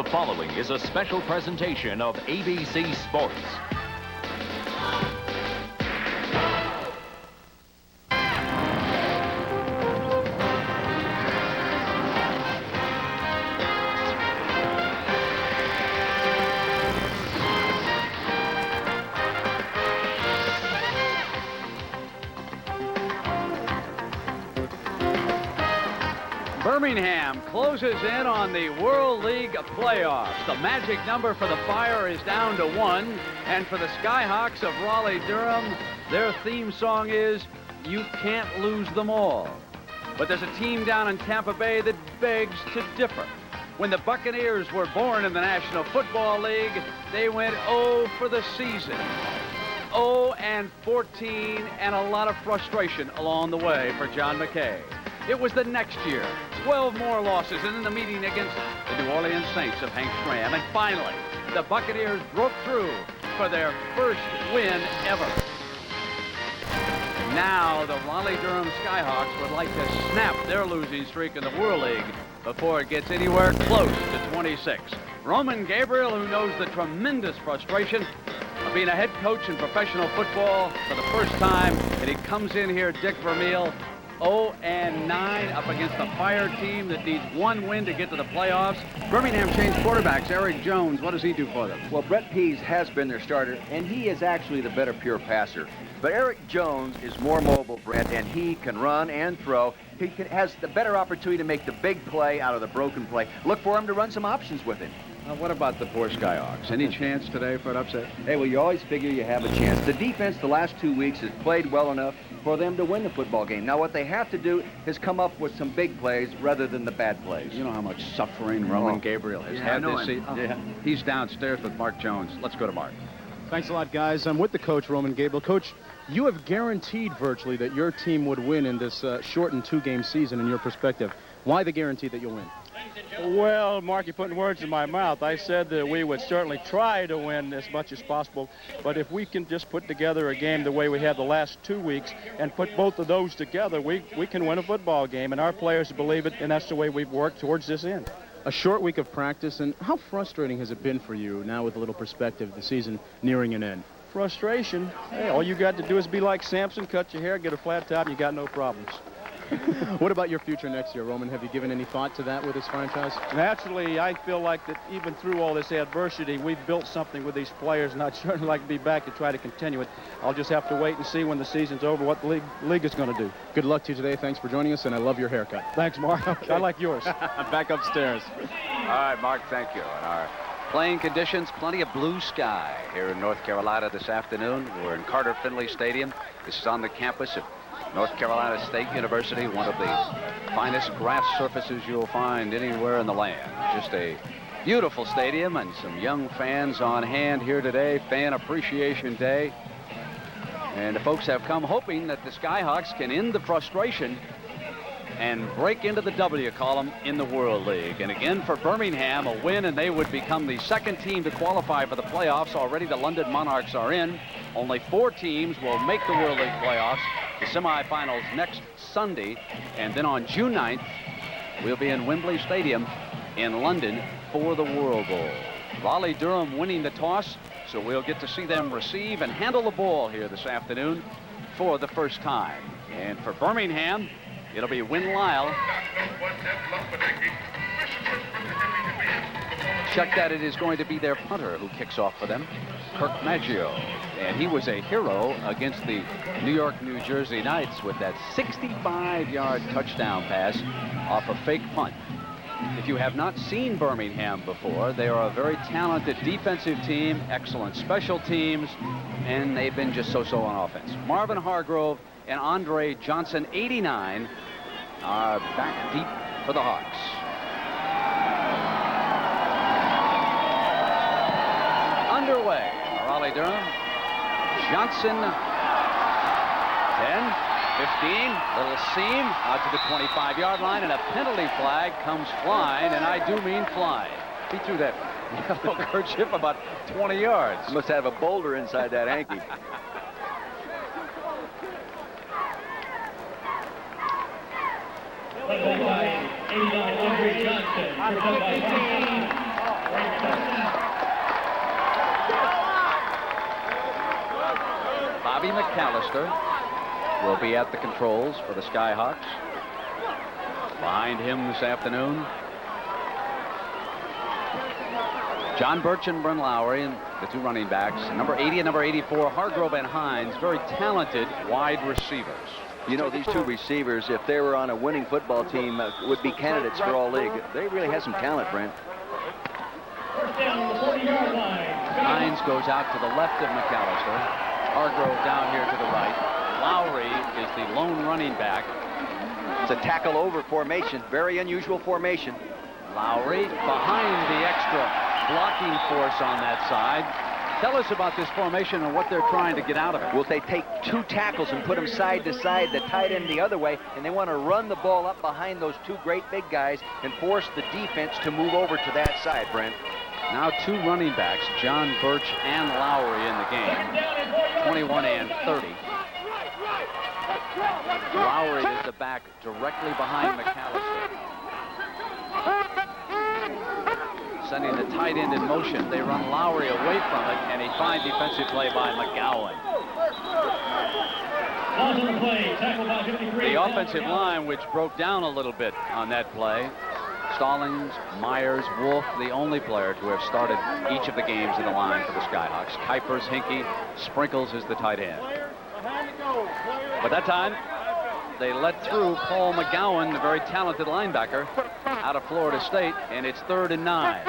The following is a special presentation of ABC Sports. Birmingham closes in on the World League playoffs. The magic number for the Fire is down to 1. And for the Skyhawks of Raleigh, Durham, their theme song is, "You Can't Lose Them All." But there's a team down in Tampa Bay that begs to differ. When the Buccaneers were born in the National Football League, they went 0 for the season. 0-14, and a lot of frustration along the way for John McKay. It was the next year, 12 more losses, and in the meeting against the New Orleans Saints of Hank Stram. And finally, the Buccaneers broke through for their first win ever. Now, the Raleigh-Durham Skyhawks would like to snap their losing streak in the World League before it gets anywhere close to 26. Roman Gabriel, who knows the tremendous frustration of being a head coach in professional football for the first time, and he comes in here, Dick Vermeil, 0-9 up against the Fire team that needs one win to get to the playoffs. Birmingham changed quarterbacks. Eric Jones, what does he do for them? Well, Brett Pease has been their starter, and he is actually the better pure passer. But Eric Jones is more mobile, Brett, and he can run and throw. Has the better opportunity to make the big play out of the broken play. Look for him to run some options with him. What about the poor Skyhawks? Any chance today for an upset? Hey, well, you always figure you have a chance. The defense the last 2 weeks has played well enough for them to win the football game. Now, what they have to do is come up with some big plays rather than the bad plays. You know how much suffering Roman Gabriel has had this season? Yeah. He's downstairs with Mark Jones. Let's go to Mark. Thanks a lot, guys. I'm with the coach, Roman Gabriel. Coach, you have guaranteed virtually that your team would win in this shortened two-game season in your perspective. Why the guarantee that you'll win? Well, Mark, you're putting words in my mouth. I said that we would certainly try to win as much as possible, but if we can just put together a game the way we have the last 2 weeks and put both of those together, we can win a football game, and our players believe it, and that's the way we've worked towards this end. A short week of practice, and how frustrating has it been for you now with a little perspective, the season nearing an end? Frustration? Hey, all you got to do is be like Samson, cut your hair, get a flat top, and you got no problems. What about your future next year, Roman? Have you given any thought to that with this franchise? Naturally, I feel like that even through all this adversity, we've built something with these players, and I'd certainly like to be back to try to continue it. I'll just have to wait and see when the season's over what the league is going to do. Good luck to you today. Thanks for joining us, and I love your haircut. Thanks, Mark. Okay. I like yours. Back upstairs. All right, Mark, thank you. And our playing conditions, plenty of blue sky here in North Carolina this afternoon. We're in Carter Finley Stadium. This is on the campus of North Carolina State University, one of the finest grass surfaces you'll find anywhere in the land. Just a beautiful stadium and some young fans on hand here today. Fan Appreciation Day. And the folks have come hoping that the Skyhawks can end the frustration and break into the W column in the World League. And again, for Birmingham, a win, and they would become the second team to qualify for the playoffs. Already the London Monarchs are in. Only 4 teams will make the World League playoffs. The semifinals next Sunday, and then on June 9th, we'll be in Wembley Stadium in London for the World Bowl. Raleigh-Durham winning the toss, so we'll get to see them receive and handle the ball here this afternoon for the first time. And for Birmingham, it'll be Win Lyle. Check that it is going to be their punter who kicks off for them, Kirk Maggio. And he was a hero against the New York, New Jersey Knights with that 65-yard touchdown pass off a fake punt. If you have not seen Birmingham before, they are a very talented defensive team, excellent special teams, and they've been just so-so on offense. Marvin Hargrove and Andre Johnson, 89, are back deep for the Hawks. Underway, Raleigh-Durham. Johnson, 10, 15, little seam out to the 25-yard line, and a penalty flag comes flying, and I do mean flying. He threw that yellow kerchief about 20 yards. Must have a boulder inside that hanky. Bobby McAllister will be at the controls for the Skyhawks. Behind him this afternoon, John Birch and Bryn Lowry, and the two running backs, number 80 and number 84, Hargrove and Hines, very talented wide receivers. You know, these two receivers, if they were on a winning football team, would be candidates for all league. They really have some talent, Brent. Hines goes out to the left of McAllister. Hargrove down here to the right. Lowry is the lone running back. It's a tackle over formation, very unusual formation. Lowry behind the extra blocking force on that side. Tell us about this formation and what they're trying to get out of it. Well, they take two tackles and put them side to side, the tight end the other way, and they want to run the ball up behind those two great big guys and force the defense to move over to that side, Brent. Now two running backs, John Birch and Lowry in the game, 21 and 30. Lowry is the back directly behind McAllister. Sending the tight end in motion. They run Lowry away from it, and a fine defensive play by McGowan. The offensive line, which broke down a little bit on that play. Stallings, Myers, Wolf, the only player to have started each of the games in the line for the Skyhawks. Kuipers, Hinkie, Sprinkles is the tight end. But that time, they let through Paul McGowan, the very talented linebacker, out of Florida State, and it's 3rd and 9.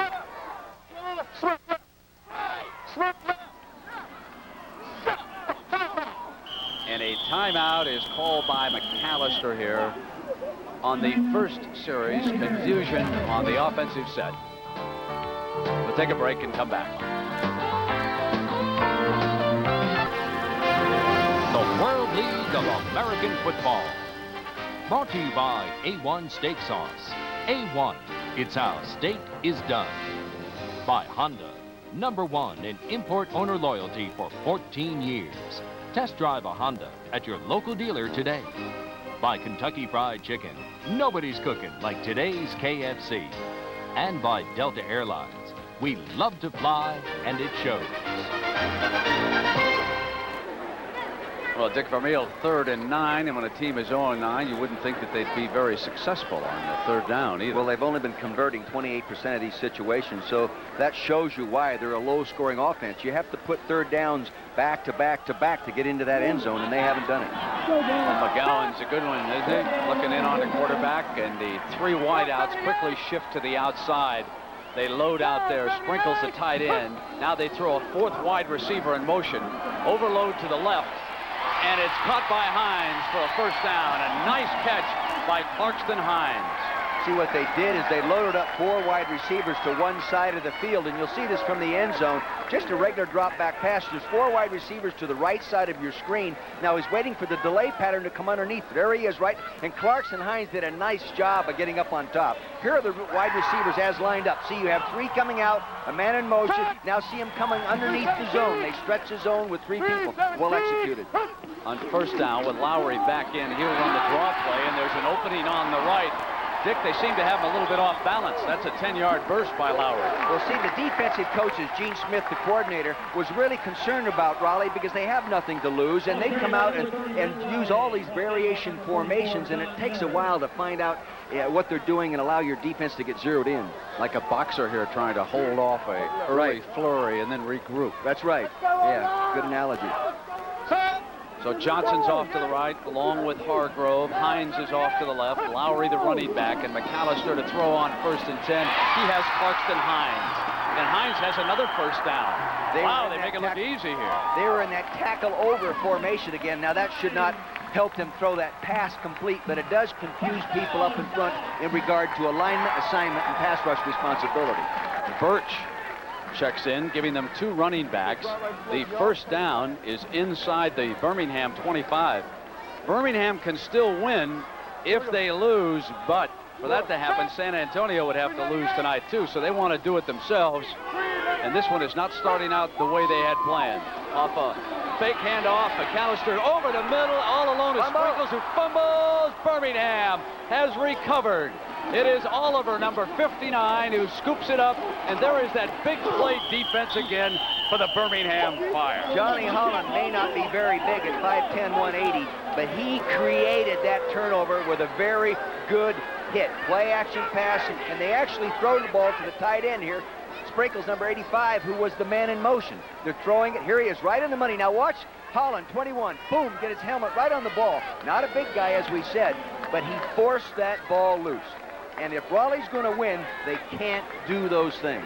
And a timeout is called by McAllister here on the first series. Confusion on the offensive set. We'll take a break and come back. The World League of American Football. Brought to you by A1 Steak Sauce. A1, it's how steak is done. By Honda, #1 in import owner loyalty for 14 years. Test drive a Honda at your local dealer today. By Kentucky Fried Chicken, nobody's cooking like today's KFC. And by Delta Airlines, we love to fly, and it shows. Well, Dick Vermeil, 3rd and 9, and when a team is 0-9, you wouldn't think that they'd be very successful on the 3rd down either. Well, they've only been converting 28% of these situations, so that shows you why they're a low-scoring offense. You have to put 3rd downs back to back to back to get into that end zone, and they haven't done it. Well, McGowan's a good one, isn't he? Looking in on the quarterback, and the 3 wideouts quickly shift to the outside. They load out there, Sprinkles the tight end. Now they throw a 4th wide receiver in motion. Overload to the left. And it's caught by Hines for a 1st down. A nice catch by Clarkston Hines. See, what they did is they loaded up 4 wide receivers to one side of the field, and you'll see this from the end zone. Just a regular drop back pass. There's 4 wide receivers to the right side of your screen. Now he's waiting for the delay pattern to come underneath. There he is, right? And Clarkston Hines did a nice job of getting up on top. Here are the wide receivers as lined up. See, you have 3 coming out, a man in motion. Now see him coming underneath the zone. They stretch the zone with 3 people. Well executed. On 1st down with Lowry back in, he'll run the draw play, and there's an opening on the right. Dick, they seem to have him a little bit off balance. That's a 10-yard burst by Lowry. Well, see, the defensive coaches, Gene Smith, the coordinator, was really concerned about Raleigh because they have nothing to lose, and they come out and use all these variation formations, and it takes a while to find out what they're doing and allow your defense to get zeroed in. Like a boxer here trying to hold off a early flurry and then regroup. That's right. Yeah, good analogy. So Johnson's off to the right, along with Hargrove. Hines is off to the left. Lowry, the running back, and McAllister to throw on 1st and 10. He has Clarkston Hines. And Hines has another 1st down. Wow, they make it look easy here. They were in that tackle over formation again. Now, that should not help them throw that pass complete, but it does confuse people up in front in regard to alignment, assignment, and pass rush responsibility. Birch checks in, giving them 2 running backs. The 1st down is inside the Birmingham 25. Birmingham can still win if they lose, but for that to happen, San Antonio would have to lose tonight too, so they want to do it themselves. And this one is not starting out the way they had planned. Off a fake handoff, McAllister over the middle, all alone is Sprinkles, who fumbles. goes. Birmingham has recovered. It is Oliver, number 59, who scoops it up, and there is that big play defense again for the Birmingham Fire. Johnny Holland may not be very big at 5'10", 180, but he created that turnover with a very good hit. Play action pass, and they actually throw the ball to the tight end here. Sprinkles, number 85, who was the man in motion. They're throwing it. Here he is, right on the money. Now watch Holland, 21. Boom, get his helmet right on the ball. Not a big guy, as we said, but he forced that ball loose. And if Raleigh's going to win, they can't do those things.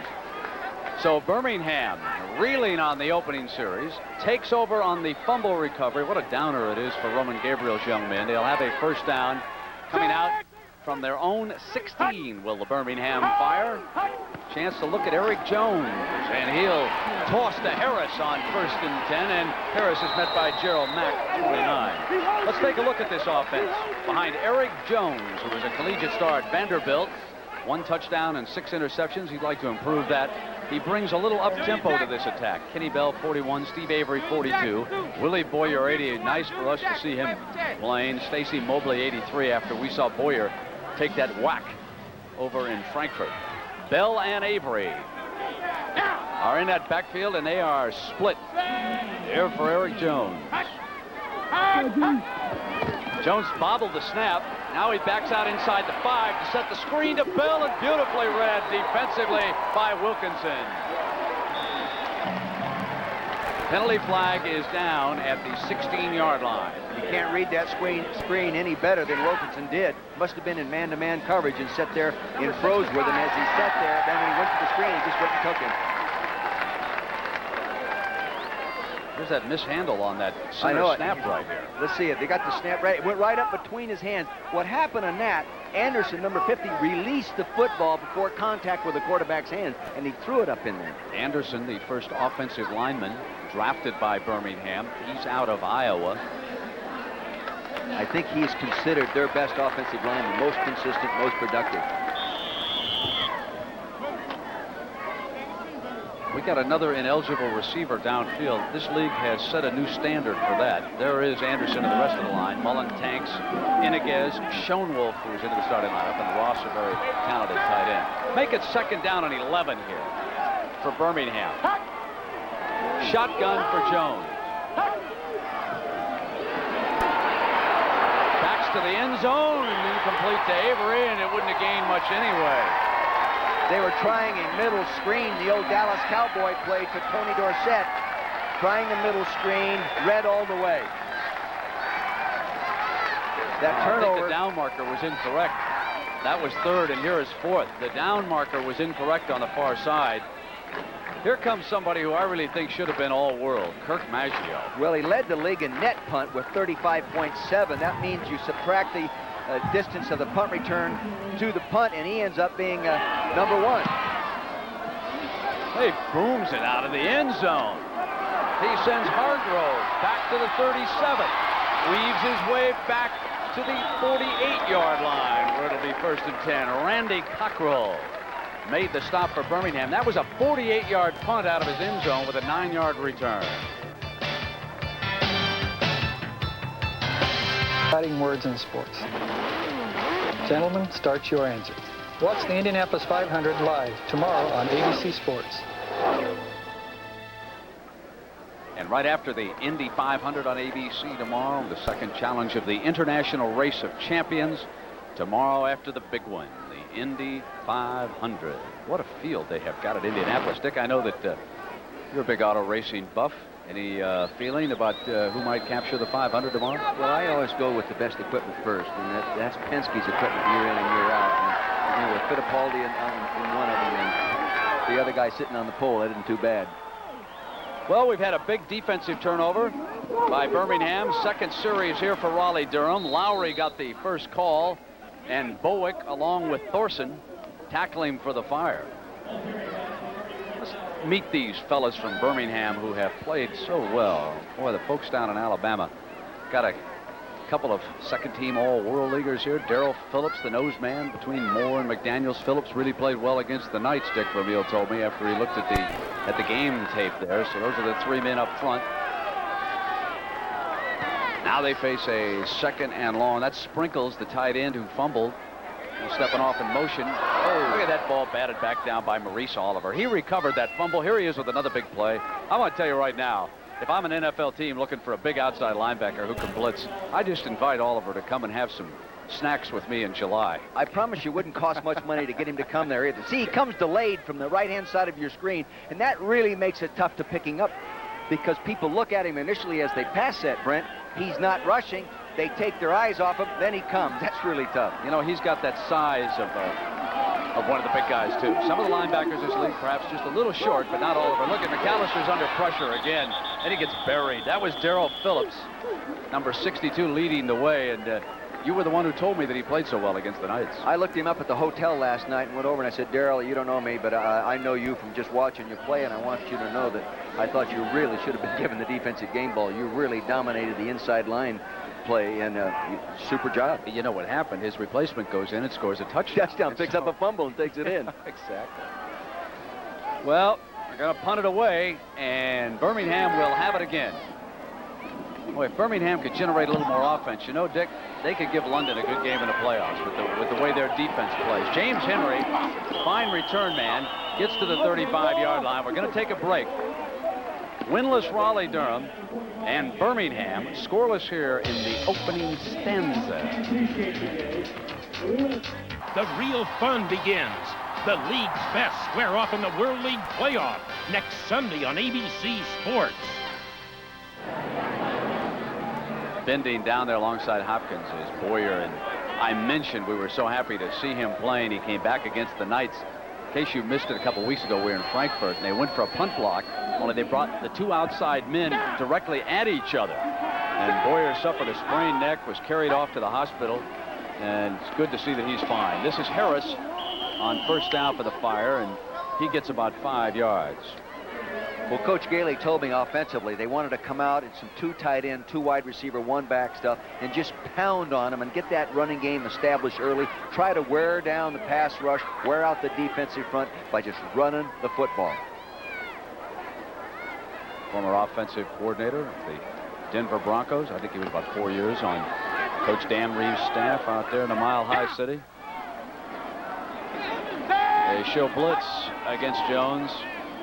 So Birmingham, reeling on the opening series, takes over on the fumble recovery. What a downer it is for Roman Gabriel's young men. They'll have a first down coming out from their own 16. Will the Birmingham Fire? Chance to look at Eric Jones, and he'll toss to Harris on 1st and 10, and Harris is met by Gerald Mack, 29. Let's take a look at this offense. Behind Eric Jones, who was a collegiate star at Vanderbilt, 1 touchdown and 6 interceptions. He'd like to improve that. He brings a little up-tempo to this attack. Kenny Bell, 41, Steve Avery, 42, Willie Boyer, 88. Nice for us to see him playing. Stacy Mobley, 83, after we saw Boyer take that whack over in Frankfurt. Bell and Avery are in that backfield, and they are split. Here for Eric Jones. Jones bobbled the snap. Now he backs out inside the 5 to set the screen to Bell, and beautifully read defensively by Wilkinson. Penalty flag is down at the 16-yard line. You can't read that screen any better than Wilkinson did. Must have been in man-to-man coverage and sat there and froze with him as he sat there. Then when he went to the screen, he just went and took him. There's that mishandle on that center snap right here. Let's see it. They got the snap right. It went right up between his hands. What happened on that, Anderson, number 50, released the football before contact with the quarterback's hands, and he threw it up in there. Anderson, the first offensive lineman drafted by Birmingham. He's out of Iowa. I think he's considered their best offensive lineman, most consistent, most productive. We got another ineligible receiver downfield. This league has set a new standard for that. There is Anderson and the rest of the line. Mullen, Tanks, Iniguez, Schoenwolf, who's into the starting lineup, and Ross, a very talented tight end. Make it 2nd down and 11 here for Birmingham. Shotgun for Jones. Backs to the end zone, incomplete to Avery, and it wouldn't have gained much anyway. They were trying a middle screen. The old Dallas Cowboy play to Tony Dorsett. Trying the middle screen, read all the way. That turnover. I think the down marker was incorrect. That was 3rd, and here is 4th. The down marker was incorrect on the far side. Here comes somebody who I really think should have been all-world, Kirk Maggio. Well, he led the league in net punt with 35.7. That means you subtract the distance of the punt return to the punt, and he ends up being number 1. He booms it out of the end zone. He sends Hargrove back to the 37. Weaves his way back to the 48-yard line, where it'll be 1st and 10. Randy Cockrell made the stop for Birmingham. That was a 48-yard punt out of his end zone with a 9-yard return. Exciting words in sports. Gentlemen, start your answer. Watch the Indianapolis 500 live tomorrow on ABC Sports. And right after the Indy 500 on ABC tomorrow, the second challenge of the International Race of Champions. Tomorrow after the big one, the Indy 500. What a field they have got at Indianapolis. Dick, I know that you're a big auto racing buff. Any feeling about who might capture the 500 tomorrow? Well, I always go with the best equipment first, and that's Penske's equipment year in and year out. And with Fittipaldi in one of them, and the other guy sitting on the pole, that isn't too bad. Well, we've had a big defensive turnover by Birmingham. 2nd series here for Raleigh Durham. Lowry got the first call, and Bowick, along with Thorson, tackling for the Fire. Let's meet these fellas from Birmingham who have played so well. Boy, the folks down in Alabama got a couple of 2nd-team all-world leaguers here. Darrell Phillips, the nose man between Moore and McDaniels. Phillips really played well against the Knights, Dick Vermeil told me after he looked at the game tape there. So those are the 3 men up front. Now Now they face a 2nd and long. That Sprinkles, the tight end who fumbled. He's stepping off in motion. Oh, look at that ball batted back down by Maurice Oliver. He recovered that fumble. Here he is with another big play. I want to tell you right now, if I'm an NFL team looking for a big outside linebacker who can blitz, I just invite Oliver to come and have some snacks with me in July. I promise you, it wouldn't cost much money to get him to come there either. See, he comes delayed from the right-hand side of your screen, and that really makes it tough to picking up because people look at him initially as they pass that, Brent. He's not rushing. They take their eyes off him, then he comes. That's really tough. You know, he's got that size of one of the big guys, too. Some of the linebackers in this league perhaps just a little short, but not Oliver. Look at McAllister's under pressure again, and he gets buried. That was Darrell Phillips, number 62, leading the way, and you were the one who told me that he played so well against the Knights. I looked him up at the hotel last night and went over and I said, Darrell, you don't know me, but I know you from just watching you play, and I want you to know that I thought you really should have been given the defensive game ball. You really dominated the inside line play, and super job. You know what happened? His replacement goes in and scores a touchdown. Picks up a fumble and takes it in. Exactly. Well, they're going to punt it away, and Birmingham will have it again. Boy, if Birmingham could generate a little more offense, you know, Dick, they could give London a good game in the playoffs with the way their defense plays. James Henry, fine return man, gets to the 35-yard line. We're going to take a break. Winless Raleigh, Durham, and Birmingham scoreless here in the opening stanza. The real fun begins. The league's best square off in the World League playoff next Sunday on ABC Sports. Bending down there alongside Hopkins is Boyer, and I mentioned we were so happy to see him playing. He came back against the Knights. In case you missed it a couple weeks ago, we were in Frankfurt, and they went for a punt block, only they brought the two outside men directly at each other. And Boyer suffered a sprained neck, was carried off to the hospital, and it's good to see that he's fine. This is Harris on first down for the Fire, and he gets about 5 yards. Well, Coach Gailey told me offensively they wanted to come out in some 2 tight end, 2 wide receiver, 1 back stuff and just pound on them and get that running game established early. Try to wear down the pass rush, wear out the defensive front by just running the football. Former offensive coordinator of the Denver Broncos. I think he was about 4 years on Coach Dan Reeves' staff out there in the Mile High City. They show blitz against Jones.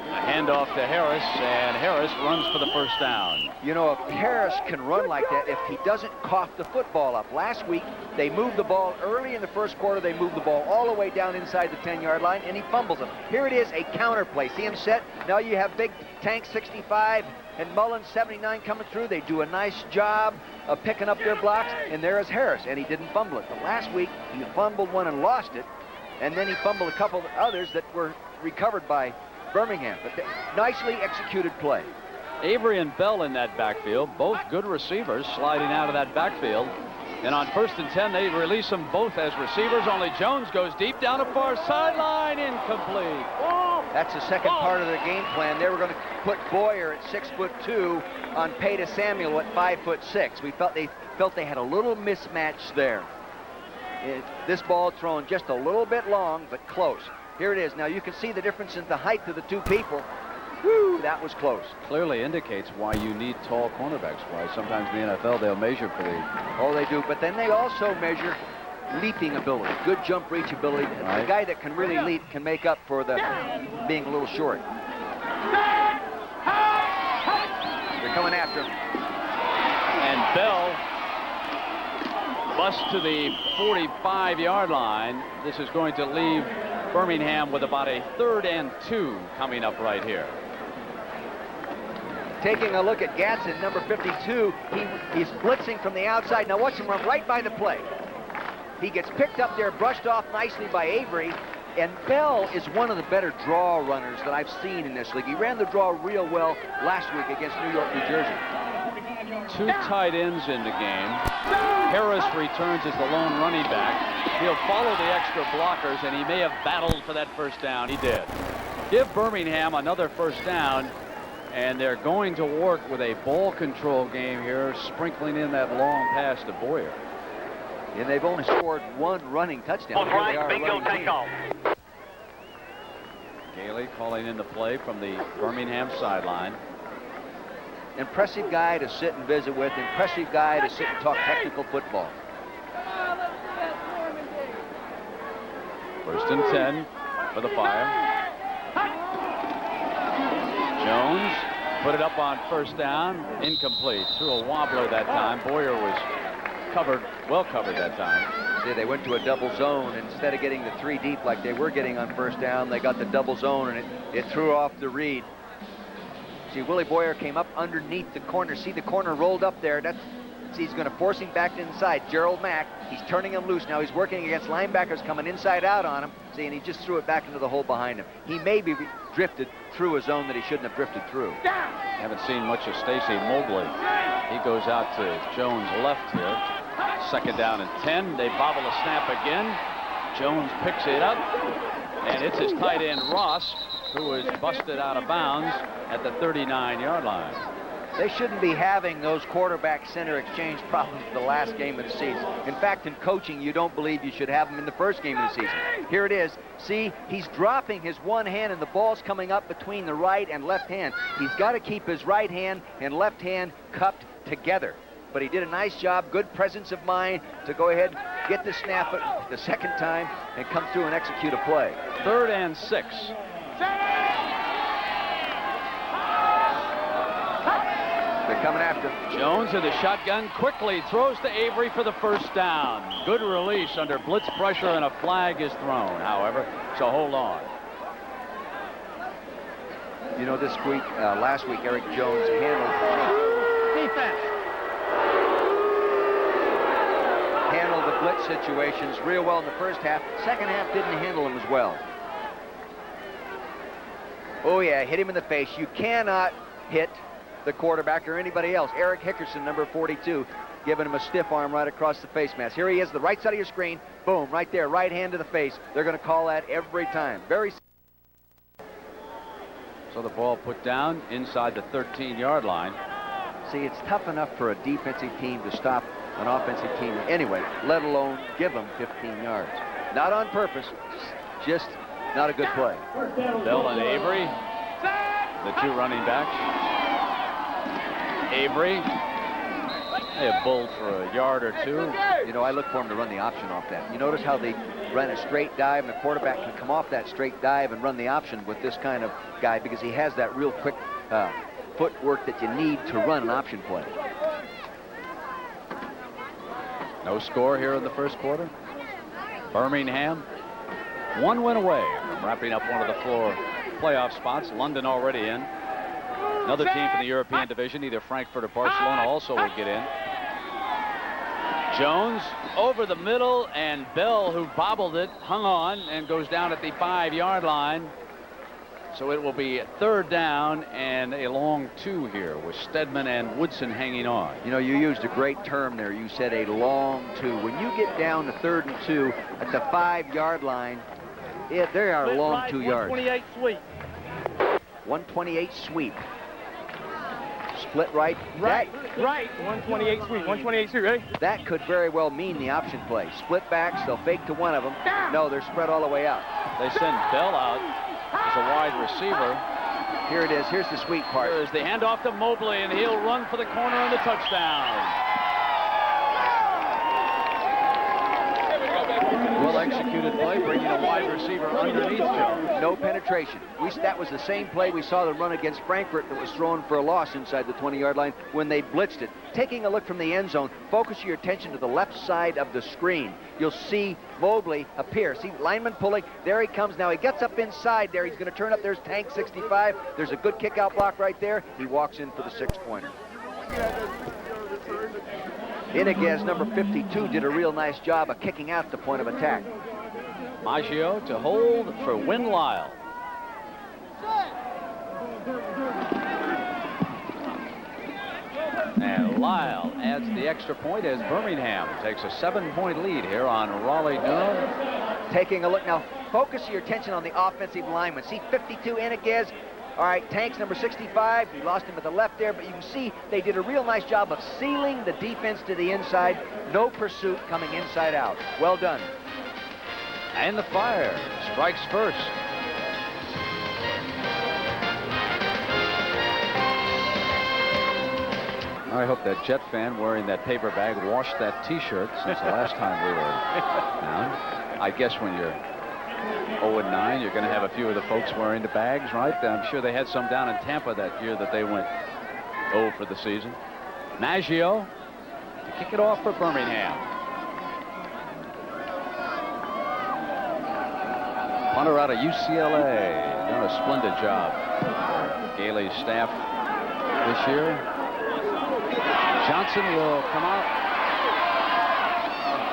A handoff to Harris, and Harris runs for the first down. You know, if Harris can run like that, if he doesn't cough the football up. Last week, they moved the ball early in the first quarter. They moved the ball all the way down inside the 10-yard line, and he fumbles it. Here it is, a counter play. See him set? Now you have Big Tank 65 and Mullins 79 coming through. They do a nice job of picking up their blocks, and there is Harris, and he didn't fumble it. But last week, he fumbled one and lost it, and then he fumbled a couple of others that were recovered by Birmingham, but nicely executed play. Avery and Bell in that backfield, both good receivers sliding out of that backfield. And on 1st and 10, they release them both as receivers, only Jones goes deep down the far sideline, incomplete. That's the second part of the game plan. They were going to put Boyer at 6'2" on Peta Samuel at 5'6". We felt they had a little mismatch there. This ball thrown just a little bit long, but close. Here it is. Now you can see the difference in the height of the 2 people. Woo, that was close. Clearly indicates why you need tall cornerbacks. Why sometimes in the NFL they'll measure for the... Oh, they do. But then they also measure leaping ability, good jump reach ability. Right. The guy that can really leap can make up for the being a little short. They're coming after him. And Bell busts to the 45-yard line. This is going to leave Birmingham with about a 3rd and 2 coming up right here. Taking a look at Gatson, number 52, he's blitzing from the outside. Now watch him run right by the play. He gets picked up there, brushed off nicely by Avery, and Bell is one of the better draw runners that I've seen in this league. He ran the draw real well last week against New York, New Jersey. 2 tight ends in the game. Harris returns as the lone running back. He'll follow the extra blockers, and he may have battled for that first down. He did. Give Birmingham another first down, and they're going to work with a ball control game here, sprinkling in that long pass to Boyer. And they've only scored 1 running touchdown. All right, bingo, take off. Gailey calling in the play from the Birmingham sideline. impressive guy to sit and visit with, impressive guy to sit and talk technical football. 1st and 10 for the Fire. Jones put it up on 1st down, incomplete. Threw a wobbler that time. Boyer was well covered that time. See, they went to a double zone. Instead of getting the 3 deep like they were getting on 1st down, they got the double zone, and it threw off the read. See, Willie Boyer came up underneath the corner. See, the corner rolled up there. See, he's going to force him back inside. Gerald Mack, he's turning him loose. Now he's working against linebackers coming inside out on him. See, and he just threw it back into the hole behind him. He maybe drifted through a zone that he shouldn't have drifted through. Haven't seen much of Stacy Mobley. He goes out to Jones' left here. 2nd down and 10. They bobble the snap again. Jones picks it up, and it's his tight end Ross, who was busted out of bounds at the 39-yard line. They shouldn't be having those quarterback-center exchange problems the last game of the season. In fact, in coaching, you don't believe you should have them in the first game of the season. Here it is. See, he's dropping his one hand, and the ball's coming up between the right and left hand. He's got to keep his right hand and left hand cupped together. But he did a nice job, good presence of mind to go ahead, get the snap the 2nd time, and come through and execute a play. 3rd and 6. They're coming after. Jones in the shotgun, quickly throws to Avery for the 1st down. Good release under blitz pressure, and a flag is thrown, however, so hold on. You know, this week, last week, Eric Jones handled the blitz situations real well in the 1st half. 2nd half didn't handle them as well. Oh yeah, hit him in the face. You cannot hit the quarterback or anybody else. Eric Hickerson, number 42, giving him a stiff arm right across the face mask. Here he is, the right side of your screen. Boom, right there, right hand to the face. They're going to call that every time. So the ball put down inside the 13-yard line. See, it's tough enough for a defensive team to stop an offensive team anyway, let alone give them 15 yards. Not on purpose, just not a good play. Bell and Avery, the 2 running backs. Avery, they have Bull for a yard or 2. You know, I look for him to run the option off that. You notice how they run a straight dive, and the quarterback can come off that straight dive and run the option with this kind of guy because he has that real quick footwork that you need to run an option play. No score here in the 1st quarter. Birmingham, 1 win away from wrapping up one of the 4 playoff spots. London already in. Another team from the European division, either Frankfurt or Barcelona, also will get in. Jones over the middle, and Bell, who bobbled it, hung on and goes down at the 5-yard line. So it will be 3rd down and a long 2 here with Stedman and Woodson hanging on. You know, you used a great term there. You said a long 2. When you get down to 3rd and 2 at the 5-yard line, they are a long 2 yards. 128 sweep. 128 sweep. Split right. Right. 128 sweep. 128 sweep. Ready? That could very well mean the option play. Split backs. They'll fake to one of them. No, they're spread all the way out. They send Bell out as a wide receiver. Here it is. Here's the sweet part. Here's the handoff to Mobley, and he'll run for the corner on the touchdown. Well executed play, bringing a wide receiver underneath Jones. No penetration. That was the same play we saw them run against Frankfurt that was thrown for a loss inside the 20-yard line when they blitzed it. Taking a look from the end zone, focus your attention to the left side of the screen. You'll see Mobley appear. See, lineman pulling. There he comes now. He gets up inside there. He's going to turn up. There's Tank 65. There's a good kick-out block right there. He walks in for the 6-pointer. Iniguez, number 52, did a real nice job of kicking out the point of attack. Maggio to hold for Win Lyle. And Lyle adds the extra point as Birmingham takes a 7-point lead here on Raleigh Durham. Taking a look now, focus your attention on the offensive lineman. See 52 Iniguez. All right, Tank's number 65. He lost him at the left there, but you can see they did a real nice job of sealing the defense to the inside. No pursuit coming inside out. Well done. And the Fire strikes first. I hope that Jet fan wearing that paper bag washed that T-shirt since the last time we were down. I guess when you're 0-9, you're going to have a few of the folks wearing the bags, right? I'm sure they had some down in Tampa that year that they went 0 for the season. Maggio to kick it off for Birmingham. Punter out of UCLA. Done a splendid job for Gailey's staff this year. Johnson will come out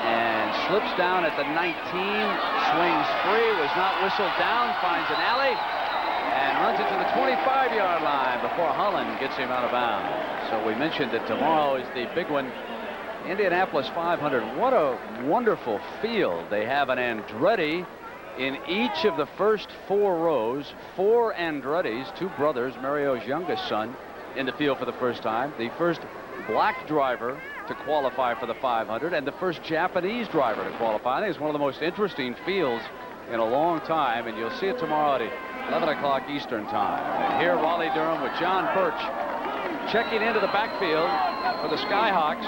and slips down at the 19, swings free, was not whistled down, finds an alley, and runs it to the 25-yard line before Holland gets him out of bounds. So we mentioned that tomorrow is the big one, Indianapolis 500. What a wonderful field. They have an Andretti in each of the first 4 rows. 4 Andrettis, 2 brothers, Mario's youngest son, in the field for the first time. The first black driver to qualify for the 500 and the first Japanese driver to qualify. I think it's one of the most interesting fields in a long time, and you'll see it tomorrow at 11 o'clock Eastern time. And here Raleigh Durham with John Birch checking into the backfield for the Skyhawks,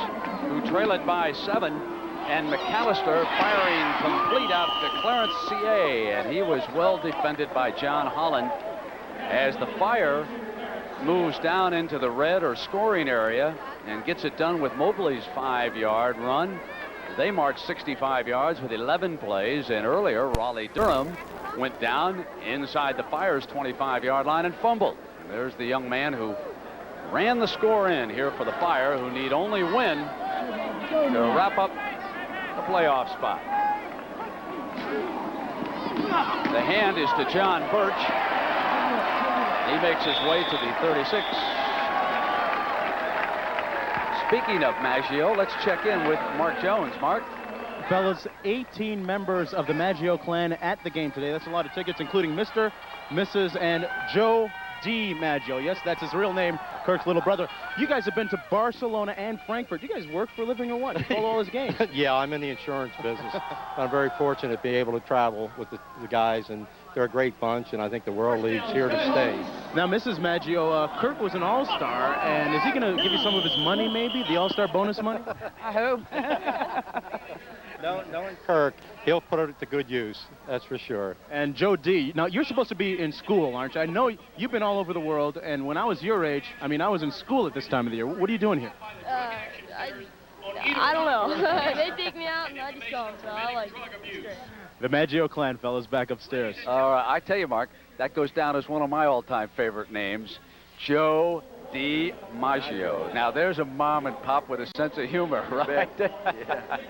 who trail it by 7, and McAllister firing complete out to Clarence C.A., and he was well defended by John Holland as the Fire moves down into the red or scoring area and gets it done with Mobley's 5-yard run. They marched 65 yards with 11 plays, and earlier Raleigh Durham went down inside the Fire's 25-yard line and fumbled. And there's the young man who ran the score in here for the Fire, who need only win to wrap up the playoff spot. The hand is to John Birch. He makes his way to the 36. Speaking of Maggio, let's check in with Mark Jones. Mark? Fellas, 18 members of the Maggio clan at the game today. That's a lot of tickets, including Mr., Mrs., and Joe D. Maggio. Yes, that's his real name, Kirk's little brother. You guys have been to Barcelona and Frankfurt. You guys work for a living or what? You follow all his games. Yeah, I'm in the insurance business. I'm very fortunate to be able to travel with the guys, and they're a great bunch, and I think the World League's here to stay. Now, Mrs. Maggio, Kirk was an all-star, and is he going to give you some of his money, maybe? The all-star bonus money? I hope. Knowing Kirk, he'll put it to good use, that's for sure. And Joe D., now you're supposed to be in school, aren't you? I know you've been all over the world, and when I was your age, I mean, I was in school at this time of the year. What are you doing here? I don't know. They take me out, and I just come, so I like it. It's great. The Maggio clan, fellas, back upstairs. I tell you, Mark, that goes down as one of my all-time favorite names, Joe D. Maggio. Now, there's a mom and pop with a sense of humor, right? Yeah.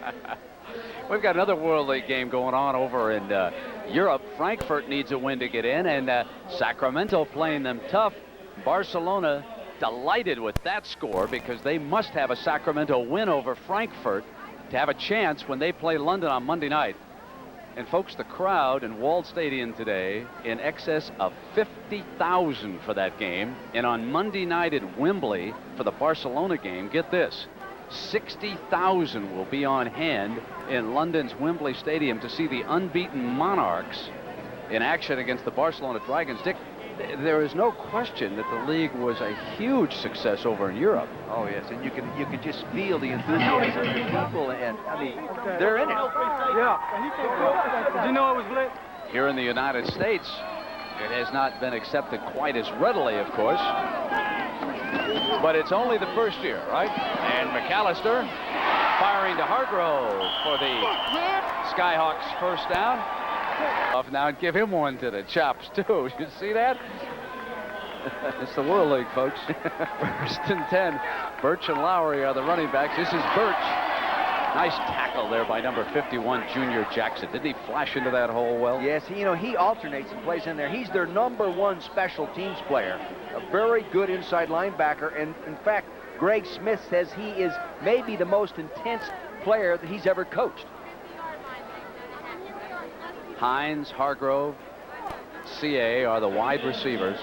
We've got another World League game going on over in Europe. Frankfurt needs a win to get in, and Sacramento playing them tough. Barcelona delighted with that score because they must have a Sacramento win over Frankfurt to have a chance when they play London on Monday night. And folks, the crowd in Walled Stadium today in excess of 50,000 for that game. And on Monday night at Wembley for the Barcelona game, get this, 60,000 will be on hand in London's Wembley Stadium to see the unbeaten Monarchs in action against the Barcelona Dragons. Dick, there is no question that the league was a huge success over in Europe. Oh, yes, and you can just feel the enthusiasm of the people, and, I mean, they're in it. Yeah. Did you know it was lit? Here in the United States, it has not been accepted quite as readily, of course. But it's only the first year, right? And McAllister firing to Hargrove for the Skyhawks first down. Off now and give him one to the chops, too. You see that? It's the World League, folks. First and 10. Birch and Lowry are the running backs. This is Birch. Nice tackle there by number 51, Junior Jackson. Didn't he flash into that hole well? Yes, he alternates and plays in there. He's their #1 special teams player. A very good inside linebacker. And, in fact, Greg Smith says he is maybe the most intense player that he's ever coached. Hines, Hargrove, C.A. are the wide receivers.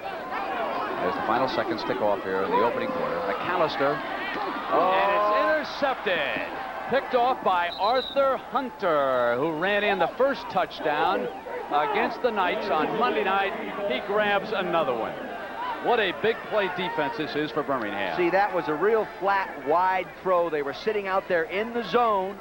There's the final seconds tick off here in the opening quarter. McAllister. And it's intercepted. Picked off by Arthur Hunter, who ran in the first touchdown against the Knights on Monday night. He grabs another one. What a big play defense this is for Birmingham. See, that was a real flat, wide throw. They were sitting out there in the zone,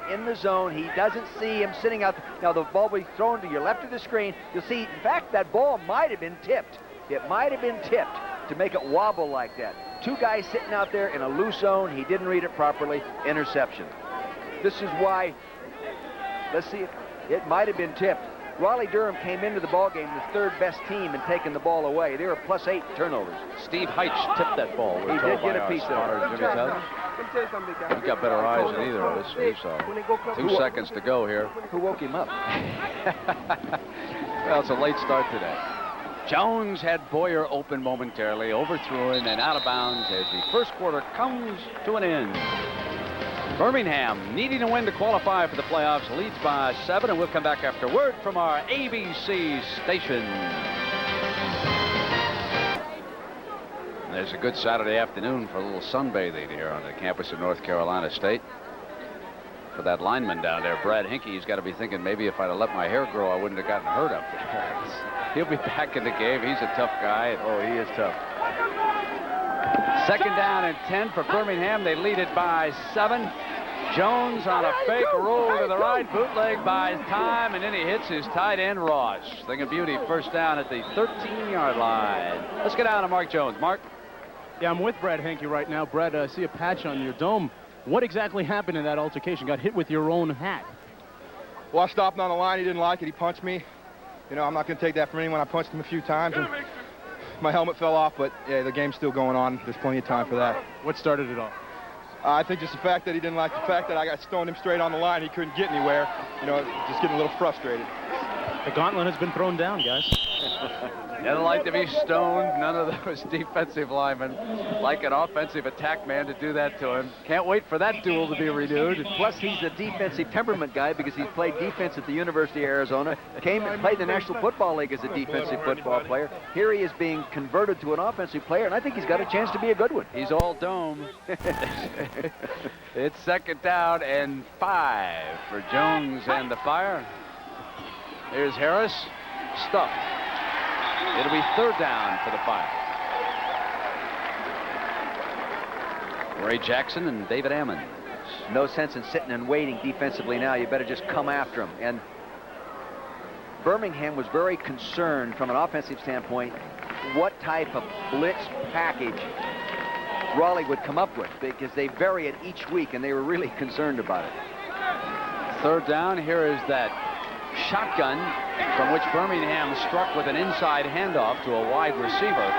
He doesn't see him sitting out. Now, the ball will be thrown to your left of the screen. You'll see, in fact, that ball might have been tipped. It might have been tipped to make it wobble like that. Two guys sitting out there in a loose zone. He didn't read it properly. Interception. This is why, let's see, it might have been tipped. Raleigh Durham came into the ball game the third best team in taking the ball away. They were +8 turnovers. Steve Heitch tipped that ball. He did get a piece of it. He's got better eyes than either of us. He saw 2 seconds to go here. Who woke him up? Well, it's a late start today. Jones had Boyer open momentarily, overthrew him and out of bounds as the first quarter comes to an end. Birmingham needing a win to qualify for the playoffs, leads by 7, and we'll come back after word from our ABC station. There's a good Saturday afternoon for a little sunbathing here on the campus of North Carolina State. For that lineman down there, Brad Hinkey, he's got to be thinking, maybe if I'd have let my hair grow, I wouldn't have gotten hurt up there. He'll be back in the game. He's a tough guy. Oh, he is tough. Second down and 10 for Birmingham. They lead it by 7. Jones on a fake roll to the right, bootleg buys time, and then he hits his tight end, Ross. Thing of beauty, first down at the 13-yard line. Let's get down to Mark Jones. Mark? Yeah, I'm with Brad Hankey right now. Brad, I see a patch on your dome. What exactly happened in that altercation? Got hit with your own hat. Well, I stopped on the line. He didn't like it. He punched me. You know, I'm not going to take that from anyone. I punched him a few times, and my helmet fell off, but yeah, the game's still going on. There's plenty of time for that. What started it all? I think just the fact that he didn't like the fact that I got stoned him straight on the line. He couldn't get anywhere. You know, just getting a little frustrated. The gauntlet has been thrown down, guys. Doesn't like to be stoned. None of those defensive linemen like an offensive attack man to do that to him. Can't wait for that duel to be renewed. Plus, he's a defensive temperament guy because he's played defense at the University of Arizona. Came and played the National Football League as a defensive football player. Here he is being converted to an offensive player, and I think he's got a chance to be a good one. He's all dome. It's second down and 5 for Jones and the Fire. Here's Harris, stuffed. It'll be third down for the Fire. Ray Jackson and David Ammons. No sense in sitting and waiting defensively now. You better just come after him. And Birmingham was very concerned from an offensive standpoint what type of blitz package Raleigh would come up with, because they vary it each week, and they were really concerned about it. Third down. Here is that shotgun from which Birmingham struck with an inside handoff to a wide receiver.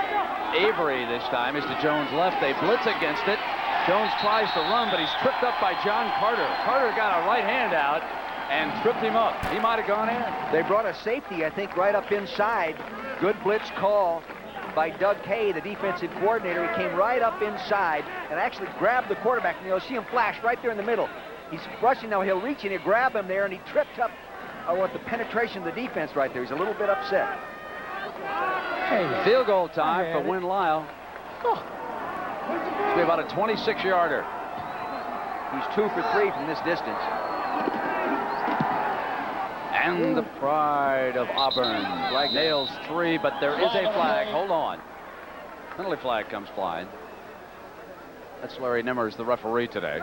Avery this time is to Jones' left. They blitz against it. Jones tries to run, but he's tripped up by John Carter. Carter got a right hand out and tripped him up. He might have gone in. They brought a safety, I think, right up inside. Good blitz call by Doug Kay, the defensive coordinator. He came right up inside and actually grabbed the quarterback. And you'll see him flash right there in the middle. He's rushing now. He'll reach and he'll grab him there, and he tripped up with the penetration of the defense right there. He's a little bit upset. Hey, field goal time for Win Lyle. It's be about a 26-yarder. He's 2 for 3 from this distance. And the pride of Auburn. Flag nails 3, but there is a flag. Hold on. Penalty flag comes flying. That's Larry Nimmers, the referee today.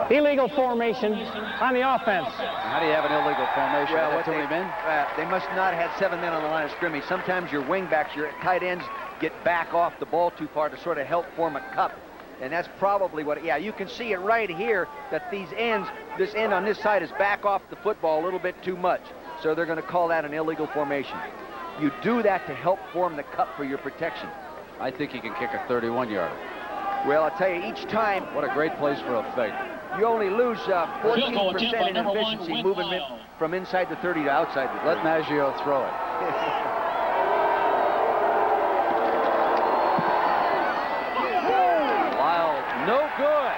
Illegal formation on the offense. How do you have an illegal formation? Well, Too many men? They must not have had 7 men on the line of scrimmage. Sometimes your wingbacks, your tight ends, get back off the ball too far to sort of help form a cup. And that's probably what, yeah, you can see it right here that these ends, this end on this side is back off the football a little bit too much. So they're going to call that an illegal formation. You do that to help form the cup for your protection. I think he can kick a 31-yarder. Well, I'll tell you, each time. What a great place for a fake. You only lose 14% in efficiency moving it from inside the 30 to outside the 30. Let Maggio throw it. Lyle, no good.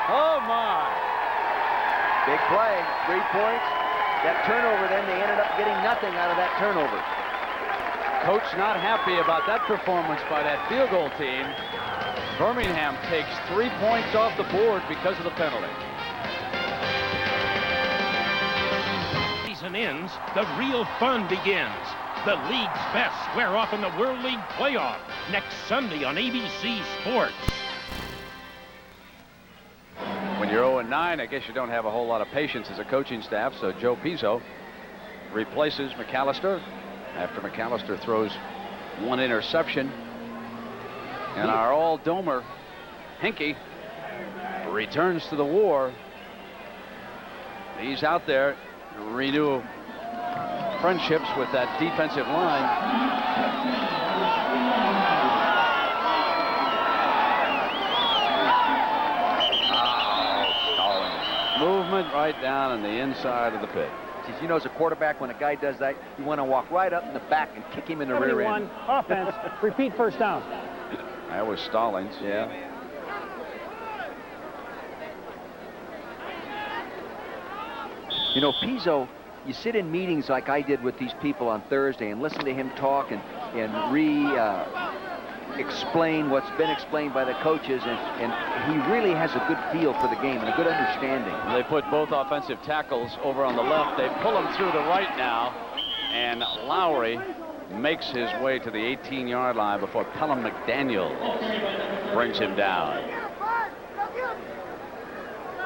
Oh, my. Big play, 3 points. That turnover, then they ended up getting nothing out of that turnover. Coach not happy about that performance by that field goal team. Birmingham takes 3 points off the board because of the penalty. Season ends, the real fun begins. The league's best square off in the World League playoff next Sunday on ABC Sports. When you're 0-9, I guess you don't have a whole lot of patience as a coaching staff, so Joe Pizzo replaces McAllister after McAllister throws one interception. And our all-domer, Hinkie, returns to the war. He's out there to renew friendships with that defensive line. Movement right down on the inside of the pit. You know, as a quarterback, when a guy does that, you want to walk right up in the back and kick him in the rear end. Offense. Repeat first down. That was Stallings. Yeah. You know, Pizzo, you sit in meetings like I did with these people on Thursday and listen to him talk and explain what's been explained by the coaches, and he really has a good feel for the game and a good understanding. They put both offensive tackles over on the left. They pull him through the right now, and Lowry makes his way to the 18-yard line before Pelham McDaniel brings him down.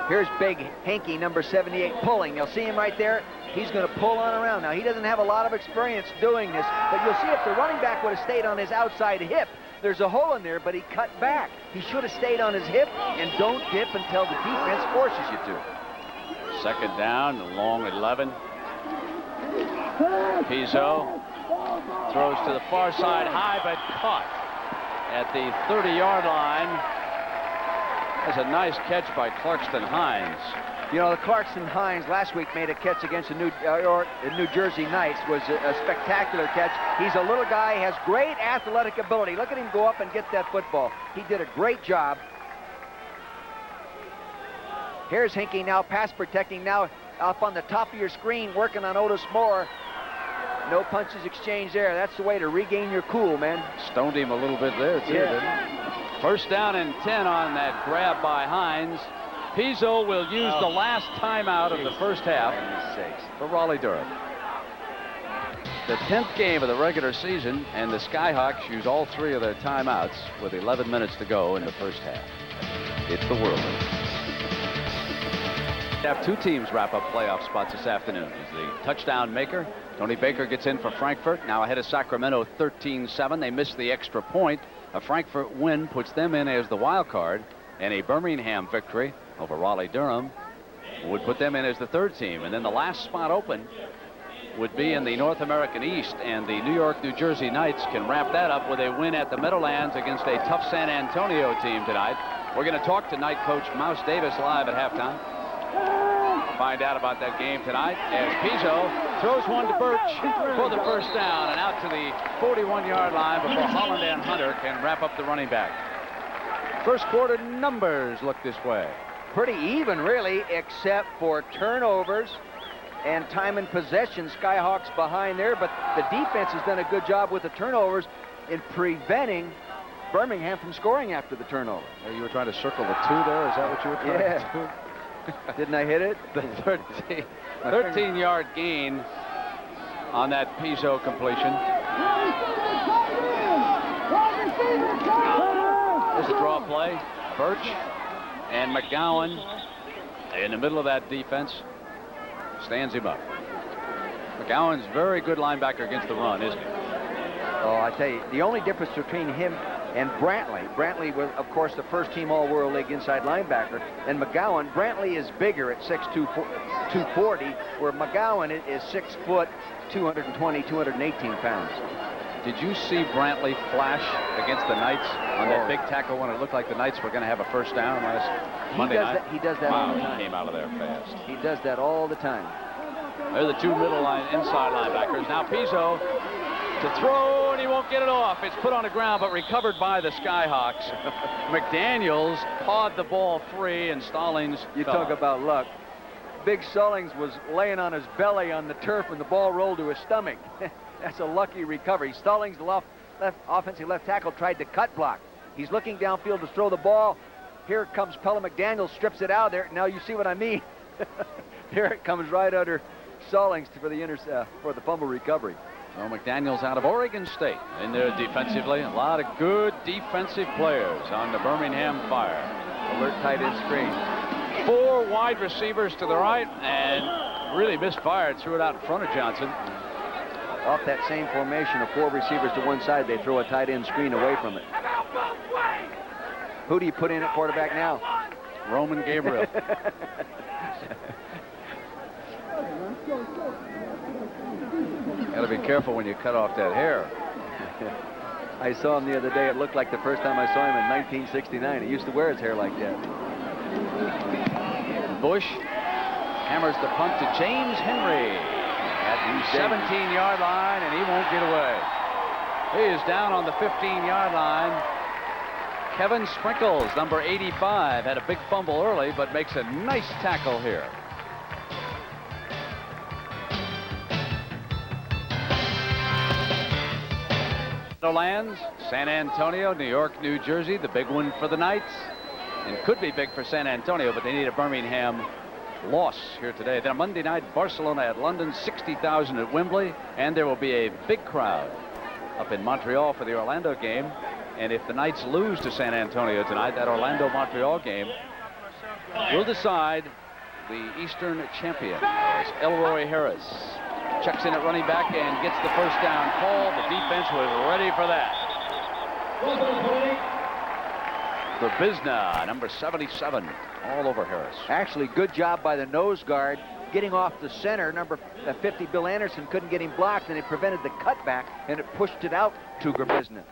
Here's big Hinkie, number 78, pulling. You'll see him right there. He's going to pull on around. Now, he doesn't have a lot of experience doing this, but you'll see if the running back would have stayed on his outside hip, there's a hole in there, but he cut back. He should have stayed on his hip, and don't dip until the defense forces you to. Second down, a long 11. Pizzo throws to the far side, high, but caught at the 30-yard line. That's a nice catch by Clarkston Hines. You know, the Clarkston Hines last week made a catch against the New Jersey Knights. Was a spectacular catch. He's a little guy, has great athletic ability. Look at him go up and get that football. He did a great job. Here's Hinkie now pass protecting, now up on the top of your screen working on Otis Moore. No punches exchanged there. That's the way to regain your cool, man. Stoned him a little bit there, too, didn't he? First down and 10 on that grab by Hines. Pizzo will use the last timeout of the first half for Raleigh Durham. The 10th game of the regular season, and the Skyhawks use all 3 of their timeouts with 11 minutes to go in the first half. It's the World League. We have 2 teams wrap up playoff spots this afternoon. As the touchdown maker, Tony Baker, gets in for Frankfurt, now ahead of Sacramento 13-7. They missed the extra point. A Frankfurt win puts them in as the wild card, and a Birmingham victory over Raleigh Durham would put them in as the 3rd team. And then the last spot open would be in the North American East, and the New York, New Jersey Knights can wrap that up with a win at the Meadowlands against a tough San Antonio team tonight. We're going to talk to Knight coach Mouse Davis live at halftime. Find out about that game tonight as Pizzo throws one to Birch for the first down and out to the 41-yard line before Holland and Hunter can wrap up the running back. First quarter numbers look this way. Pretty even, really, except for turnovers and time in possession. Skyhawks behind there, but the defense has done a good job with the turnovers in preventing Birmingham from scoring after the turnover. You were trying to circle the 2 there? Is that what you were trying to do? Didn't I hit it? The 13-yard gain on that Pizzo completion. This is a draw play. Birch and McGowan in the middle of that defense stands him up. McGowan's very good linebacker against the run, isn't he? Oh, I tell you, the only difference between him and Brantley was, of course, the first team All-World League inside linebacker, and McGowan, Brantley is bigger at 6'2", 240, where McGowan is 6 foot, 220, 218 pounds. Did you see Brantley flash against the Knights on that big tackle when it looked like the Knights were going to have a first down last Monday night? He does that all the time. He came out of there fast. He does that all the time. They're the 2 middle line inside linebackers. Now Pizzo to throw, and he won't get it off. It's put on the ground, but recovered by the Skyhawks. McDaniels pawed the ball free, and Stallings talk about luck. Big Stallings was laying on his belly on the turf, and the ball rolled to his stomach. That's a lucky recovery. Stallings, the offensive left tackle, tried to cut block. He's looking downfield to throw the ball. Here comes Pelham McDaniel, strips it out there. Now you see what I mean. There it comes right under Stallings for the fumble recovery. Well, McDaniel's out of Oregon State in there defensively. A lot of good defensive players on the Birmingham Fire. Alert tight end screen. 4 wide receivers to the right and really misfired. Threw it out in front of Johnson. Off that same formation of 4 receivers to one side, they throw a tight end screen away from it. Who do you put in at quarterback now? Roman Gabriel. Got to be careful when you cut off that hair. I saw him the other day. It looked like the first time I saw him in 1969. He used to wear his hair like that. Bush hammers the punt to James Henry at the 17-yard line, and he won't get away. He is down on the 15-yard line. Kevin Sprinkles, number 85, had a big fumble early, but makes a nice tackle here. Lands, San Antonio, New York, New Jersey, the big one for the Knights, and could be big for San Antonio, but they need a Birmingham loss here today. Then Monday night, Barcelona at London, 60,000 at Wembley, and there will be a big crowd up in Montreal for the Orlando game. And if the Knights lose to San Antonio tonight, that Orlando-Montreal game will decide the Eastern champion. As Elroy Harris checks in at running back and gets the first down call. The defense was ready for that. Verbizna, number 77, all over Harris. Actually, good job by the nose guard getting off the center. Number 50, Bill Anderson, couldn't get him blocked, and it prevented the cutback, and it pushed it out to Verbizna.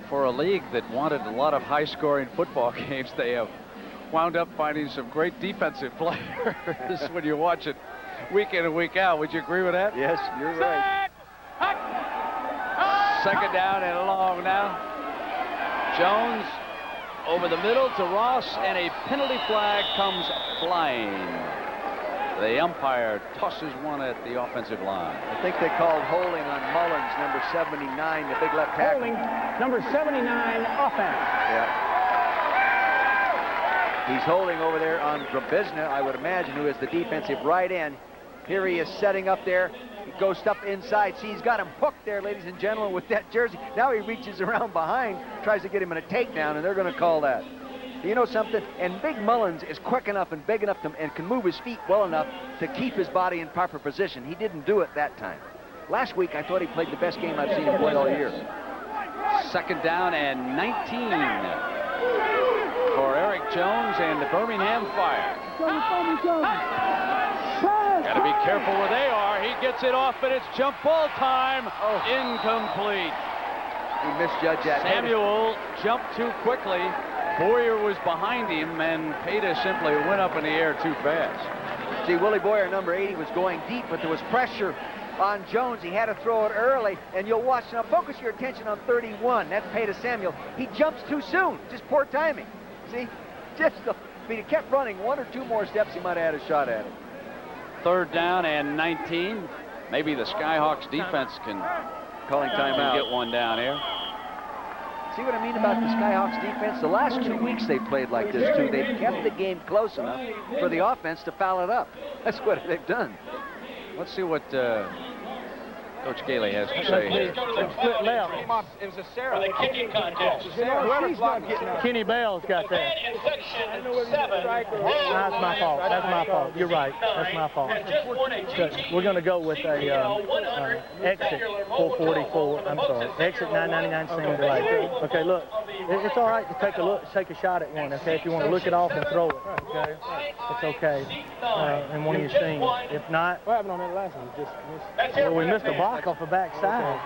For a league that wanted a lot of high-scoring football games, they have wound up finding some great defensive players when you watch it week in and week out. Would you agree with that? Yes, you're right. Second down and long now. Jones over the middle to Ross, and a penalty flag comes flying. The umpire tosses one at the offensive line. I think they called holding on Mullins, number 79, the big left tackle. Holding, number 79, offense. Yeah. He's holding over there on Verbizna, I would imagine, who is the defensive right end. Here he is setting up there. He goes up inside. See, he's got him hooked there, ladies and gentlemen, with that jersey. Now he reaches around behind, tries to get him in a takedown, and they're going to call that. You know something? And Big Mullins is quick enough and big enough and can move his feet well enough to keep his body in proper position. He didn't do it that time. Last week, I thought he played the best game I've seen him play all year. Second down and 19 for Eric Jones and the Birmingham Fire. Got to be careful where they are. He gets it off, but it's jump ball time. Incomplete. He misjudged that. Samuel jumped too quickly. Boyer was behind him, and Peta simply went up in the air too fast. See, Willie Boyer, number 80, was going deep, but there was pressure on Jones. He had to throw it early, and you'll watch. Now, focus your attention on 31. That's Peta Samuel. He jumps too soon. Just poor timing. See? Just if he kept running 1 or 2 more steps, he might have had a shot at it. Third down and 19. Maybe the Skyhawks defense can calling timeout. Get one down here. See what I mean about the Skyhawks defense? The last 2 weeks they played like this, too. They've kept the game close enough for the offense to foul it up. That's what they've done. Let's see what Coach Gailey has to say here. Split left. It was a Sarah. The kicking contest. Whoever's not getting out. Kenny Bell's got that. That's my fault. That's my fault. You're right. That's my fault. We're going to go with a exit 444. I'm sorry. Exit 999 single delay. Okay, look. It's all right to take a look, take a shot at one. Okay, if you want to look it off and throw it. Okay, it's okay. In one of your seams. If not, what happened on that last one? Well, we missed the block off the backside.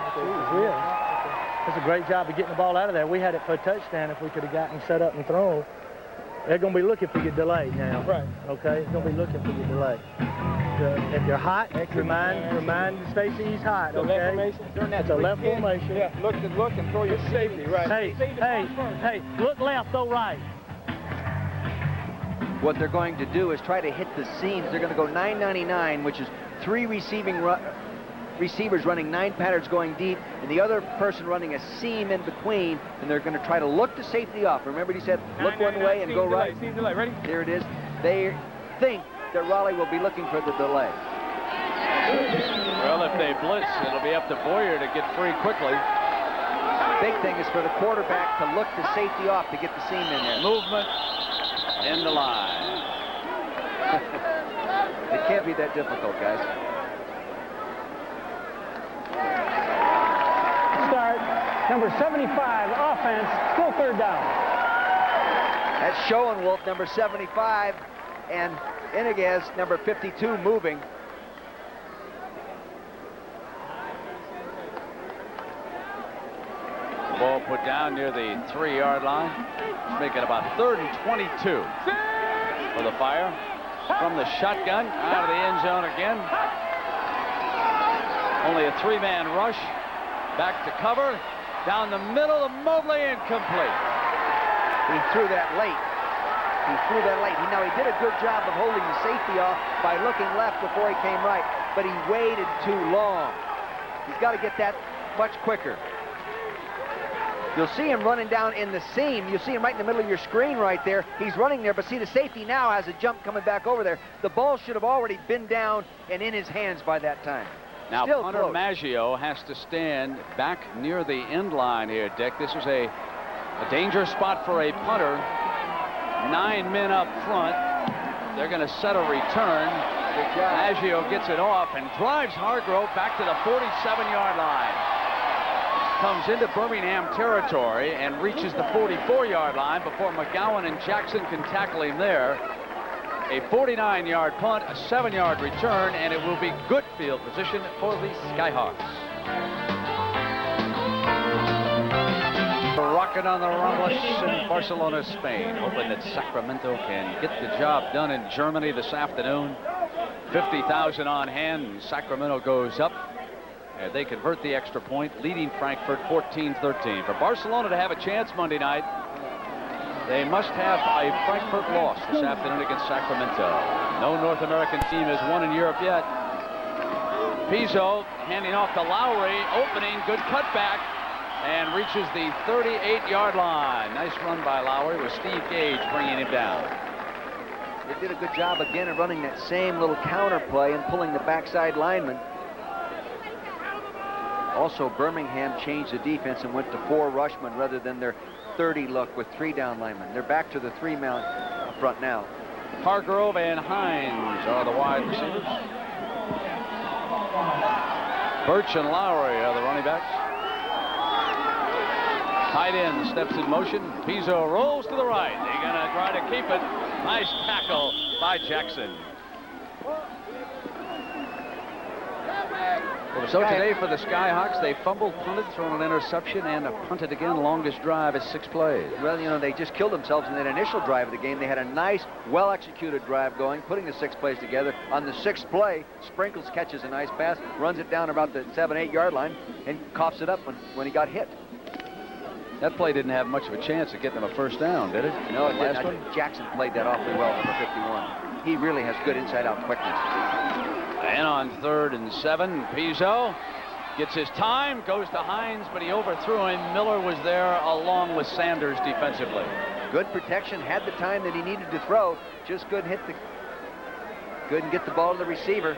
That's a great job of getting the ball out of there. We had it for a touchdown if we could have gotten set up and thrown. They're going to be looking for your delay now. Right. Okay? They're going to be looking for your delay. If you're hot, remind Stacy he's hot. Okay? It's a left formation. Yeah. Look and throw your safety. Right. Hey, look left, throw right. What they're going to do is try to hit the seams. They're going to go 999, which is 3 receivers running 9 patterns going deep, and the other person running a seam in between, and they're going to try to look the safety off. Remember he said look one way and go right? Delay. Ready? There it is. They think that Raleigh will be looking for the delay. Well, if they blitz, it'll be up to Boyer to get free quickly. Big thing is for the quarterback to look the safety off to get the seam in there. Movement in the line. It can't be that difficult, guys. Start. Number 75, offense, still third down. That's Schoenwolf, number 75, and Iniguez, number 52, moving. Ball put down near the 3-yard line. Make it about 3rd and 22 for the Fire. From the shotgun, out of the end zone again. Only a 3-man rush. Back to cover. Down the middle of Mobley, incomplete. He threw that late. He threw that late. Now, he did a good job of holding the safety off by looking left before he came right, but he waited too long. He's got to get that much quicker. You'll see him running down in the seam. You'll see him right in the middle of your screen right there. He's running there, but see, the safety now has a jump coming back over there. The ball should have already been down and in his hands by that time. Now, Still punter close. Maggio has to stand back near the end line here, Dick. This is a dangerous spot for a punter. 9 men up front. They're going to set a return. Maggio gets it off and drives Hargrove back to the 47-yard line. Comes into Birmingham territory and reaches the 44-yard line before McGowan and Jackson can tackle him there. A 49-yard punt, a 7-yard return, and it will be good field position for the Skyhawks. Rocket on the Ramos in Barcelona, Spain. Hoping that Sacramento can get the job done in Germany this afternoon. 50,000 on hand, and Sacramento goes up. And they convert the extra point, leading Frankfurt 14-13. For Barcelona to have a chance Monday night, they must have a Frankfurt loss this afternoon against Sacramento. No North American team has won in Europe yet. Pizzo handing off to Lowry, opening, good cutback, and reaches the 38-yard line. Nice run by Lowry with Steve Gage bringing him down. They did a good job again of running that same little counter play and pulling the backside lineman. Also, Birmingham changed the defense and went to 4 rushmen rather than their 30 look with 3 down linemen. They're back to the 3-man up front now. Hargrove and Hines are the wide receivers. Birch and Lowry are the running backs. Tight end steps in motion. Pizzo rolls to the right. They're going to try to keep it. Nice tackle by Jackson. So today for the Skyhawks, they fumbled, punted, thrown an interception, and punted again. Longest drive is 6 plays. Well, you know, they just killed themselves in that initial drive of the game. They had a nice, well-executed drive going, putting the 6 plays together. On the 6th play, Sprinkles catches a nice pass, runs it down about the 7-8 yard line, and coughs it up when he got hit. That play didn't have much of a chance of getting them a first down, did it? No, it didn't. I think Jackson played that awfully well, number 51. He really has good inside-out quickness. And on 3rd and 7, Pizzo gets his time, goes to Hines, but he overthrew him. Miller was there along with Sanders defensively. Good protection, had the time that he needed to throw. Just couldn't get the ball to the receiver.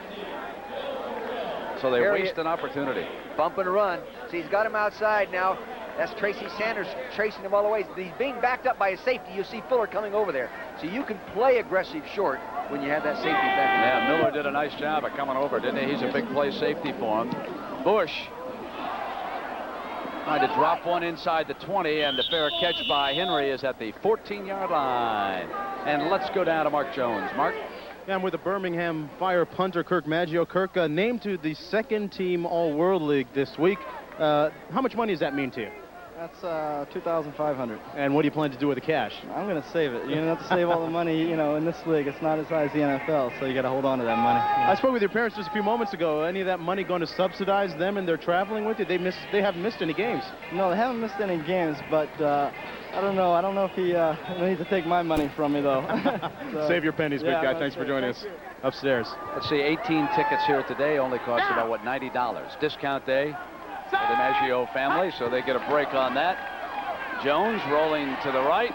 So they waste an opportunity. Bump and run. See, he's got him outside now. That's Tracy Sanders tracing him all the way. He's being backed up by a safety. You see Fuller coming over there. So you can play aggressive short when you have that safety back. Yeah, Miller did a nice job of coming over, didn't he? He's a big play safety for him. Bush trying to drop one inside the 20, and the fair catch by Henry is at the 14-yard line. And let's go down to Mark Jones. Mark? Yeah, I'm with the Birmingham Fire punter, Kirk Maggio. Kirk, named to the 2nd team All-World League this week. How much money does that mean to you? That's $2,500. And what do you plan to do with the cash? I'm going to save it. You don't have to save all the money, you know, in this league. It's not as high as the NFL, so you got to hold on to that money. I spoke with your parents just a few moments ago. Any of that money going to subsidize them and they're traveling with you? They haven't missed any games. No, they haven't missed any games, but I don't know. I don't know if he needs to take my money from me, though. So, save your pennies, big guy. Thanks for joining us. Upstairs. Let's see, 18 tickets here today only cost about, what, $90. Discount day for the Maggio family, so they get a break on that. Jones rolling to the right.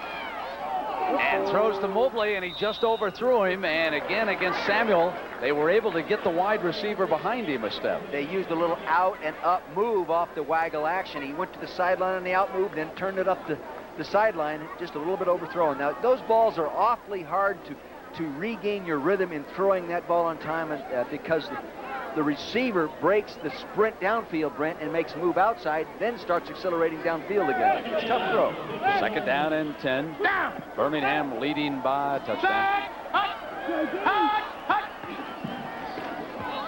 And throws to Mobley, and he just overthrew him. And again, against Samuel, they were able to get the wide receiver behind him a step. They used a little out and up move off the waggle action. He went to the sideline on the out move, then turned it up the sideline, just a little bit overthrown. Now, those balls are awfully hard to regain your rhythm in throwing that ball on time, and, because the receiver breaks the sprint downfield, Brent, and makes a move outside, then starts accelerating downfield again. It's a tough throw. 2nd down and 10. Birmingham leading by a touchdown.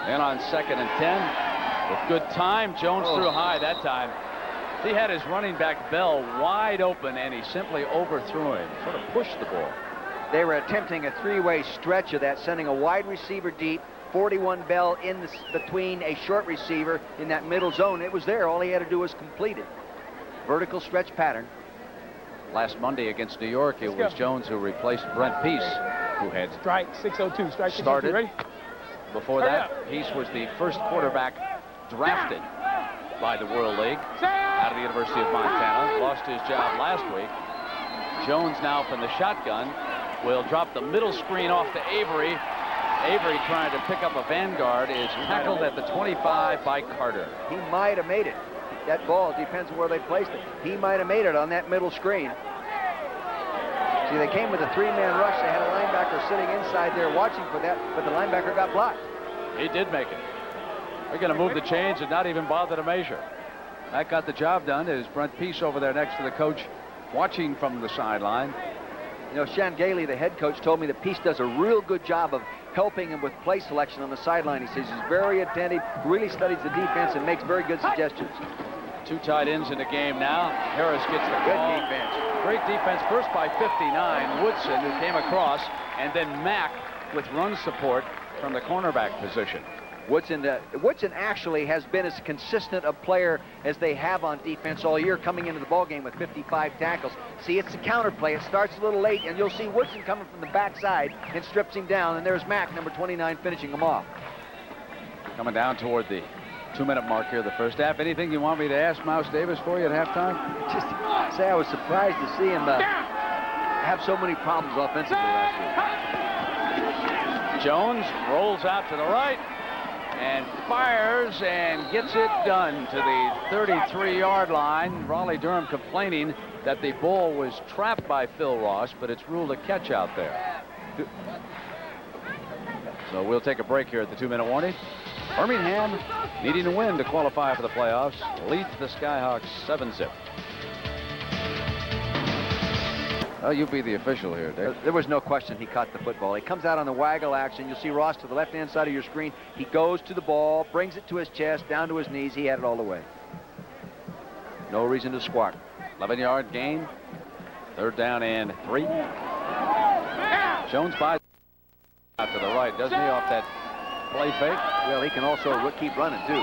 And on 2nd and 10, with good time, Jones threw high that time. He had his running back Bell wide open, and he simply overthrew him, sort of pushed the ball. They were attempting a three-way stretch of that, sending a wide receiver deep, 41 Bell in between a short receiver in that middle zone. It was there. All he had to do was complete it. Vertical stretch pattern. Last Monday against New York, it was Jones who replaced Brent Peace, who had Strike 602. Strike 602. started. Ready? Before that, Peace was the first quarterback drafted by the World League out of the University of Montana. Lost his job last week. Jones now from the shotgun will drop the middle screen off to Avery. Avery, trying to pick up a vanguard, is tackled at the 25 by Carter. He might have made it. That ball depends on where they placed it. He might have made it on that middle screen. See, they came with a three-man rush. They had a linebacker sitting inside there watching for that, but the linebacker got blocked. He did make it. They're going to move the chains and not even bother to measure. That got the job done. Is Brent Peace over there next to the coach, watching from the sideline. You know, Shan Gailey, the head coach, told me that Peace does a real good job of helping him with play selection on the sideline. He says he's very attentive, really studies the defense, and makes very good suggestions. 2 tight ends in the game now. Harris gets the call. Good defense. Great defense, first by 59, Woodson, who came across, and then Mack with run support from the cornerback position. Woodson actually has been as consistent a player as they have on defense all year, coming into the ballgame with 55 tackles. See, it's the counter play. It starts a little late, and you'll see Woodson coming from the backside and strips him down, and there's Mack, number 29, finishing him off. Coming down toward the 2-minute mark here, the first half. Anything you want me to ask Mouse Davis for you at halftime? Just say I was surprised to see him have so many problems offensively last week. Jones rolls out to the right and fires and gets it done to the 33-yard line. Raleigh Durham complaining that the ball was trapped by Phil Ross, but it's ruled a catch out there. So we'll take a break here at the 2-minute warning. Birmingham needing to win to qualify for the playoffs, leads the Skyhawks 7-zip. Oh, you be the official here, Dick. There was no question he caught the football. He comes out on the waggle action. You'll see Ross to the left-hand side of your screen. He goes to the ball, brings it to his chest, down to his knees. He had it all the way. No reason to squawk. 11-yard gain. 3rd down and 3. Jones buys out to the right, doesn't he, off that play fake? Well, he can also keep running, too.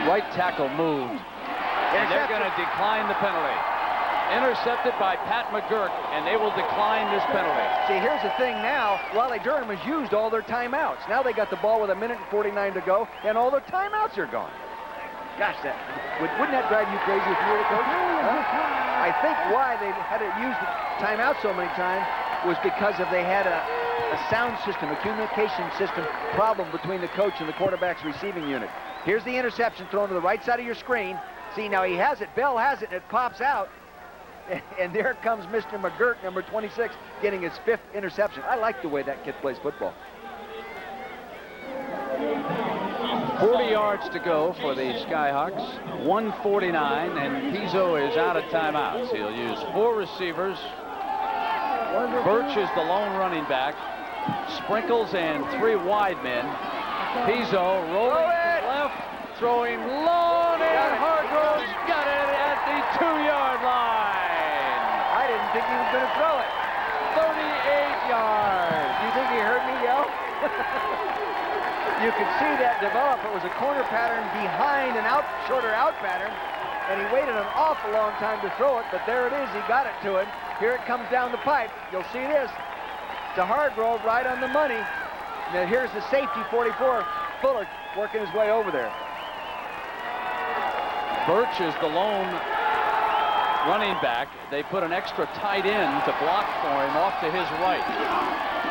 Right tackle moved. And they're going to decline the penalty. Intercepted by Pat McGurk, and they will decline this penalty. See, here's the thing now. Raleigh Durham has used all their timeouts. Now they got the ball with 1:49 to go, and all their timeouts are gone. Gosh, wouldn't that drive you crazy if you were the coach? Huh? I think why they had to use the timeout so many times was because they had a sound system, a communication system problem between the coach and the quarterback's receiving unit. Here's the interception thrown to the right side of your screen. See, now he has it. Bell has it, and it pops out. And there comes Mr. McGurk, number 26, getting his 5th interception. I like the way that kid plays football. 40 yards to go for the Skyhawks. 1:49, and Pizzo is out of timeouts. He'll use 4 receivers. Birch is the lone running back. Sprinkles and 3 wide men. Pizzo rolling left, throwing long, and Hargrove's got it at the 2-yard line. I didn't think he was going to throw it. 38 yards. You think he heard me yell? You could see that develop. It was a corner pattern behind an shorter out pattern, and he waited an awful long time to throw it, but there it is. He got it to him. Here it comes down the pipe. You'll see this. To Hargrove, right on the money. Now here's the safety, 44, Fuller, working his way over there. Birch is the lone running back. They put an extra tight end to block for him off to his right.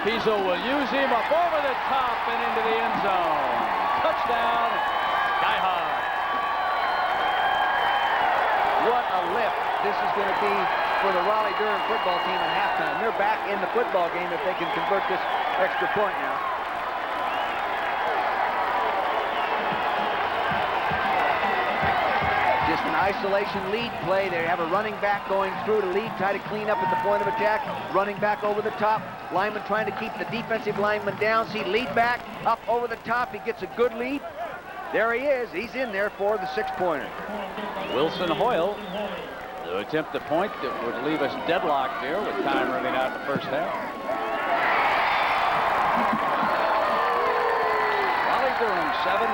Pizzo will use him up over the top and into the end zone. Touchdown, Skyhawks. What a lift this is going to be for the Raleigh Durham football team at halftime. They're back in the football game if they can convert this extra point now. Just an isolation lead play. They have a running back going through to lead, try to clean up at the point of attack. Running back over the top. Lineman trying to keep the defensive lineman down. See, lead back up over the top. He gets a good lead. There he is. He's in there for the 6-pointer. Wilson Hoyle to attempt the point that would leave us deadlocked here with time running out in the first half. Raleigh Durham 7,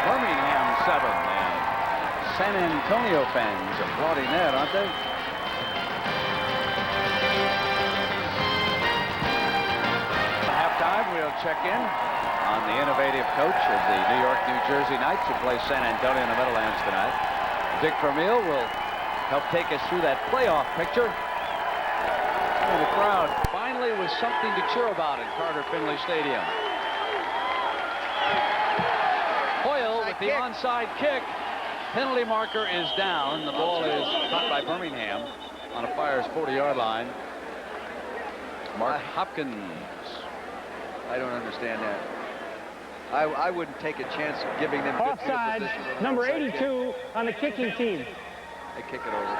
Birmingham 7. And San Antonio fans applauding that, aren't they? Halftime, we'll check in on the innovative coach of the New York, New Jersey Knights, who plays San Antonio in the Meadowlands tonight. Dick Vermeil will help take us through that playoff picture. And the crowd finally was something to cheer about in Carter Finley Stadium. Hoyle with the onside kick. Penalty marker is down. The ball is caught by Birmingham on a Fire's 40-yard line. Mark Hopkins. I don't understand that. I wouldn't take a chance of giving them good field Offside, position. number 82 on the kicking team. They kick it over.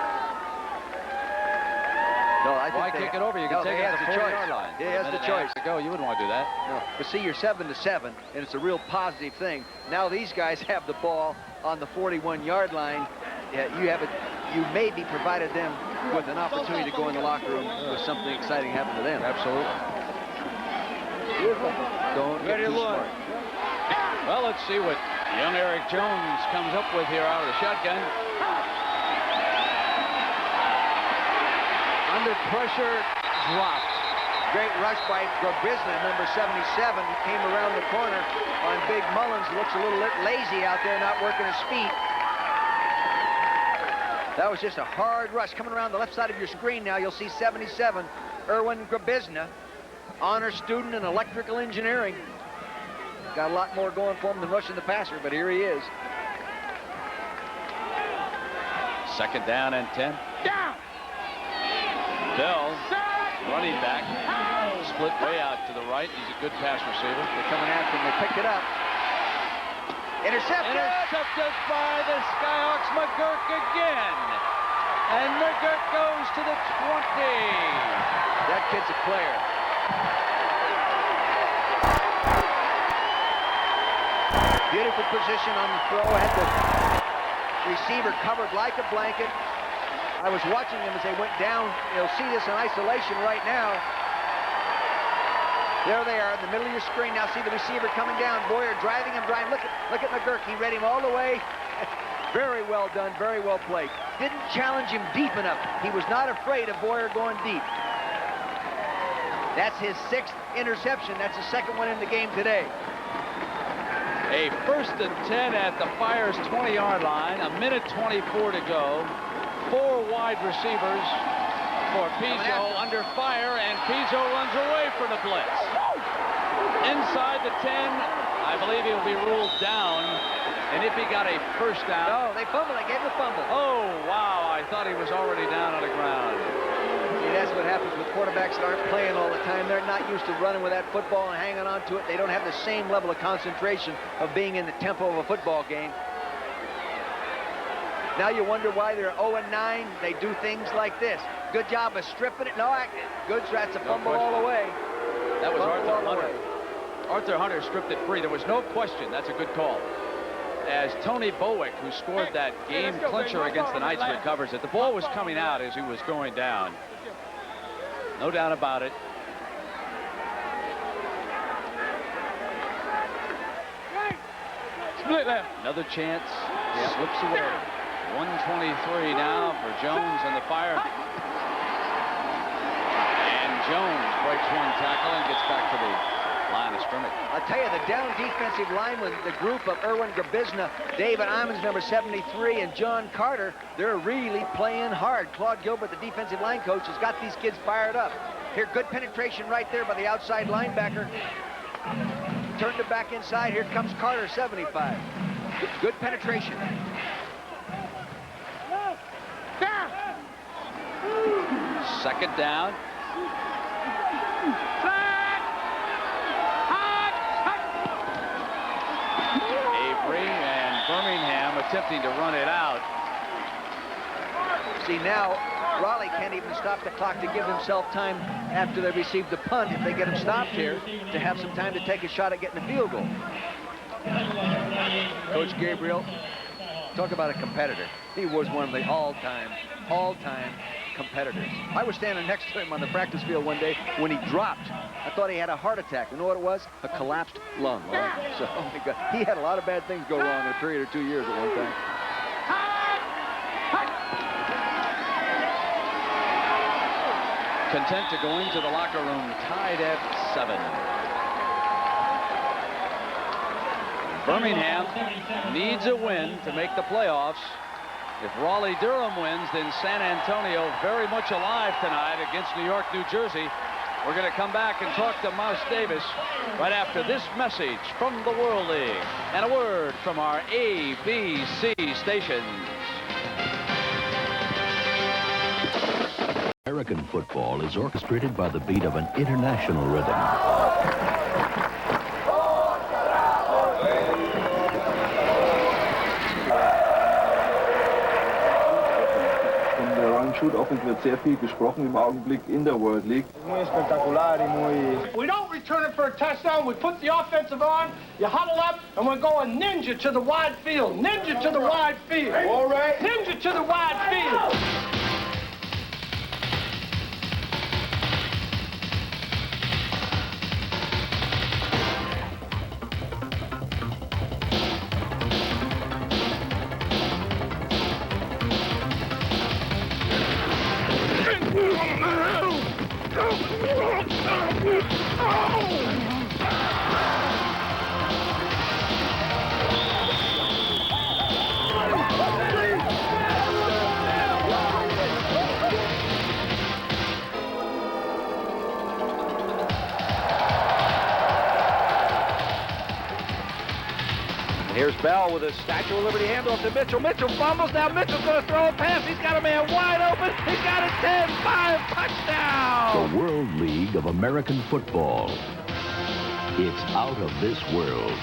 No, I think Why kick it over? You can take it at the 40-yard line. Yeah, he has the choice. To go. You wouldn't want to do that. No. But see, you're 7-7, and it's a real positive thing. Now these guys have the ball on the 41-yard line. You maybe provided them with an opportunity to go in the locker room with something exciting happen to them. Absolutely. Don't get too smart. Well, let's see what young Eric Jones comes up with here out of the shotgun. Under pressure, dropped. Great rush by Grabizna, number 77. He came around the corner on Big Mullins. Looks a little lazy out there, not working his feet. That was just a hard rush. Coming around the left side of your screen now, you'll see 77, Erwin Grabizna, honor student in electrical engineering. Got a lot more going for him than rushing the passer, but here he is. Second down and 10. Down. Bell, running back, split way out to the right. He's a good pass receiver. They're coming after him. They picked it up. Intercepted! Intercepted by the Skyhawks. McGurk again. And McGurk goes to the 20. That kid's a player. Beautiful position on the throw. Had the receiver covered like a blanket. I was watching them as they went down. You'll see this in isolation right now. There they are in the middle of your screen. Now see the receiver coming down. Boyer driving him, driving. Look at McGurk. He read him all the way. Very well done, very well played. Didn't challenge him deep enough. He was not afraid of Boyer going deep. That's his 6th interception. That's the second one in the game today. A 1st and 10 at the Fire's 20-yard line. A minute 24 to go. 4 wide receivers for Pizzo under fire, and Pizzo runs away for the blitz. Inside the 10, I believe he'll be ruled down. And if he got a first down... No, they fumbled. They gave him a fumble. Oh, wow. I thought he was already down on the ground. See, that's what happens with quarterbacks that aren't playing all the time. They're not used to running with that football and hanging on to it. They don't have the same level of concentration of being in the tempo of a football game. Now you wonder why they're 0-9. They do things like this. Good job of stripping it. No, good. That's a fumble all the way. That was Arthur Hunter. Arthur Hunter stripped it free. There was no question. That's a good call. As Tony Bowick, who scored that game clincher against the Knights, recovers it. The ball was coming out as he was going down. No doubt about it. Split left. Another chance. Slips away. 123 now for Jones and the Fire. And Jones breaks one tackle and gets back to the line of scrimmage. from it. I'll tell you, the down defensive line with the group of Erwin Grabizna, David Imons, number 73, and John Carter, they're really playing hard. Claude Gilbert, the defensive line coach, has got these kids fired up. Here, good penetration right there by the outside linebacker. Turned it back inside. Here comes Carter, 75. Good penetration. Second down. Avery and Birmingham attempting to run it out. See, now Raleigh can't even stop the clock to give himself time after they receive the punt, if they get him stopped here, to have some time to take a shot at getting a field goal. Coach Gabriel, talk about a competitor. He was one of the all-time competitors. I was standing next to him on the practice field one day when he dropped. I thought he had a heart attack. You know what it was? A collapsed lung. Right? So, oh my God, he had a lot of bad things go wrong in a period of 2 years at one time. Content to go into the locker room tied at 7. Birmingham needs a win to make the playoffs. If Raleigh-Durham wins, then San Antonio very much alive tonight against New York, New Jersey. We're going to come back and talk to Mouse Davis right after this message from the World League and a word from our ABC stations. American football is orchestrated by the beat of an international rhythm. Offense wird sehr viel gesprochen im Augenblick in der World League. Muy espectacular y muy... We don't return it for a touchdown. We put the offensive on, you huddle up, and we're going ninja to the wide field. Ninja to the wide field. All right. Ninja to the wide field. Here's Bell with a Statue of Liberty handoff to Mitchell. Mitchell fumbles. Now Mitchell's going to throw a pass. He's got a man wide open. He's got a 10-5 touchdown. The World League of American Football. It's out of this world.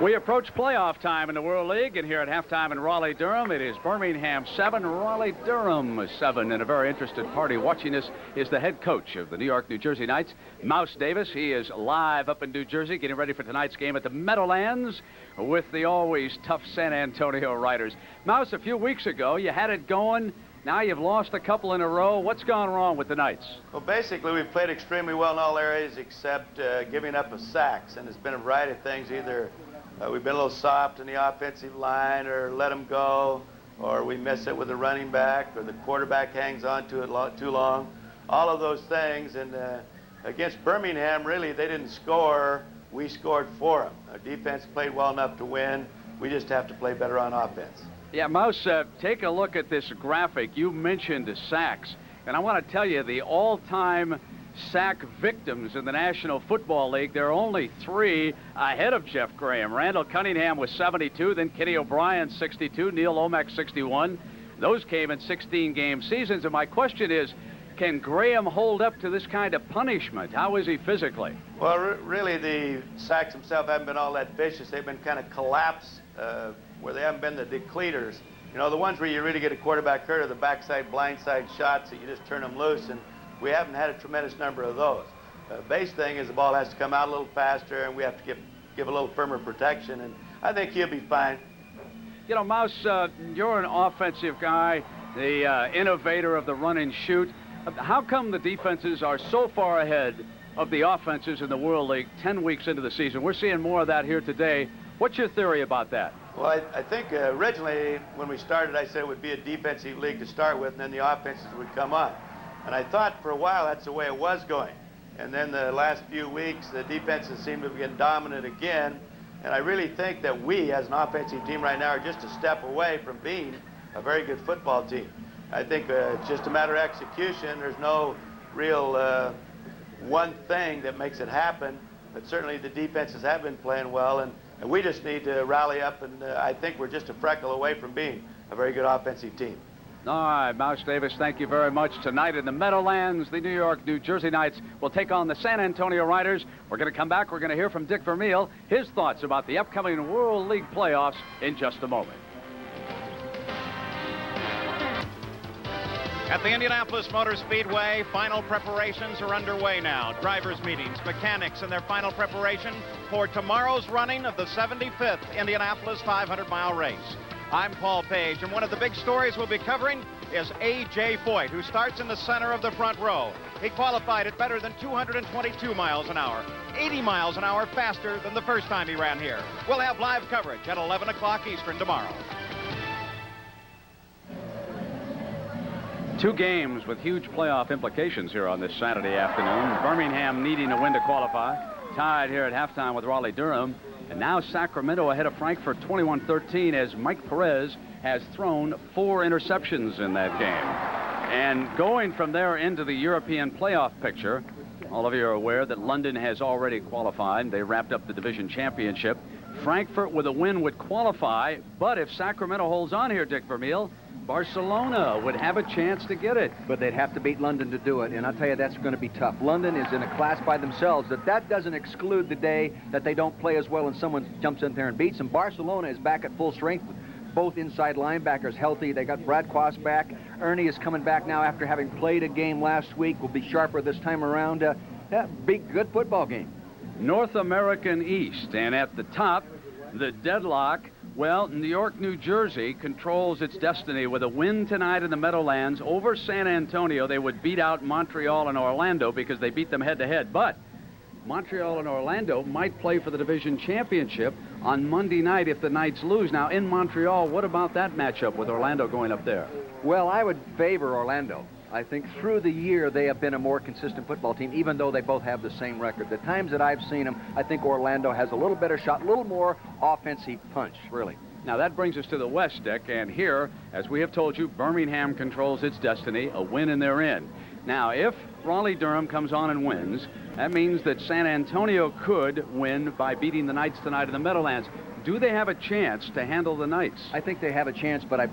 We approach playoff time in the World League, and here at halftime in Raleigh-Durham, it is Birmingham 7, Raleigh-Durham 7. And a very interested party watching this is the head coach of the New York, New Jersey Knights, Mouse Davis. He is live up in New Jersey, getting ready for tonight's game at the Meadowlands with the always tough San Antonio Riders. Mouse, a few weeks ago, you had it going. Now you've lost a couple in a row. What's gone wrong with the Knights? Well, basically, we've played extremely well in all areas except giving up a sacks, and it's been a variety of things. Either we've been a little soft in the offensive line, or let them go, or we miss it with the running back, or the quarterback hangs on to it too long. All of those things. And against Birmingham, really, they didn't score. We scored for them. Our defense played well enough to win. We just have to play better on offense. Yeah, Mouse, take a look at this graphic. You mentioned the sacks, and I want to tell you the all-time sack victims in the National Football League. There are only 3 ahead of Jeff Graham. Randall Cunningham was 72, then Kenny O'Brien 62, Neil Omack 61. Those came in 16-game seasons, and my question is, can Graham hold up to this kind of punishment? How is he physically? Well, really, the sacks themselves haven't been all that vicious. They've been kind of collapsed, where they haven't been the decleaters. You know, the ones where you really get a quarterback hurt are the backside, blindside shots that you just turn them loose, and we haven't had a tremendous number of those. Base thing is the ball has to come out a little faster, and we have to give a little firmer protection, and I think he'll be fine. You know, Mouse, you're an offensive guy, the innovator of the run and shoot. How come the defenses are so far ahead of the offenses in the World League 10 weeks into the season? We're seeing more of that here today What's your theory about that? Well, I think originally when we started, I said it would be a defensive league to start with, and then the offenses would come on. And I thought for a while that's the way it was going. And then the last few weeks, the defenses seem to be getting dominant again. And I really think that we, as an offensive team right now, are just a step away from being a very good football team. I think it's just a matter of execution. There's no real one thing that makes it happen. But certainly the defenses have been playing well, and we just need to rally up, and I think we're just a freckle away from being a very good offensive team. All right, Mouse Davis, thank you very much. Tonight in the Meadowlands, the New York, New Jersey Knights will take on the San Antonio Riders. We're going to come back. We're going to hear from Dick Vermeil, his thoughts about the upcoming World League playoffs in just a moment. At the Indianapolis Motor Speedway, final preparations are underway now. Drivers' meetings, mechanics, and their final preparation for tomorrow's running of the 75th Indianapolis 500-mile race. I'm Paul Page, and one of the big stories we'll be covering is A.J. Foyt, who starts in the center of the front row. He qualified at better than 222 miles an hour, 80 miles an hour faster than the first time he ran here. We'll have live coverage at 11 o'clock Eastern tomorrow. Two games with huge playoff implications here on this Saturday afternoon. Birmingham needing a win to qualify. Tied here at halftime with Raleigh Durham. And now Sacramento ahead of Frankfurt 21-13 as Mike Perez has thrown 4 interceptions in that game. And going from there into the European playoff picture, all of you are aware that London has already qualified. They wrapped up the division championship. Frankfurt with a win would qualify, but if Sacramento holds on here, Dick Vermeil, Barcelona would have a chance to get it. But they'd have to beat London to do it, and I'll tell you, that's going to be tough. London is in a class by themselves. That doesn't exclude the day that they don't play as well and someone jumps in there and beats them. Barcelona is back at full strength. Both inside linebackers healthy. They got Brad Quas back. Ernie is coming back now after having played a game last week. Will be sharper this time around. Big, good football game. North American East, and at the top, the deadlock. Well, New York, New Jersey controls its destiny with a win tonight in the Meadowlands over San Antonio. They would beat out Montreal and Orlando because they beat them head-to-head. But Montreal and Orlando might play for the division championship on Monday night if the Knights lose. Now, in Montreal, what about that matchup with Orlando going up there? Well, I would favor Orlando. I think through the year they have been a more consistent football team, even though they both have the same record. The times that I've seen them, I think Orlando has a little better shot, a little more offensive punch, really. Now that brings us to the West, Dick, and here, as we have told you, Birmingham controls its destiny, a win and they're in. Now, if Raleigh Durham comes on and wins, that means that San Antonio could win by beating the Knights tonight in the Meadowlands. Do they have a chance to handle the Knights? I think they have a chance, but I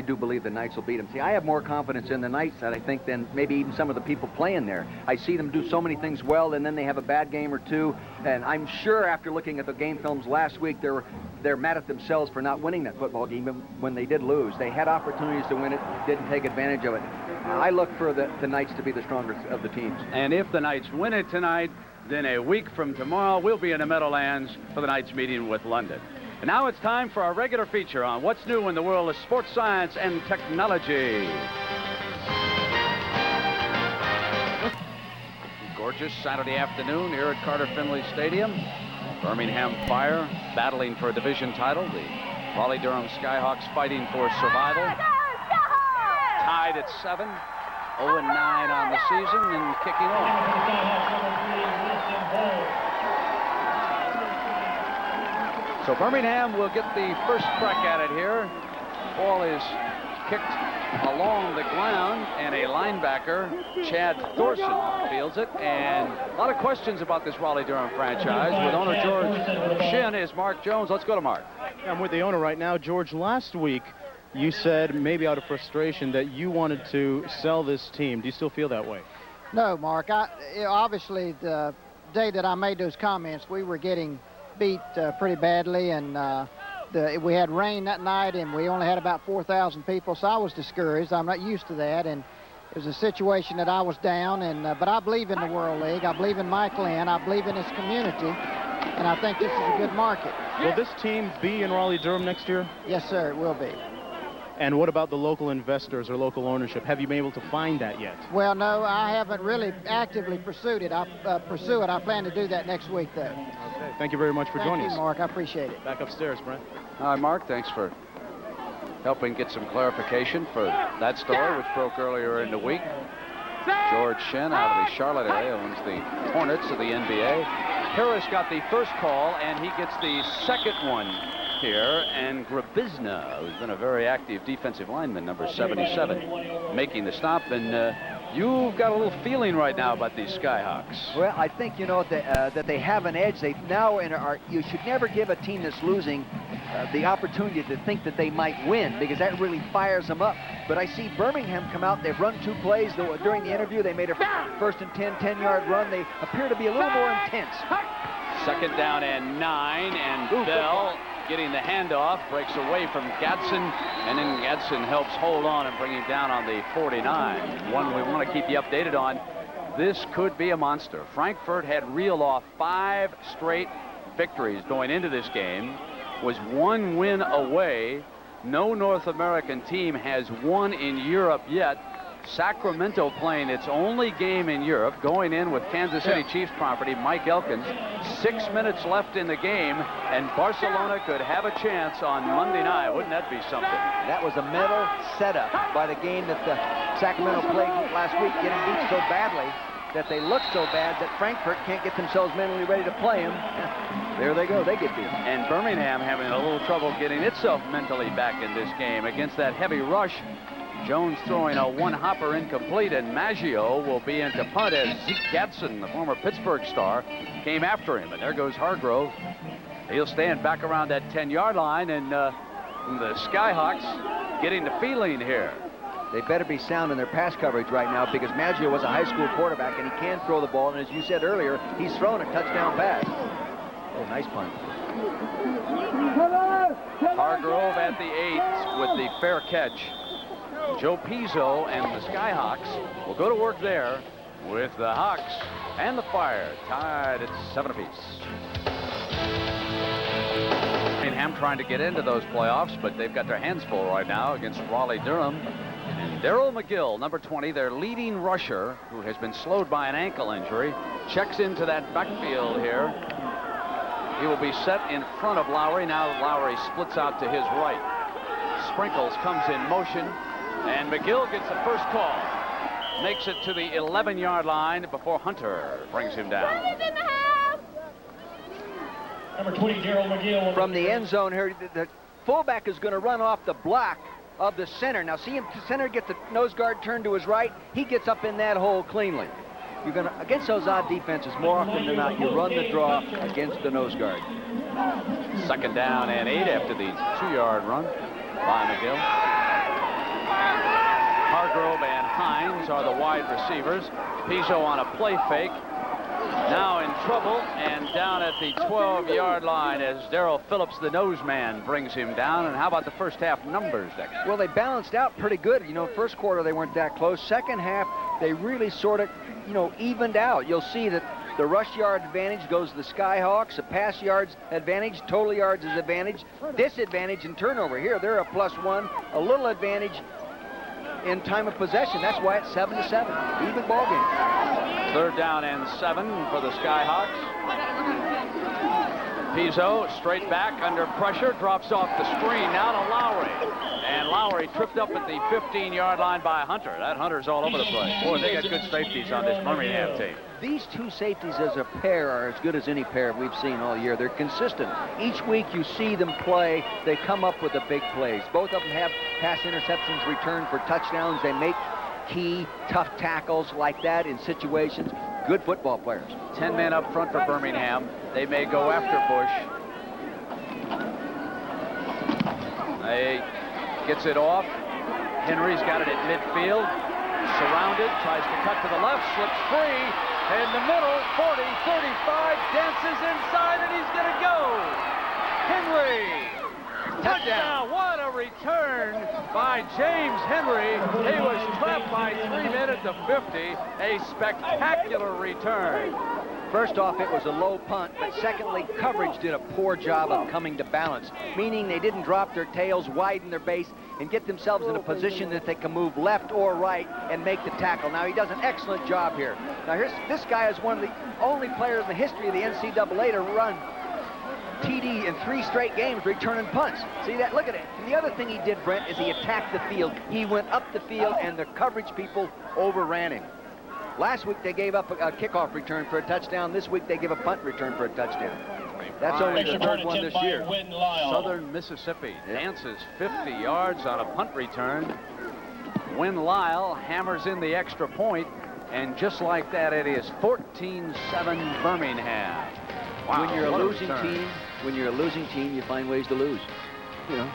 do believe the Knights will beat them. See, I have more confidence in the Knights, I think, than maybe even some of the people playing there. I see them do so many things well, and then they have a bad game or two. And I'm sure after looking at the game films last week, they're mad at themselves for not winning that football game when they did lose. They had opportunities to win it, didn't take advantage of it. I look for the Knights to be the stronger of the teams. And if the Knights win it tonight, then a week from tomorrow, we'll be in the Meadowlands for the Knights meeting with London. And now it's time for our regular feature on what's new in the world of sports science and technology. Gorgeous Saturday afternoon here at Carter Finley Stadium. Birmingham Fire battling for a division title. The Raleigh Durham Skyhawks fighting for survival. Tied at 7, 0-9 on the season and kicking off. So Birmingham will get the first crack at it here. Ball is kicked along the ground, and a linebacker, Chad Thorson, fields it. And a lot of questions about this Raleigh-Durham franchise. With owner George Shin is Mark Jones. Let's go to Mark. I'm with the owner right now. George, last week you said, maybe out of frustration, that you wanted to sell this team. Do you still feel that way? No, Mark. Obviously, the day that I made those comments, we were getting beat pretty badly, and we had rain that night, and we only had about 4,000 people, so I was discouraged. I'm not used to that, and it was a situation that I was down, but I believe in the World League. I believe in Mike Lynn. I believe in this community, and I think this is a good market. Will this team be in Raleigh-Durham next year? Yes, sir, it will be. And what about the local investors or local ownership? Have you been able to find that yet? Well, no, I haven't really actively pursued it. I plan to do that next week, though. Okay, thank you very much for joining us. Thank you, Mark. I appreciate it. Back upstairs, Brent. Hi, Mark. Thanks for helping get some clarification for that story, which broke earlier in the week. George Shen out of the Charlotte area owns the Hornets of the NBA. Harris got the first call, and he gets the second one here. And Grabizna, who's been a very active defensive lineman, number 77, making the stop. And you've got a little feeling right now about these Skyhawks. Well, I think, you know, that they have an edge. They now you should never give a team that's losing the opportunity to think that they might win, because that really fires them up. But I see Birmingham come out. They've run 2 plays. During the interview, they made a first and 10-yard run. They appear to be a little more intense. Second down and 9, and Bell getting the handoff, breaks away from Gadsden, and then Gadsden helps hold on and bring him down on the 49. One we want to keep you updated on. This could be a monster. Frankfurt had reeled off 5 straight victories going into this game, was 1 win away. No North American team has won in Europe yet. Sacramento playing its only game in Europe, going in with Kansas City Chiefs property, Mike Elkins. 6 minutes left in the game, and Barcelona could have a chance on Monday night. Wouldn't that be something? That was a mental setup by the game that the Sacramento played last week, getting beat so badly that they look so bad that Frankfurt can't get themselves mentally ready to play them. There they go. They get beat. And Birmingham having a little trouble getting itself mentally back in this game against that heavy rush. Jones throwing a one-hopper incomplete, and Maggio will be in to punt as Zeke Gadsden, the former Pittsburgh star, came after him. And there goes Hargrove. He'll stand back around that 10-yard line, and the Skyhawks getting the feeling here. They better be sound in their pass coverage right now, because Maggio was a high school quarterback, and he can throw the ball. And as you said earlier, he's thrown a touchdown pass. Oh, nice punt. Hargrove at the 8 with the fair catch. Joe Pizzo and the Skyhawks will go to work there with the Hawks and the Fire tied at 7 apiece. Birmingham trying to get into those playoffs, but they've got their hands full right now against Raleigh Durham. And Darrell McGill, number 20, their leading rusher, who has been slowed by an ankle injury, checks into that backfield here. He will be set in front of Lowry. Now Lowry splits out to his right. Sprinkles comes in motion, and McGill gets the first call. Makes it to the 11-yard line before Hunter brings him down. Number 20, Darrell McGill. From the end zone here, the fullback is going to run off the block of the center. Now see him, the center get the nose guard turned to his right. He gets up in that hole cleanly. You're going to, against those odd defenses, more often than not, you run the draw against the nose guard. Second down and 8 after the 2-yard run by McGill. Hargrove and Hines are the wide receivers. Pizzo on a play fake. Now in trouble and down at the 12-yard line as Darrell Phillips, the nose man, brings him down. And how about the first half numbers, Dexter? Well, they balanced out pretty good. You know, first quarter they weren't that close. Second half, they really sort of, you know, evened out. You'll see that the rush yard advantage goes to the Skyhawks. The pass yards advantage, total yards is advantage. Disadvantage in turnover. Here, they're a +1. A little advantage in time of possession. That's why it's 7-7. Even ball game. Third down and 7 for the Skyhawks. Pizzo straight back under pressure, drops off the screen now to Lowry. And Lowry tripped up at the 15-yard line by Hunter. That Hunter's all over the place. Boy, they got good safeties on this Birmingham team. These two safeties as a pair are as good as any pair we've seen all year. They're consistent. Each week you see them play, they come up with the big plays. Both of them have pass interceptions returned for touchdowns. They make key, tough tackles like that in situations. Good football players. 10 men up front for Birmingham. They may go after Bush. They gets it off. Henry's got it at midfield. Surrounded, tries to cut to the left, slips free. In the middle, 40, 35, dances inside, and he's going to go. Henry. Touchdown. What a return by James Henry. He was trapped by 3 men at the 50. A spectacular return. First off, it was a low punt, but secondly, coverage did a poor job of coming to balance, meaning they didn't drop their tails, widen their base, and get themselves in a position that they can move left or right and make the tackle. Now, he does an excellent job here. Now, this guy is one of the only players in the history of the NCAA to run TD in 3 straight games returning punts. See that? Look at it. And the other thing he did, Brent, is he attacked the field. He went up the field, and the coverage people overran him. Last week, they gave up a kickoff return for a touchdown. This week, they give a punt return for a touchdown. That's only the 3rd one this year. Southern Mississippi dances 50 yards on a punt return. Win Lyle hammers in the extra point, and just like that, it is 14-7 Birmingham. Wow, when you're a losing team, you find ways to lose. You know.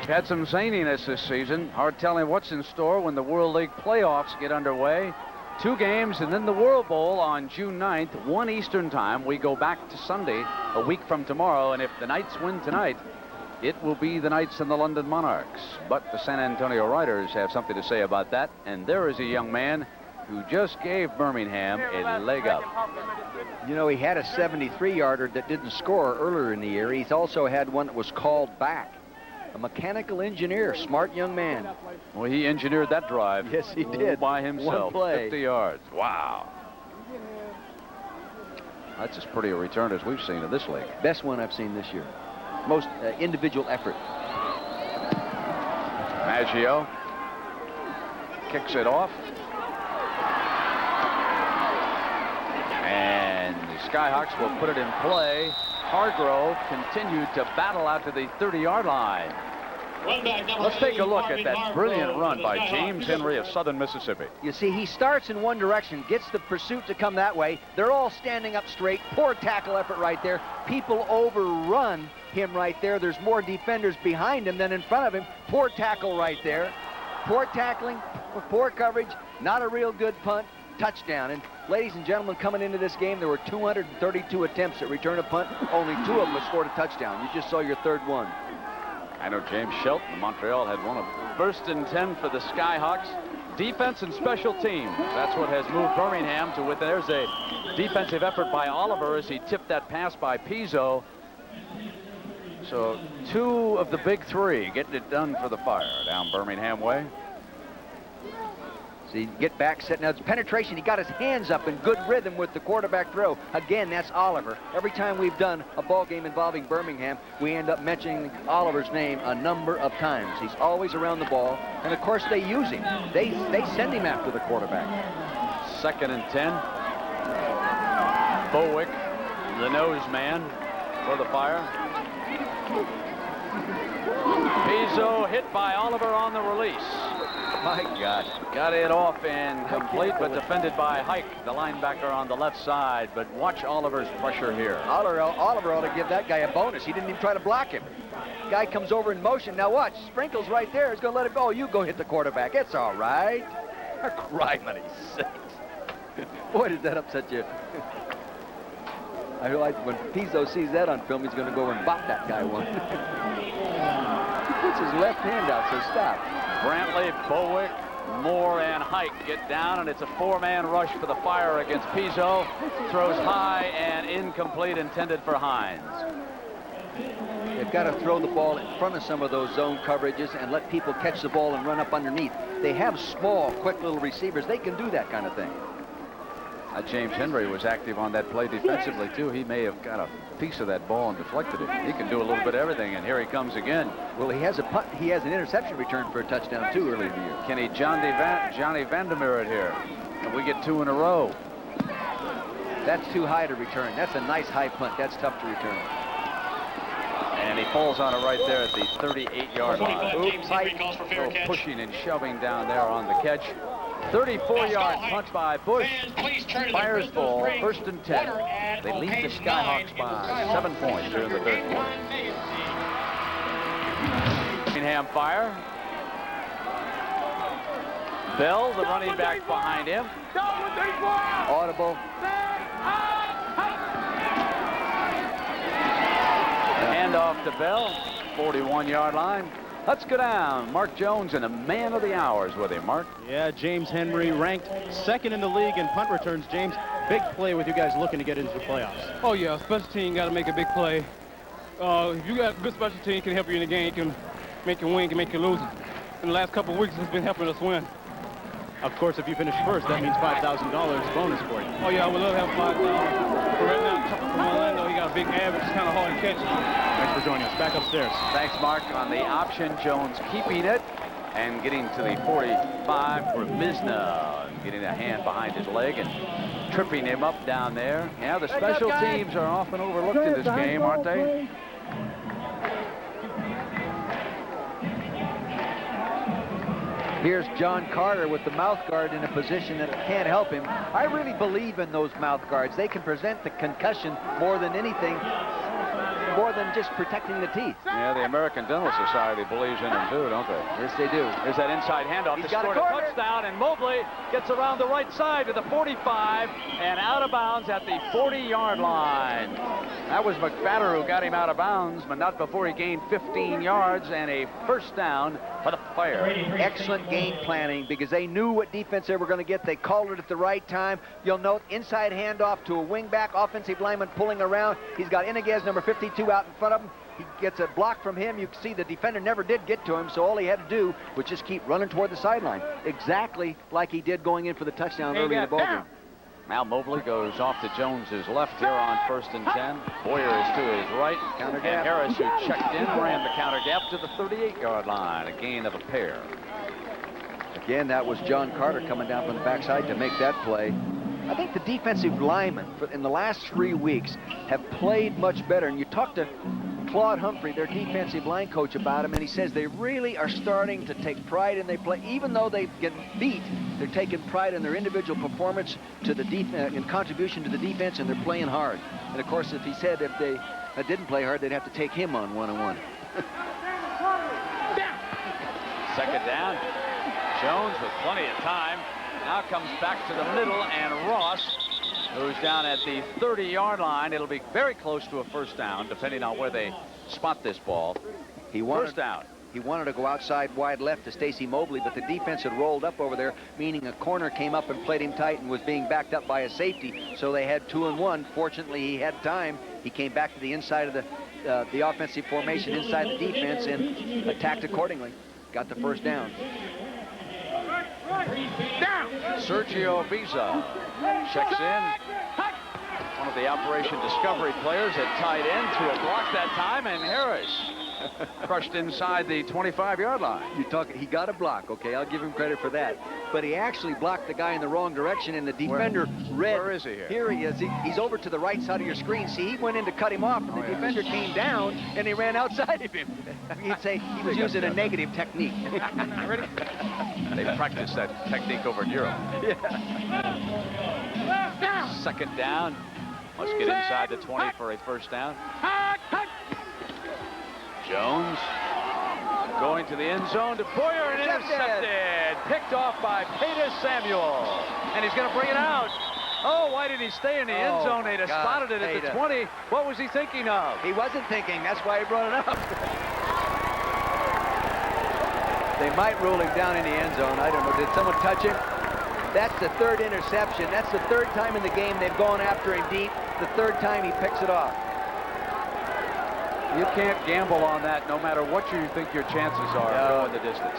Had some zaniness this season. Hard telling what's in store when the World League playoffs get underway. 2 games and then the World Bowl on June 9th, 1 Eastern time. We go back to Sunday, a week from tomorrow, and if the Knights win tonight, it will be the Knights and the London Monarchs. But the San Antonio Riders have something to say about that, and there is a young man who just gave Birmingham a leg up. You know, he had a 73-yarder that didn't score earlier in the year. He's also had one that was called back. A mechanical engineer, smart young man. Well, he engineered that drive. Yes, he did. By himself. 1 play. 50 yards. Wow. That's as pretty a return as we've seen in this league. Best one I've seen this year. Most individual effort. Maggio kicks it off. And the Skyhawks will put it in play. Hargrove continued to battle out to the 30-yard line. Let's take a look at that brilliant run by James Henry of Southern Mississippi. You see, he starts in one direction, gets the pursuit to come that way. They're all standing up straight. Poor tackle effort right there. People overrun him right there. There's more defenders behind him than in front of him. Poor tackle right there. Poor tackling, poor coverage, not a real good punt. Touchdown. And ladies and gentlemen, coming into this game, there were 232 attempts at return a punt. Only 2 of them have scored a touchdown. You just saw your 3rd one. I know James Shelton of Montreal had one of 1st and 10 for the Skyhawks. Defense and special teams. That's what has moved Birmingham to within. There's a defensive effort by Oliver as he tipped that pass by Pizzo. So 2 of the big 3 getting it done for the Fire down Birmingham way. See, get back, set. Now, it's penetration. He got his hands up in good rhythm with the quarterback throw. Again, that's Oliver. Every time we've done a ball game involving Birmingham, we end up mentioning Oliver's name a number of times. He's always around the ball, and of course they use him. They send him after the quarterback. 2nd and 10. Bowick, the nose man for the Fire. Pizzo hit by Oliver on the release. My God. Got it off and complete, but defended by Hike, the linebacker on the left side. But watch Oliver's pressure here. Oliver ought to give that guy a bonus. He didn't even try to block him. Guy comes over in motion. Now watch, Sprinkles right there. He's going to let it go. You go hit the quarterback. It's all right. Criminy sakes. Boy, did that upset you. I like when Pizzo sees that on film, he's going to go and bop that guy one. He puts his left hand out, so stop. Brantley, Bowick, Moore, and Hike get down, and it's a 4-man rush for the Fire against Pizzo. Throws high and incomplete, intended for Hines. They've got to throw the ball in front of some of those zone coverages and let people catch the ball and run up underneath. They have small, quick little receivers. They can do that kind of thing. James Henry was active on that play defensively, too. He may have got a piece of that ball and deflected it. He can do a little bit of everything, and here he comes again. Well, he has a punt. He has an interception return for a touchdown, too, early in the year. Can he Johnny Vandermeer it here? And we get 2 in a row. That's too high to return. That's a nice high punt. That's tough to return. And he falls on it right there at the 38-yard line. Oops, Hike. Pushing and shoving down there on the catch. 34-yard punt by Bush. Fires ball, 1st and 10. They lead the Skyhawks by 7 points here in the 3rd quarter. Birmingham Fire. Bell, the running back behind him. Audible. Hand off to Bell, 41-yard line. Let's go down. Mark Jones and a man of the hours with him. Mark? Yeah, James Henry ranked second in the league in punt returns. James, big play with you guys looking to get into the playoffs. Oh, yeah, special team got to make a big play. If you got a good special team, it can help you in the game. It can make you win, can make you lose. In the last couple of weeks, it's been helping us win. Of course, if you finish first, that means $5,000 bonus for you. Oh, yeah, I would love to have $5,000. But right now, from Orlando, he got a big average. It's kind of hard to catch. Thanks for joining us. Back upstairs. Thanks, Mark. On the option, Jones keeping it and getting to the 45 for Misna. Getting a hand behind his leg and tripping him up down there. Yeah, the special teams are often overlooked in this game, aren't they? Here's John Carter with the mouth guard in a position that can't help him. I really believe in those mouth guards. They can prevent the concussion more than anything, more than just protecting the teeth. Yeah, the American Dental Society believes in them too, don't they? Yes, they do. There's that inside handoff. He's They got a scored a corner. touchdown, and Mobley gets around the right side to the 45 and out of bounds at the 40-yard line. That was McFadder who got him out of bounds, but not before he gained 15 yards and a first down for the Fire. Excellent game planning because they knew what defense they were going to get. They called it at the right time. You'll note inside handoff to a wingback offensive lineman pulling around. He's got Iniguez, number 52, out in front of him. He gets a block from him. You can see the defender never did get to him, so all he had to do was just keep running toward the sideline, exactly like he did going in for the touchdown early in the ballgame. Now Mobley goes off to Jones's left here on 1st and 10. Boyer is to his right. Counter And gap. Harris, who checked in, ran the counter gap to the 38-yard line. A gain of a pair. Again, that was John Carter coming down from the backside to make that play. I think the defensive linemen in the last 3 weeks have played much better. And you talk to Claude Humphrey, their defensive line coach, about him, and he says they really are starting to take pride in their play. Even though they get beat, they're taking pride in their individual performance to the defense and contribution to the defense, and they're playing hard. And of course, if he said if they didn't play hard, they'd have to take him on one-on-one. Second down. Jones with plenty of time. Now comes back to the middle, and Ross, who's down at the 30-yard line. It'll be very close to a first down, depending on where they spot this ball. First down. He wanted to go outside wide left to Stacy Mobley, but the defense had rolled up over there, meaning a corner came up and played him tight and was being backed up by a safety. So they had 2 and 1. Fortunately, he had time. He came back to the inside of the offensive formation, inside the defense, and attacked accordingly. Got the first down. Sergio Biza checks in. One of the Operation Discovery players at tight end, threw a block that time, and Harris crushed inside the 25-yard line. He got a block, okay? I'll give him credit for that. But he actually blocked the guy in the wrong direction, and the defender read. Where is he here? Here he is. He's over to the right side of your screen. See, he went in to cut him off, and the defender came down, and he ran outside of him. You'd say he was using a negative technique. They practiced that technique over in Europe. Second down. Let's get inside the 20 for a first down. Jones going to the end zone to Boyer and intercepted. Picked off by Peter Samuel. And he's going to bring it out. Oh, why did he stay in the end zone? They'd have spotted it at the 20. What was he thinking of? He wasn't thinking. That's why he brought it up. They might rule him down in the end zone. I don't know. Did someone touch him? That's the 3rd interception. That's the 3rd time in the game they've gone after him deep. The 3rd time he picks it off. You can't gamble on that no matter what you think your chances are of going the distance.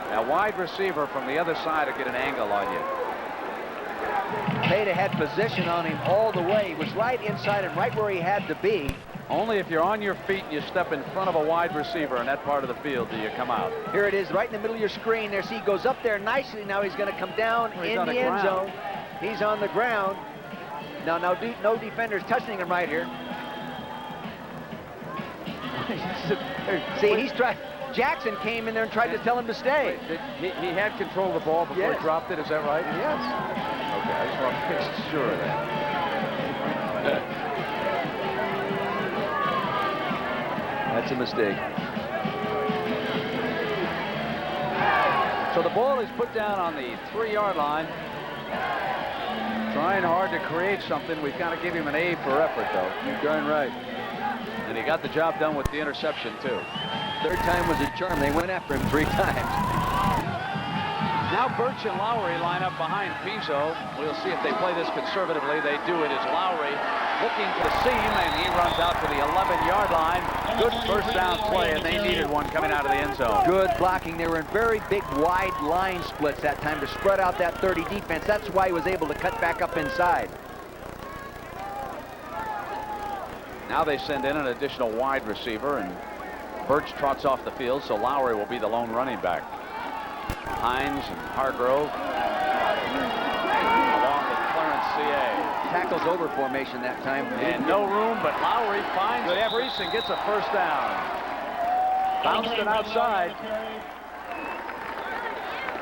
Now, wide receiver from the other side will get an angle on you. Peta had position on him all the way. He was right inside and right where he had to be. Only if you're on your feet and you step in front of a wide receiver in that part of the field do you come out. Here it is, right in the middle of your screen. There, see, he goes up there nicely. Now he's going to come down in the end zone. He's on the ground. Now, no defenders touching him right here. See, he's tried. Jackson came in there and tried to tell him to stay. He had control of the ball before he dropped it. Is that right? Yes. Okay, I just want to make sure of that. That's a mistake. So the ball is put down on the 3-yard line. Trying hard to create something. We've got to give him an A for effort, though. You're darn right. And he got the job done with the interception, too. Third time was a charm. They went after him 3 times. Now Birch and Lowry line up behind Pizzo. We'll see if they play this conservatively. They do it as Lowry looking for the seam, and he runs out to the 11-yard line. Good first down play, and they needed one coming out of the end zone. Good blocking. They were in very big, wide line splits that time to spread out that 30 defense. That's why he was able to cut back up inside. Now they send in an additional wide receiver, and Birch trots off the field, so Lowry will be the lone running back. Hines and Hargrove along with Clarence C.A. Tackles over formation that time. And no room, but Lowry finds Priest and gets a first down. Bounced it outside.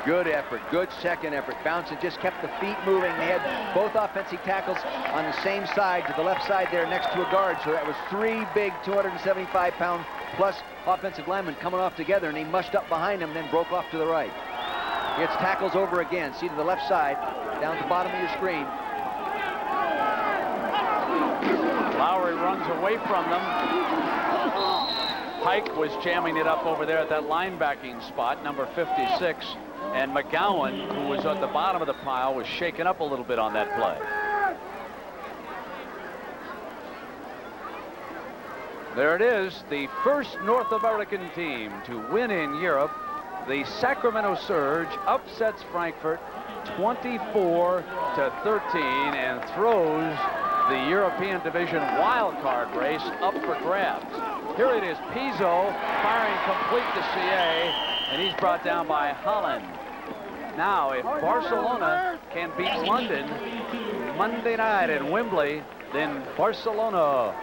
Good effort, good second effort. Bouncing, just kept the feet moving. They had both offensive tackles on the same side, to the left side there next to a guard. So that was 3 big 275-pound plus offensive linemen coming off together, and he mushed up behind them, then broke off to the right. It's tackles over again. See to the left side, down at the bottom of your screen. Lowry runs away from them. Pike was jamming it up over there at that linebacking spot, number 56. And McGowan, who was at the bottom of the pile, was shaken up a little bit on that play. There it is, the first North American team to win in Europe. The Sacramento Surge upsets Frankfurt 24-13 and throws the European Division wild card race up for grabs. Here it is, Pizzo firing complete to CA, and he's brought down by Holland. Now, if Barcelona can beat London Monday night in Wembley, then Barcelona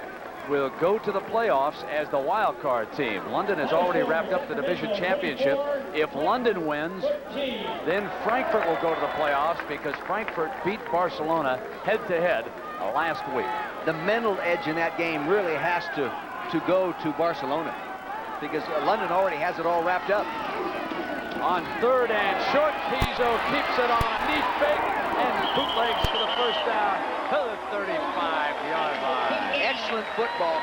will go to the playoffs as the wild card team. London has already wrapped up the division championship. If London wins, then Frankfurt will go to the playoffs because Frankfurt beat Barcelona head-to-head last week. The mental edge in that game really has to go to Barcelona because London already has it all wrapped up. On third and short, Pizzo keeps it on a knee fake and bootlegs for the first down to the 35-yard line. Excellent football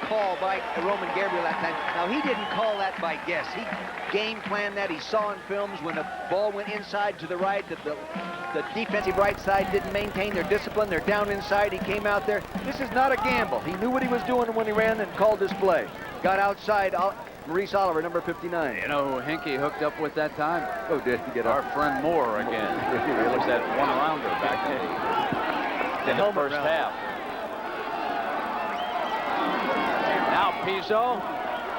call by Roman Gabriel that time. Now, he didn't call that by guess. He game planned that. He saw in films when the ball went inside to the right that the defensive right side didn't maintain their discipline. They're down inside. He came out there. This is not a gamble. He knew what he was doing when he ran and called this play. Got outside. Maurice Oliver, number 59. You know who Hinkie hooked up with that time? Oh, did he get our friend Moore again? It was that one-rounder back in the first half. Now Pizzo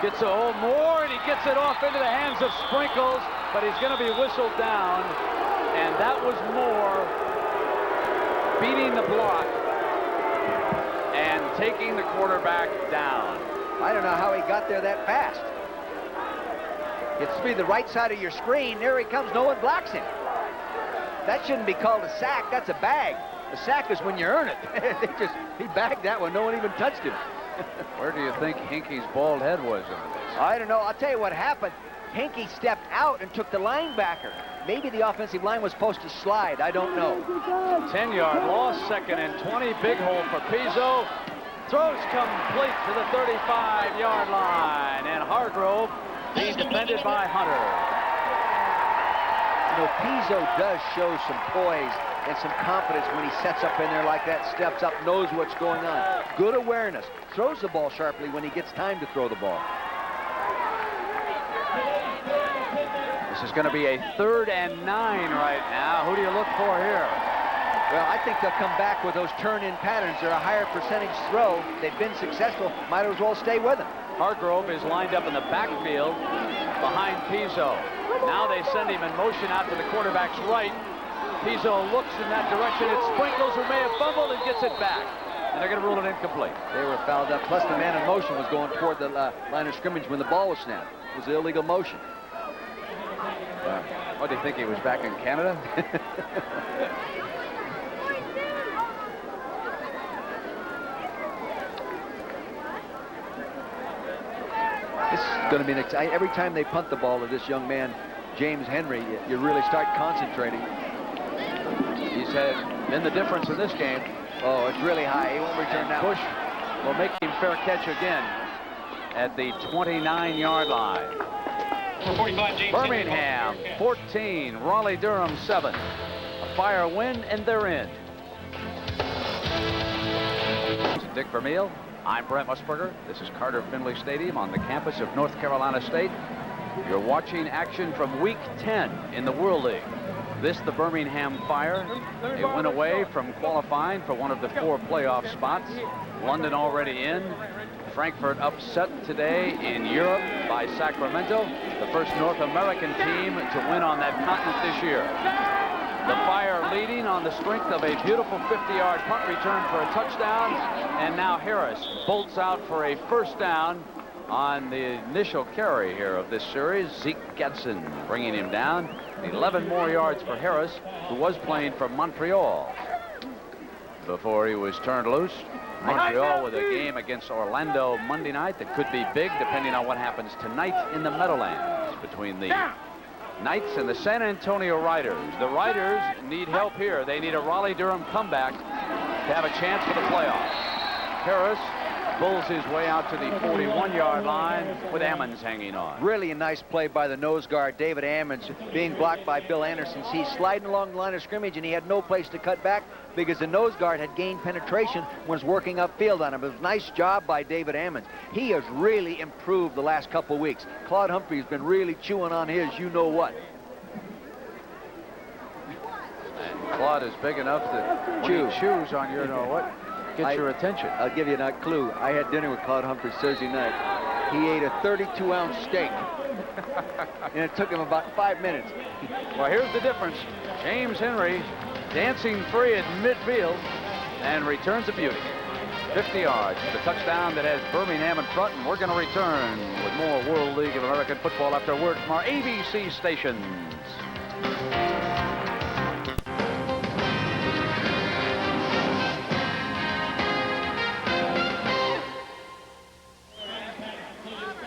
gets a hold Moore, and he gets it off into the hands of Sprinkles, but he's going to be whistled down, and that was Moore beating the block and taking the quarterback down. I don't know how he got there that fast. It's to be the right side of your screen. There he comes. No one blocks him. That shouldn't be called a sack. That's a bag. A sack is when you earn it. He bagged that one. No one even touched him. Where do you think Hinkie's bald head was in this? I don't know. I'll tell you what happened. Hinkie stepped out and took the linebacker. Maybe the offensive line was supposed to slide. I don't know. 10-yard loss, 2nd and 20. Big hole for Pizzo. Throws complete to the 35-yard line, and Hargrove being defended by Hunter. You know, Pizzo does show some poise and some confidence when he sets up in there like that, steps up, knows what's going on. Good awareness. Throws the ball sharply when he gets time to throw the ball. This is going to be a 3rd and 9 right now. Who do you look for here? Well, I think they'll come back with those turn-in patterns. They're a higher percentage throw. They've been successful. Might as well stay with them. Hargrove is lined up in the backfield behind Pizzo. Now they send him in motion out to the quarterback's right. Pizzo looks in that direction. It's Sprinkles who may have fumbled and gets it back. And they're going to rule it incomplete. They were fouled up. Plus, the man in motion was going toward the line of scrimmage when the ball was snapped. It was illegal motion. What, do you think he was back in Canada? This is going to be an exciting. Every time they punt the ball to this young man, James Henry, you really start concentrating. He's been the difference in this game. Oh, it's really high. He won't return that. Push will make him fair catch again. at the 29-yard line. Birmingham 14, Raleigh Durham 7. A Fire win, and they're in. Dick Vermeil, I'm Brent Musburger. This is Carter Finley Stadium on the campus of North Carolina State. You're watching action from Week 10 in the World League. This, the Birmingham Fire. They went away from qualifying for one of the 4 playoff spots. London already in. Frankfurt upset today in Europe by Sacramento, the first North American team to win on that continent this year. The Fire leading on the strength of a beautiful 50-yard punt return for a touchdown, and now Harris bolts out for a first down on the initial carry here of this series. Zeke Getson bringing him down. 11 more yards for Harris, who was playing for Montreal before he was turned loose. Montreal with a game against Orlando Monday night that could be big depending on what happens tonight in the Meadowlands between the Knights and the San Antonio Riders. The Riders need help here. They need a Raleigh-Durham comeback to have a chance for the playoffs. Harris bulls his way out to the 41-yard line with Ammons hanging on. Really a nice play by the nose guard, David Ammons, being blocked by Bill Anderson. He's sliding along the line of scrimmage, and he had no place to cut back because the nose guard had gained penetration and was working upfield on him. It was a nice job by David Ammons. He has really improved the last couple weeks. Claude Humphrey's been really chewing on his you-know-what. And Claude is big enough that when he chews on your know-what, get your attention. I'll give you a clue. I had dinner with Claude Humphreys Thursday night. He ate a 32-ounce steak, and it took him about 5 minutes. Well, here's the difference. James Henry dancing free at midfield and returns a beauty. 50 yards for the touchdown that has Birmingham in front, and we're going to return with more World League of American Football after a word from our ABC stations.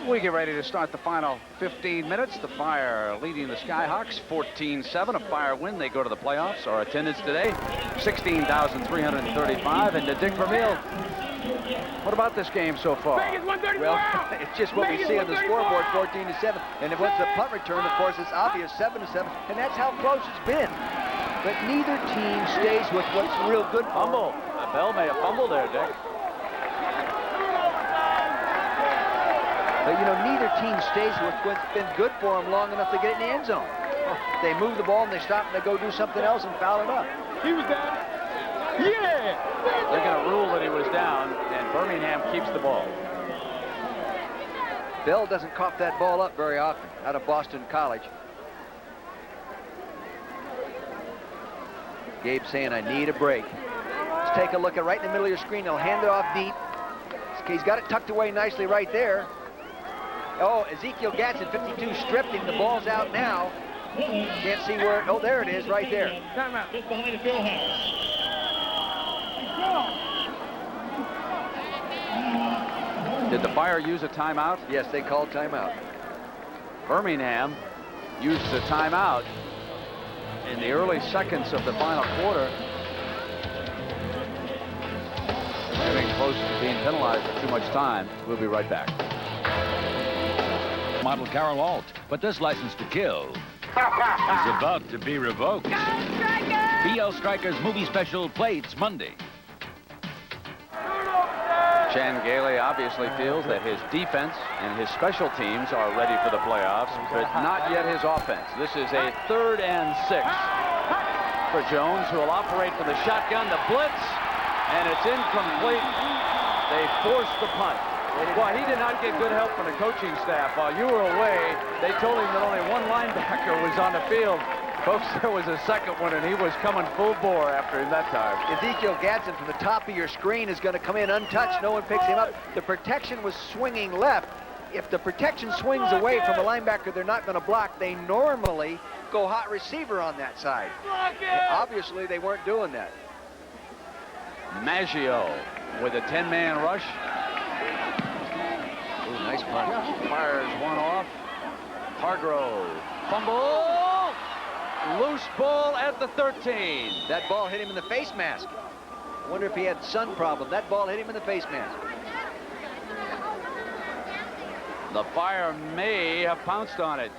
We get ready to start the final 15 minutes. The Fire leading the Skyhawks 14-7. A Fire win. They go to the playoffs. Our attendance today, 16,335. And to Dick Vermeil, what about this game so far? Well, it's just what we see on the scoreboard, 14-7. And it was the punt return, of course, it's obvious, 7-7. And that's how close it's been. But neither team stays with what's real good for fumble. Bell may have fumbled there, Dick. But, you know, neither team stays with what's been good for them long enough to get in the end zone. They move the ball and they stop and they go do something else and foul it up. He was down. Yeah! They're going to rule that he was down, and Birmingham keeps the ball. Bell doesn't cough that ball up very often out of Boston College. Gabe saying, I need a break. Let's take a look at right in the middle of your screen. They'll hand it off deep. He's got it tucked away nicely right there. Oh, Ezekiel Gatson, 52, stripped him. The ball's out now. Can't see where. Oh, there it is, right there. Timeout. Just behind the field house. Did the Fire use a timeout? Yes, they called timeout. Birmingham used the timeout in the early seconds of the final quarter. Getting close to being penalized for too much time. We'll be right back. Model Carol Alt, but this license to kill is about to be revoked. BL Strikers movie special plates Monday. Chan Gailey obviously feels that his defense and his special teams are ready for the playoffs, but not yet his offense. This is a 3rd and 6 for Jones, who will operate from the shotgun, the blitz, and it's incomplete. They forced the punt. Well, he did not get good help from the coaching staff. While you were away, they told him that only one linebacker was on the field. Folks, there was a second one, and he was coming full bore after him that time. Ezekiel Gatson from the top of your screen is going to come in untouched. No one picks him up. The protection was swinging left. If the protection swings away from a linebacker they're not going to block, they normally go hot receiver on that side. Obviously, they weren't doing that. Maggio with a 10-man rush. Ooh, nice punt. Fires one off. Hargrove. Fumble. Loose ball at the 13. That ball hit him in the face mask. I wonder if he had sun problem. That ball hit him in the face mask. The Fire may have pounced on it.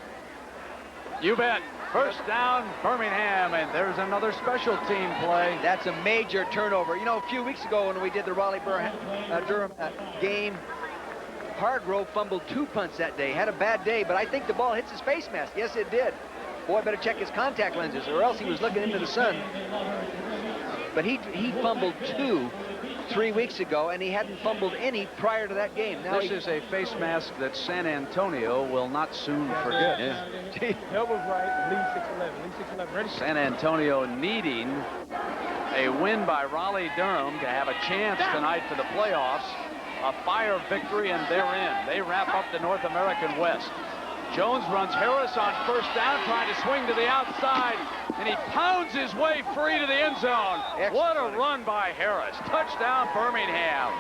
You bet. First down, Birmingham, and there's another special team play. That's a major turnover. You know, a few weeks ago when we did the Raleigh-Durham game, Hargrove fumbled 2 punts that day. Had a bad day, but I think the ball hits his face mask. Yes, it did. Boy, better check his contact lenses, or else he was looking into the sun. But he fumbled 2 3 weeks ago, and he hadn't fumbled any prior to that game. Now this is a face mask that San Antonio will not soon forget. That was right. Lead 6'11". Ready? San Antonio needing a win by Raleigh-Durham to have a chance tonight for the playoffs. A Fire victory, and they're in. They wrap up the North American West. Jones runs Harris on first down, trying to swing to the outside, and he pounds his way free to the end zone. Excellent. What a run by Harris. Touchdown, Birmingham.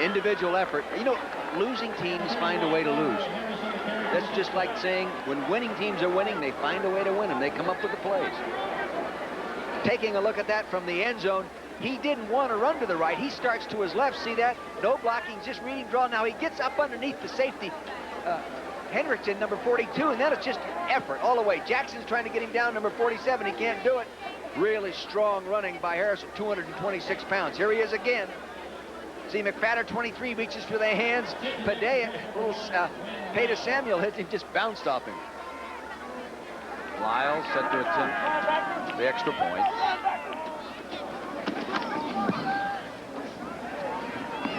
Individual effort. You know, losing teams find a way to lose. That's just like saying when winning teams are winning, they find a way to win them. They come up with the plays. Taking a look at that from the end zone, he didn't want to run to the right. He starts to his left. See that? No blocking, just reading draw. Now he gets up underneath the safety. Hendrickson, number 42, and then it's just effort all the way. Jackson's trying to get him down, number 47. He can't do it. Really strong running by Harris, 226 pounds. Here he is again. See, McFadder, 23, reaches for the hands. Padilla, Peta Samuel hits him, just bounced off him. Lyle set to attempt the extra point.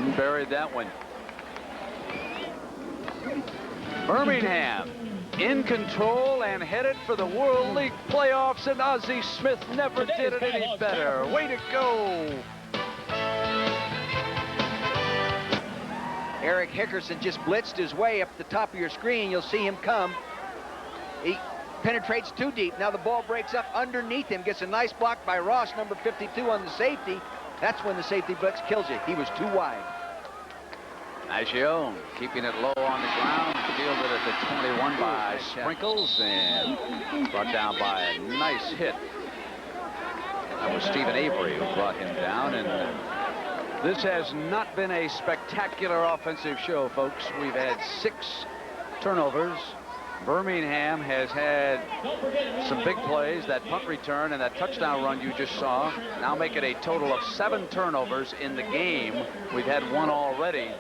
He buried that one. Birmingham in control and headed for the World League playoffs, and Ozzie Smith never did it any better. Way to go. Eric Hickerson just blitzed his way up the top of your screen. You'll see him come. He penetrates too deep. Now the ball breaks up underneath him. Gets a nice block by Ross, number 52, on the safety. That's when the safety blitz kills you. He was too wide. Maggio keeping it low on the ground, fielded at the 21 by Sprinkles, and brought down by a nice hit. That was Stephen Avery who brought him down, and this has not been a spectacular offensive show, folks. We've had 6 turnovers. Birmingham has had some big plays, that punt return and that touchdown run you just saw. Now make it a total of 7 turnovers in the game. We've had 1 already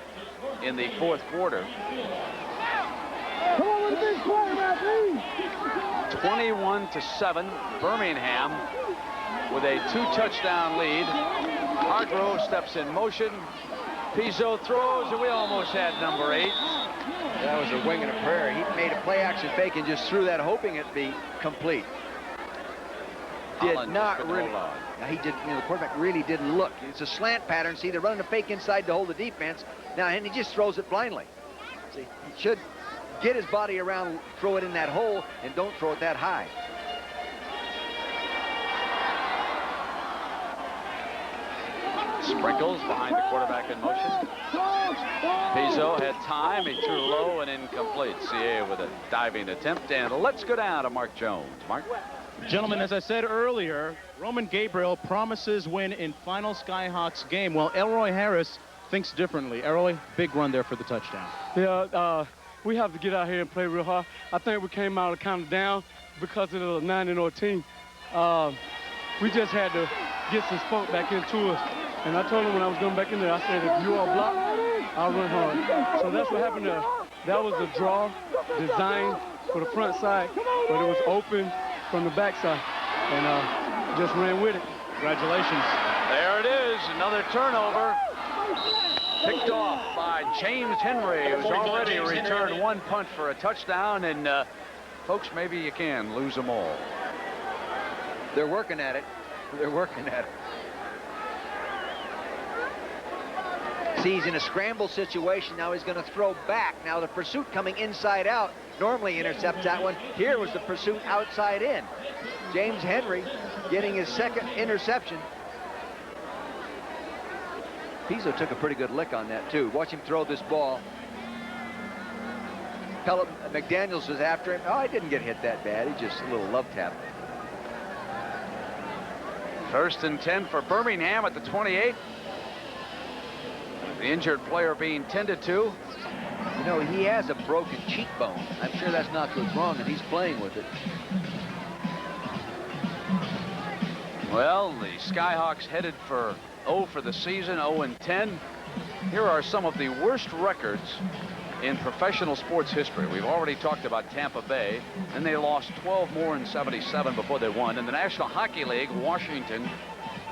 in the 4th quarter. 21-7, Birmingham with a 2-touchdown lead. Hargrove steps in motion. Pizzo throws, and we almost had number 8. That was a wing and a prayer. He made a play-action fake and just threw that, hoping it'd be complete. Did not really. Now he did. You know, the quarterback really didn't look. It's a slant pattern. See, they're running a fake inside to hold the defense. Now, and he just throws it blindly. See, he should get his body around, throw it in that hole, and don't throw it that high. Sprinkles behind the quarterback in motion. Pizzo had time. He threw low and incomplete. CA with a diving attempt. And let's go down to Mark Jones. Mark? Gentlemen, as I said earlier, Roman Gabriel promises win in final Skyhawks game. Well, Elroy Harris thinks differently. Elroy, big run there for the touchdown. Yeah, we have to get out here and play real hard. I think we came out kind of down because of the 9-0 team. We just had to get some spunk back into us. And I told him when I was going back in there, I said, if you all block, I'll run hard. So that's what happened there. That was a draw designed for the front side, but it was open from the backside, and just ran with it. Congratulations. There it is, another turnover. Picked off by James Henry, who's already returned 1 punt for a touchdown, and folks, maybe you can lose them all. They're working at it. They're working at it. See, he's in a scramble situation. Now he's going to throw back. Now the pursuit coming inside out normally intercepts that one. Here was the pursuit outside in. James Henry getting his 2nd interception. Pizzo took a pretty good lick on that, too. Watch him throw this ball. McDaniels was after him. Oh, he didn't get hit that bad. He just a little love tap. 1st and 10 for Birmingham at the 28. The injured player being tended to. You know, he has a broken cheekbone. I'm sure that's not what's wrong, and he's playing with it. Well, the Skyhawks headed for 0 for the season, 0-10. Here are some of the worst records in professional sports history. We've already talked about Tampa Bay, and they lost 12 more in 77 before they won. In the National Hockey League, Washington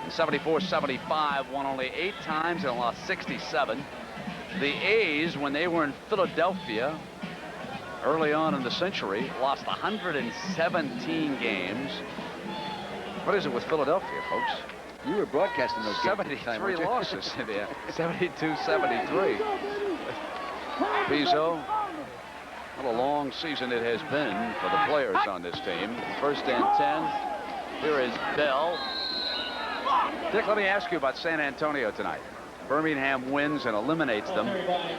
in 74-75 won only 8 times and lost 67. The A's, when they were in Philadelphia early on in the century, lost 117 games. What is it with Philadelphia, folks? You were broadcasting those games. 73 losses. Yeah, 72-73. Pizzo, what a long season it has been for the players on this team. 1st and 10. Here is Bell. Dick, let me ask you about San Antonio tonight. Birmingham wins and eliminates them.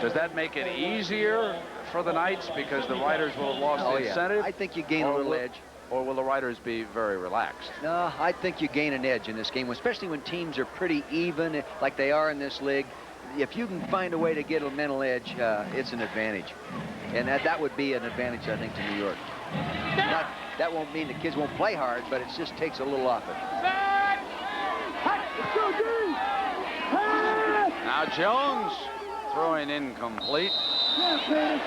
Does that make it easier for the Knights because the Riders will have lost the incentive? I think you gain a little edge. Or will the Riders be very relaxed? No, I think you gain an edge in this game, especially when teams are pretty even, like they are in this league. If you can find a way to get a mental edge, it's an advantage. And that would be an advantage, I think, to New York. That won't mean the kids won't play hard, but it just takes a little off it. Now Jones throwing incomplete.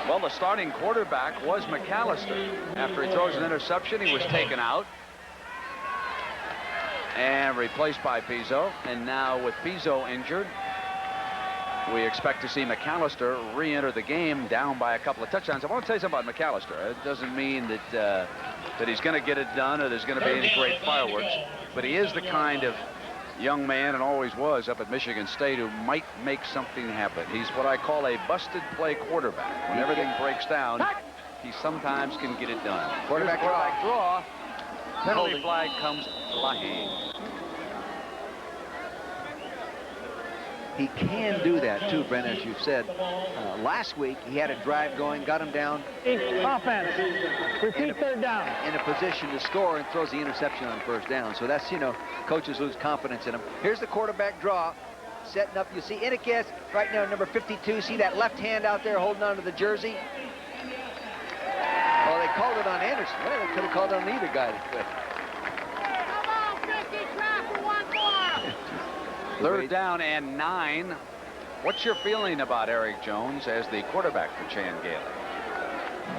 Well, the starting quarterback was McAllister. After he throws an interception, he was taken out and replaced by Pizzo. And now with Pizzo injured, we expect to see McAllister re-enter the game down by a couple of touchdowns. I want to tell you something about McAllister. It doesn't mean that that he's going to get it done or there's going to be any great fireworks, but he is the kind of young man, and always was up at Michigan State, who might make something happen. He's what I call a busted play quarterback. When everything breaks down, he sometimes can get it done. Quarterback draw. Penalty flag comes flying. He can do that too, Brent, as you've said. Last week, he had a drive going, got him down. Offense. Repeat 3rd down. In a position to score and throws the interception on 1st down. So that's, you know, coaches lose confidence in him. Here's the quarterback draw. Setting up, you see Innikas right now, number 52. See that left hand out there holding on to the jersey? Oh, they called it on Anderson. Well, they could have called it on either guy. Third down and 9. What's your feeling about Eric Jones as the quarterback for Chan Gailey?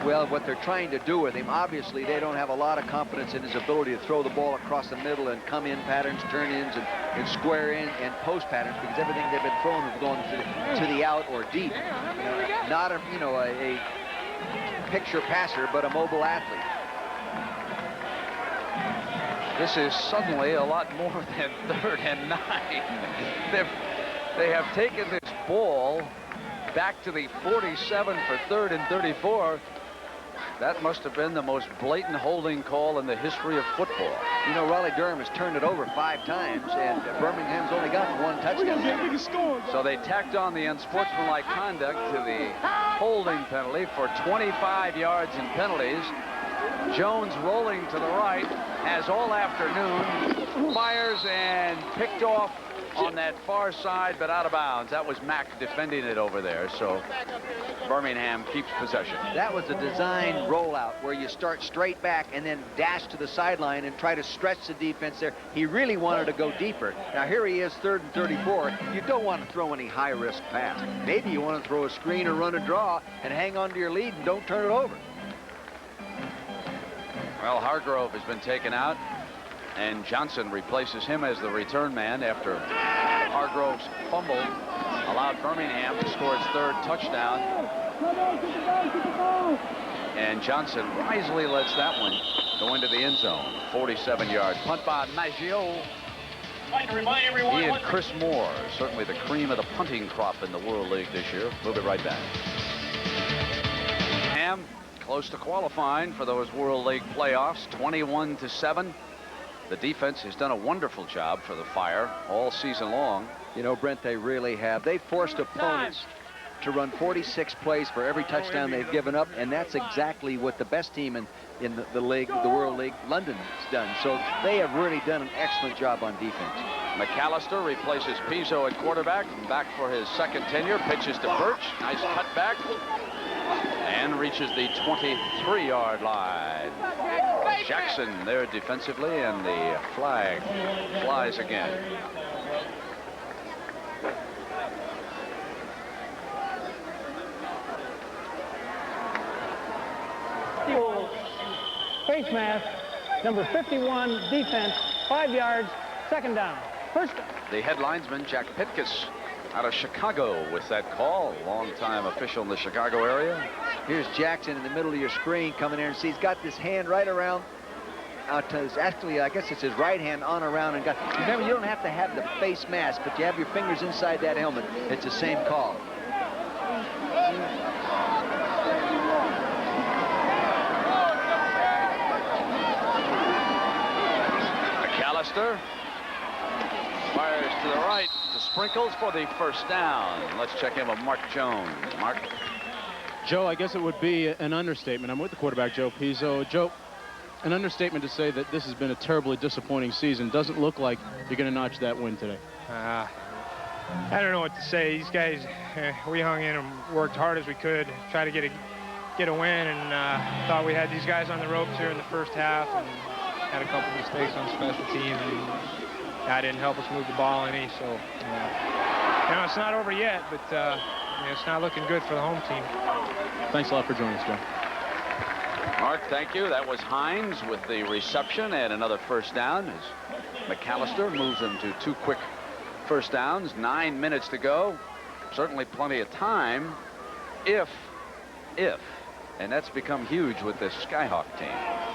Well, what they're trying to do with him, obviously they don't have a lot of confidence in his ability to throw the ball across the middle and come in patterns, turn ins, and square in and post patterns, because everything they've been throwing has gone to the out or deep. Not a, you know, a picture passer, but a mobile athlete. This is suddenly a lot more than 3rd and 9. They have taken this ball back to the 47 for 3rd and 34. That must have been the most blatant holding call in the history of football. You know, Raleigh Durham has turned it over 5 times, and Birmingham's only got 1 touchdown. So they tacked on the unsportsmanlike conduct to the holding penalty for 25 yards in penalties. Jones rolling to the right, has all afternoon, fires and picked off on that far side, but out of bounds. That was Mack defending it over there, so Birmingham keeps possession. That was a design rollout where you start straight back and then dash to the sideline and try to stretch the defense there. He really wanted to go deeper. Now here he is, 3rd and 34. You don't want to throw any high-risk pass. Maybe you want to throw a screen or run a draw and hang on to your lead and don't turn it over. Well, Hargrove has been taken out, and Johnson replaces him as the return man after Hargrove's fumble allowed Birmingham to score its 3rd touchdown. And Johnson wisely lets that one go into the end zone. 47-yard punt by Maggio. He and Chris Moore, certainly the cream of the punting crop in the World League this year. We'll be right back. Ham close to qualifying for those World League playoffs, 21-7. The defense has done a wonderful job for the Fire all season long. You know, Brent, they really have. They forced opponents to run 46 plays for every touchdown they've given up, and that's exactly what the best team in the league, the World League, London, has done. So they have really done an excellent job on defense. McAllister replaces Pizzo at quarterback. Back for his second tenure. Pitches to Birch. Nice cutback. And reaches the 23-yard line. Jackson there defensively, and the flag flies again. Face mask, number 51, defense, 5 yards, second down. First down. The head linesman, Jack Pitkus, out of Chicago with that call. Long-time official in the Chicago area. Here's Jackson in the middle of your screen coming in and see he's got this hand right around. Actually, I guess it's his right hand on around and got. Remember, you don't have to have the face mask, but you have your fingers inside that helmet. It's the same call. McAllister fires to the right to Sprinkles for the first down. Let's check in with Mark Jones. Mark. Joe, I guess it would be an understatement. I'm with the quarterback, Joe Pizzo. Joe, an understatement to say that this has been a terribly disappointing season. Doesn't look like you're going to notch that win today. I don't know what to say. These guys, we hung in and worked hard as we could, try to get a win, and thought we had these guys on the ropes here in the first half, and had a couple mistakes on special teams, and that didn't help us move the ball any. So, you know, it's not over yet, but it's not looking good for the home team. Thanks a lot for joining us, Joe. Mark, thank you. That was Hines with the reception and another first down as McAllister moves them to 2 quick first downs. 9 minutes to go. Certainly plenty of time if, and that's become huge with this Skyhawk team.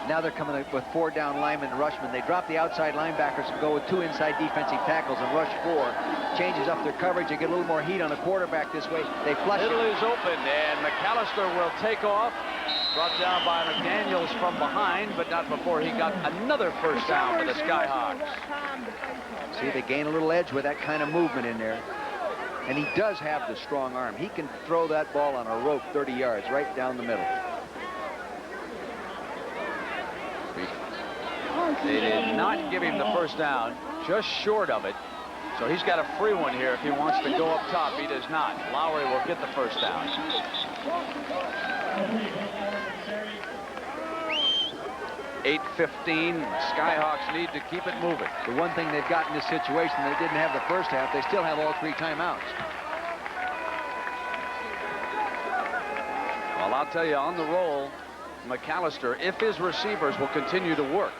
Now they're coming up with 4 down linemen rushmen. They drop the outside linebackers and go with 2 inside defensive tackles and rush 4. Changes up their coverage. They get a little more heat on the quarterback this way. They flush Middle is open, and McAllister will take off. Brought down by McDaniels from behind, but not before he got another first down for the Skyhawks. See, they gain a little edge with that kind of movement in there. And he does have the strong arm. He can throw that ball on a rope 30 yards right down the middle. They did not give him the first down, just short of it. So he's got a free one here if he wants to go up top. He does not. Lowry will get the first down. 8:15. Skyhawks need to keep it moving. The one thing they've got in this situation, they didn't have the first half. They still have all 3 timeouts. Well, I'll tell you, on the roll, McAllister, if his receivers will continue to work.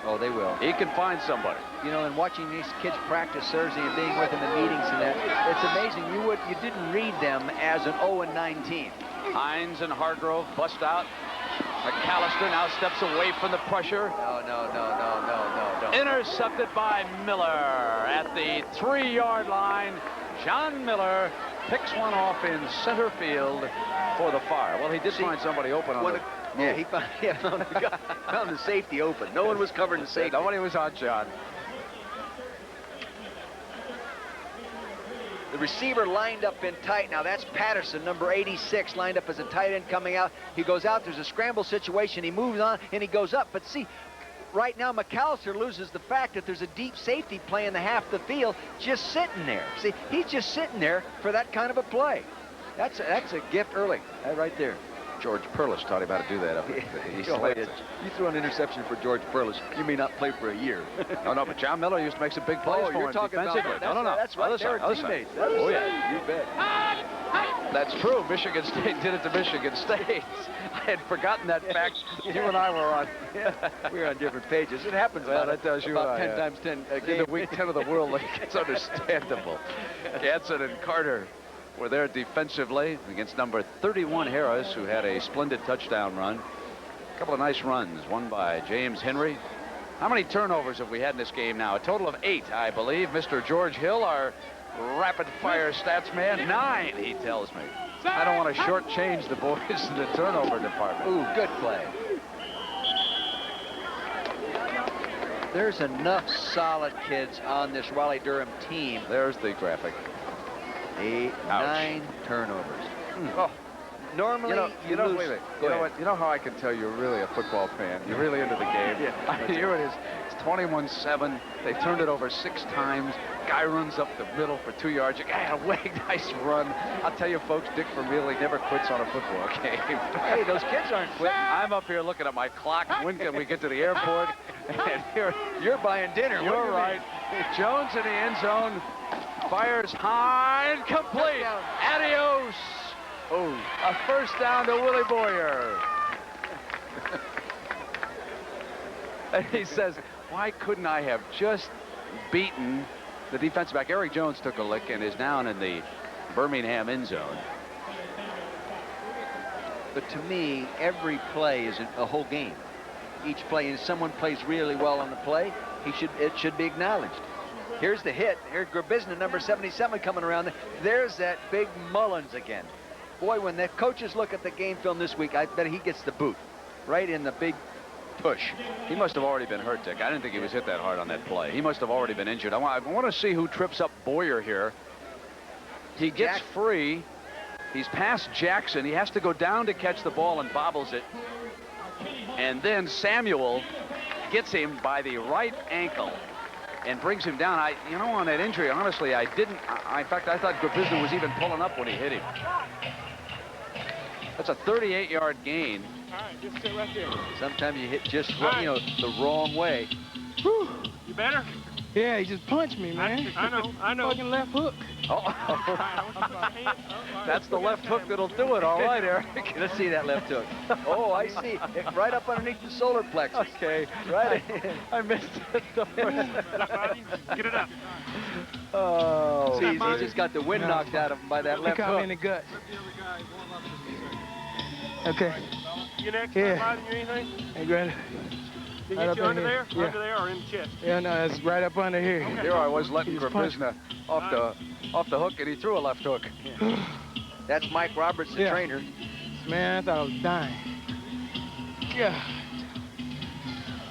Oh, they will. He can find somebody. You know, and watching these kids practice Thursday and being with them in meetings and that, it's amazing. You didn't read them as an 0-9 team. Hines and Hargrove bust out. McAllister now steps away from the pressure. No. Intercepted by Miller at the 3-yard line. John Miller picks one off in center field for the Fire. Well, he did find somebody open on the... Yeah, he found the safety open. No one was covering the safety. Nobody was on John. The receiver lined up in tight. Now that's Patterson, number 86, lined up as a tight end coming out. He goes out. There's a scramble situation. He moves on, and he goes up. But see, right now McAllister loses the fact that there's a deep safety playing the half the field just sitting there. See, he's just sitting there for that kind of a play. That's a gift early, right there. George Perlis taught him how to do that. You threw an interception for George Perlis. You may not play for a year. No, but John Miller used to make some big plays for him. You're talking about No. That's right. They were teammates. Oh, yeah. You bet. That's true. Michigan State did it to Michigan State. I had forgotten that fact. You and I were on. We were on different pages. It happens. Well, that tells you about 10 times 10 a game. In the week 10 of the World League. It's understandable. Ganson and Carter were there defensively against number 31 Harris, who had a splendid touchdown run. A couple of nice runs, one by James Henry. How many turnovers have we had in this game now? A total of 8, I believe. Mr. George Hill, our rapid-fire stats man, 9, he tells me. I don't want to shortchange the boys in the turnover department. Ooh, good play. There's enough solid kids on this Raleigh-Durham team. There's the graphic. 8, 9 turnovers. Oh. Normally, you know how I can tell you're really a football fan. You're really into the game. Yeah. Here it is. It's 21-7. They've turned it over 6 times. Guy runs up the middle for 2 yards. Nice run. I'll tell you, folks, Dick Vermeil never quits on a football game. Hey, those kids aren't quitting. I'm up here looking at my clock. When can we get to the airport? And here, you're buying dinner. You're right. Jones in the end zone. Fires high and complete. Adios. Oh, a first down to Willie Boyer. And he says, why couldn't I have just beaten the defensive back? Eric Jones took a lick and is down in the Birmingham end zone. But to me, every play is a whole game. Each play, and if someone plays really well on the play, it should be acknowledged. Here's the hit. Here's Grabizna, number 77, coming around. There's that big Mullins again. Boy, when the coaches look at the game film this week, I bet he gets the boot right in the big push. He must have already been hurt, Dick. I didn't think he was hit that hard on that play. He must have already been injured. I want to see who trips up Boyer here. He gets free. He's past Jackson. He has to go down to catch the ball and bobbles it. And then Samuel gets him by the right ankle and brings him down. You know, on that injury, honestly, in fact, I thought Grabizna was even pulling up when he hit him. That's a 38-yard gain. All right, just sit right there. Sometimes you hit just the wrong way. Whew. You better? Yeah, he just punched me, man. I know. Fucking left hook. Oh. That's the left hook that'll do it. All right, Eric. Let's see that left hook. Oh, I see. Right up underneath the solar plexus. Okay. Right. I missed it. Get it up. Oh. See, he just got the wind knocked out of him by that left hook. He caught me in the gut. Okay. You next? Yeah. Bothering you anything? Hey, Grant. Did Right you get you under here. there? Yeah. Under there or in the chest? Yeah, no, it's right up under here. Okay. Here I was letting Grabizna off the hook, and he threw a left hook. That's Mike Roberts, the trainer. Man, I thought I was dying. Yeah.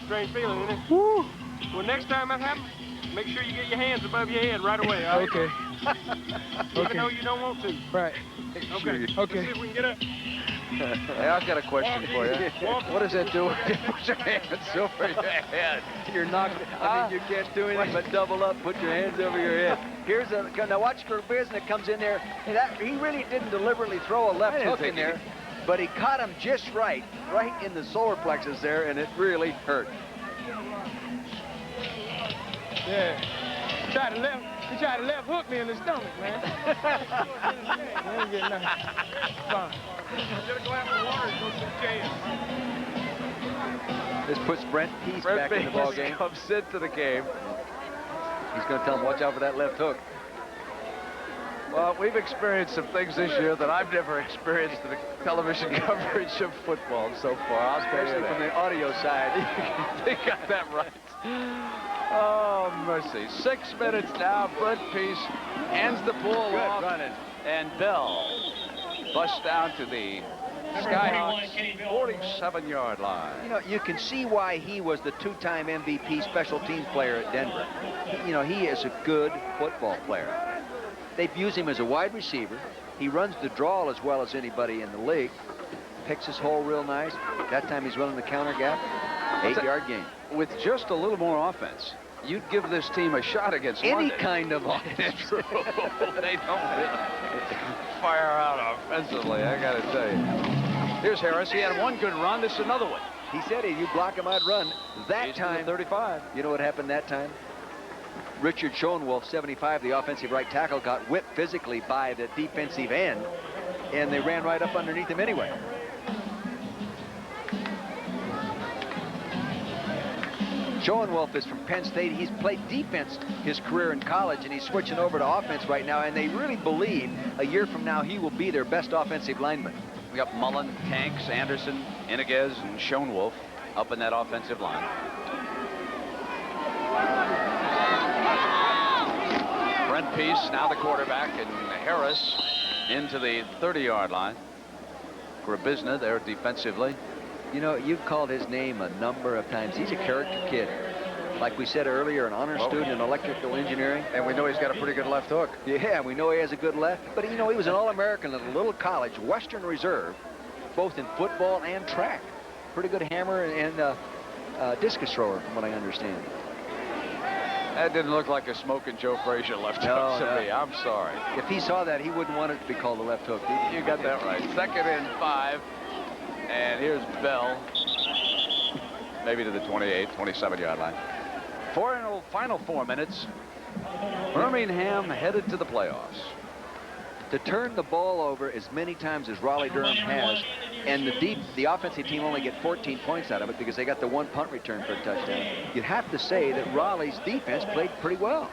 Strange feeling, isn't it? Woo. Well, next time that happens, make sure you get your hands above your head right away. All right? Okay. Even though you don't want to. Right. Okay. Okay. Let's see if we can get up. Hey, I've got a question for you. What does that do? Put your hands over your head. You're knocked. I mean, you can't do anything but double up, put your hands over your head. Now watch Grabizna comes in there. He really didn't deliberately throw a left hook in there, but he caught him just right in the solar plexus there, and it really hurt. Yeah. He tried to left hook me in the stomach, man. I ain't getting nothing. Fine. Get a glass of water and go to the jail. This puts Brent Peace back in the ball game. Comes into the game. He's going to tell him, watch out for that left hook. Well, we've experienced some things this year that I've never experienced in the television coverage of football so far. Especially from the audio side. They got that right. Oh, mercy. 6 minutes now. Brent Peace hands the ball off. Running. And Bell busts down to the Skyhawks 47-yard line. You know, you can see why he was the 2-time MVP special teams player at Denver. You know, he is a good football player. They've used him as a wide receiver. He runs the draw as well as anybody in the league. Picks his hole real nice. That time he's running the counter gap. 8-yard gain. With just a little more offense, you'd give this team a shot against any London. kind of offense. True. They don't fire out offensively, I got to tell you. Here's Harris. He had one good run. This is another one. He said, if you block him, I'd run. That He's time, 35. You know what happened that time? Richard Schoenwolf, 75, the offensive right tackle, got whipped physically by the defensive end, and they ran right up underneath him anyway. Schoenwolf is from Penn State. He's played defense his career in college, and he's switching over to offense right now, and they really believe a year from now he will be their best offensive lineman. We got Mullen, Tanks, Anderson, Iniguez, and Schoenwolf up in that offensive line. Brent Peace, now the quarterback, and Harris into the 30-yard line. Grabizna there defensively. You know, you've called his name a number of times. He's a character kid. Like we said earlier, an honor student in electrical engineering. And we know he's got a pretty good left hook. Yeah, we know he has a good left. But, you know, he was an All-American at a little college, Western Reserve, both in football and track. Pretty good hammer and discus thrower, from what I understand. That didn't look like a smoking Joe Frazier left hook to me. I'm sorry. If he saw that, he wouldn't want it to be called a left hook. You got that right. 2nd and 5. And here's Bell. Maybe to the 28, 27-yard line. Final 4 minutes. Birmingham headed to the playoffs. To turn the ball over as many times as Raleigh Durham has, and the offensive team only get 14 points out of it because they got the 1 punt return for a touchdown. You'd have to say that Raleigh's defense played pretty well.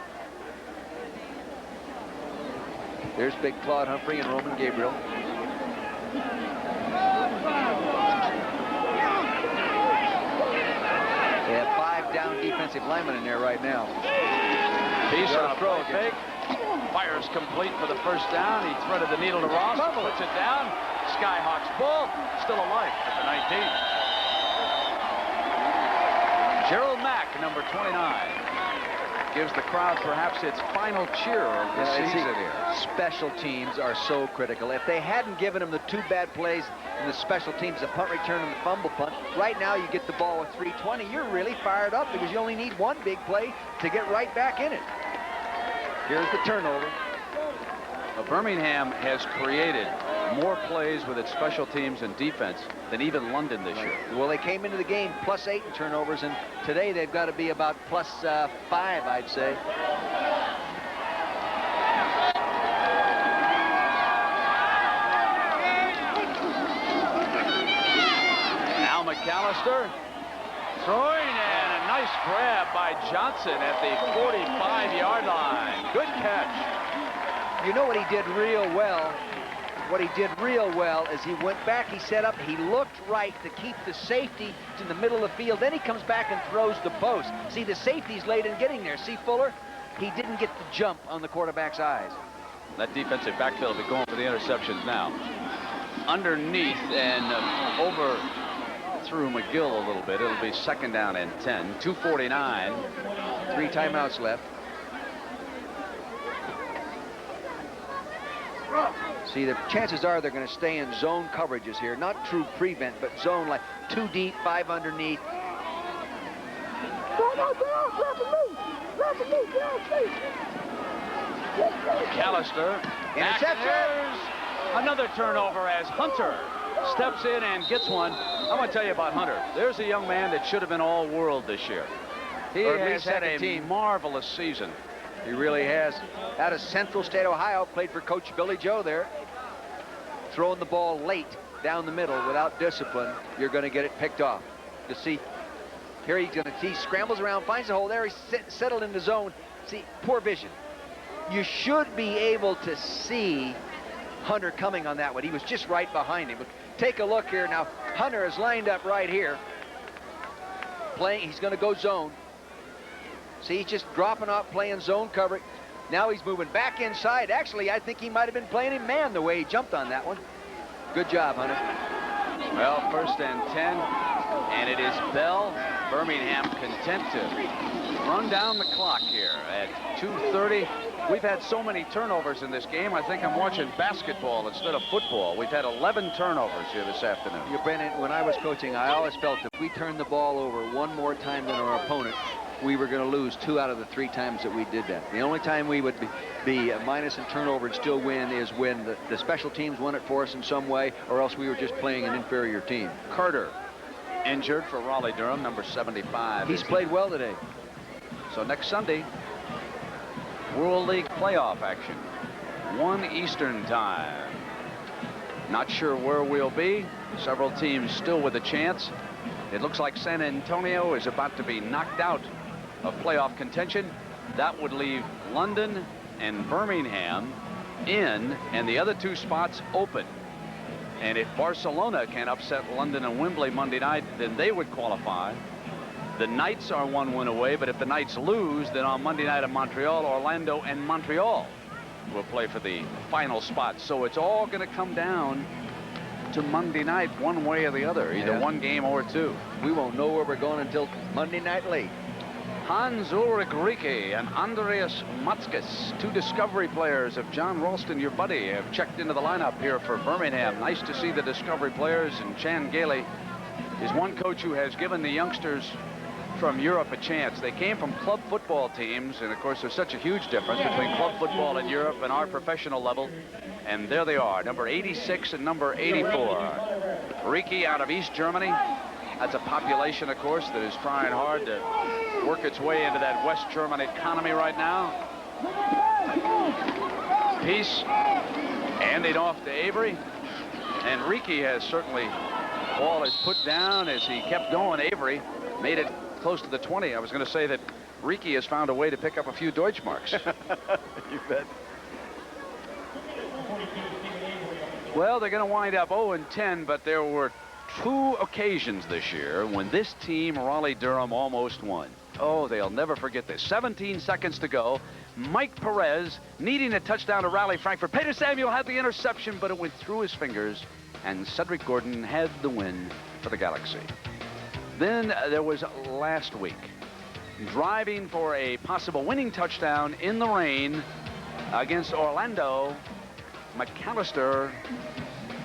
There's Big Claude Humphrey and Roman Gabriel. They have 5 down defensive linemen in there right now. He's on a throw fake. Fires complete for the first down. He threaded the needle to Ross. Puts it down. Skyhawks ball. Still alive at the 19. Gerald Mack, number 29, gives the crowd perhaps its final cheer of the season here. Special teams are so critical. If they hadn't given him the 2 bad plays in the special teams, the punt return and the fumble punt, right now you get the ball with 3:20. You're really fired up because you only need 1 big play to get right back in it. Here's the turnover. Well, Birmingham has created more plays with its special teams and defense than even London this year. Well, they came into the game +8 in turnovers, and today they've got to be about +5, I'd say. Now McAllister throwing, and a nice grab by Johnson at the 45-yard line. Good catch. You know what he did real well? What he did real well is he went back, he set up, he looked right to keep the safety in the middle of the field. Then he comes back and throws the post. See, the safety's late in getting there. See Fuller? He didn't get the jump on the quarterback's eyes. That defensive backfield will be going for the interceptions now. Underneath and over through McGill a little bit. It'll be 2nd down and 10. 2:49. 3 timeouts left. See, the chances are they're going to stay in zone coverages here. Not true prevent, but zone, like 2 deep, 5 underneath. McAllister. Interception. Another turnover as Hunter steps in and gets one. I'm going to tell you about Hunter. There's a young man that should have been all-world this year. He has had a marvelous season. He really has. Out of Central State, Ohio, played for Coach Billy Joe there. Throwing the ball late down the middle without discipline, you're going to get it picked off. You see, here he scrambles around, finds a hole there. He's settled in the zone. See, poor vision. You should be able to see Hunter coming on that one. He was just right behind him. But take a look here now. Hunter is lined up right here. Playing, he's going to go zone. See, he's just dropping off, playing zone coverage. Now he's moving back inside. Actually, I think he might have been playing him man the way he jumped on that one. Good job, Hunter. Well, 1st and 10, and it is Bell. Birmingham content to run down the clock here at 2:30. We've had so many turnovers in this game. I think I'm watching basketball instead of football. We've had 11 turnovers here this afternoon. Brennan, when I was coaching, I always felt if we turned the ball over 1 more time than our opponent, we were going to lose 2 out of the 3 times that we did that. The only time we would be minus in turnover and still win is when the special teams won it for us in some way, or else we were just playing an inferior team. Carter injured for Raleigh Durham, number 75. He's played well today. So next Sunday, World League playoff action, 1 Eastern time. Not sure where we'll be. Several teams still with a chance. It looks like San Antonio is about to be knocked out of playoff contention. That would leave London and Birmingham in, and the other 2 spots open. And if Barcelona can upset London and Wembley Monday night, then they would qualify. The Knights are 1 win away, but if the Knights lose, then on Monday night in Montreal, Orlando and Montreal will play for the final spot. So it's all going to come down to Monday night, one way or the other, either 1 game or 2. We won't know where we're going until Monday night late. Hans-Ulrich Rieke and Andreas Matzkes, 2 Discovery players of John Ralston, your buddy, have checked into the lineup here for Birmingham. Nice to see the Discovery players, and Chan Gailey is one coach who has given the youngsters from Europe a chance. They came from club football teams, and of course there's such a huge difference between club football in Europe and our professional level. And there they are, number 86 and number 84. Riki out of East Germany. That's a population, of course, that is trying hard to work its way into that West German economy right now. Peace handed off to Avery. And Riki has certainly, ball is put down as he kept going. Avery made it close to the 20. I was going to say that Riki has found a way to pick up a few Deutschmarks. You bet. Well, they're going to wind up 0-10, but there were 2 occasions this year when this team, Raleigh Durham, almost won. Oh, they'll never forget this. 17 seconds to go. Mike Perez needing a touchdown to rally Frankfurt. Peter Samuel had the interception, but it went through his fingers, and Cedric Gordon had the win for the Galaxy. Then there was last week, driving for a possible winning touchdown in the rain against Orlando. McAllister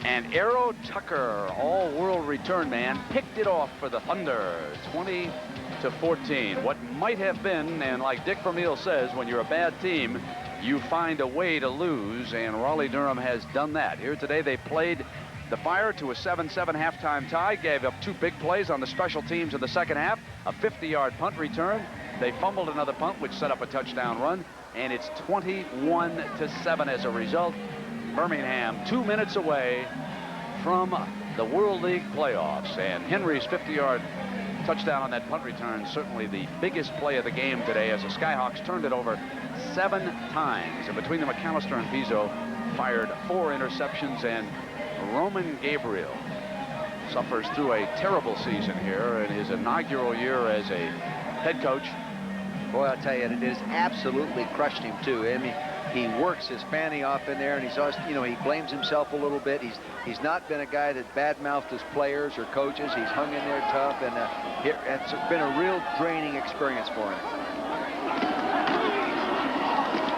and Arrow Tucker, all-world return man, picked it off for the Thunder, 20-14. What might have been, and like Dick Vermeil says, when you're a bad team, you find a way to lose, and Raleigh Durham has done that. Here today, they played the Fire to a 7-7 halftime tie, gave up 2 big plays on the special teams in the second half, a 50-yard punt return. They fumbled another punt, which set up a touchdown run, and it's 21-7 as a result. Birmingham 2 minutes away from the World League playoffs, and Henry's 50-yard touchdown on that punt return, certainly the biggest play of the game today, as the Skyhawks turned it over 7 times. And between the McAllister and Pizzo, fired 4 interceptions, and Roman Gabriel suffers through a terrible season here in his inaugural year as a head coach. Boy, I'll tell you, it has absolutely crushed him too. I mean, he works his fanny off in there, and he's also, you know, he blames himself a little bit. He's not been a guy that badmouthed his players or coaches. He's hung in there tough, and it's been a real draining experience for him.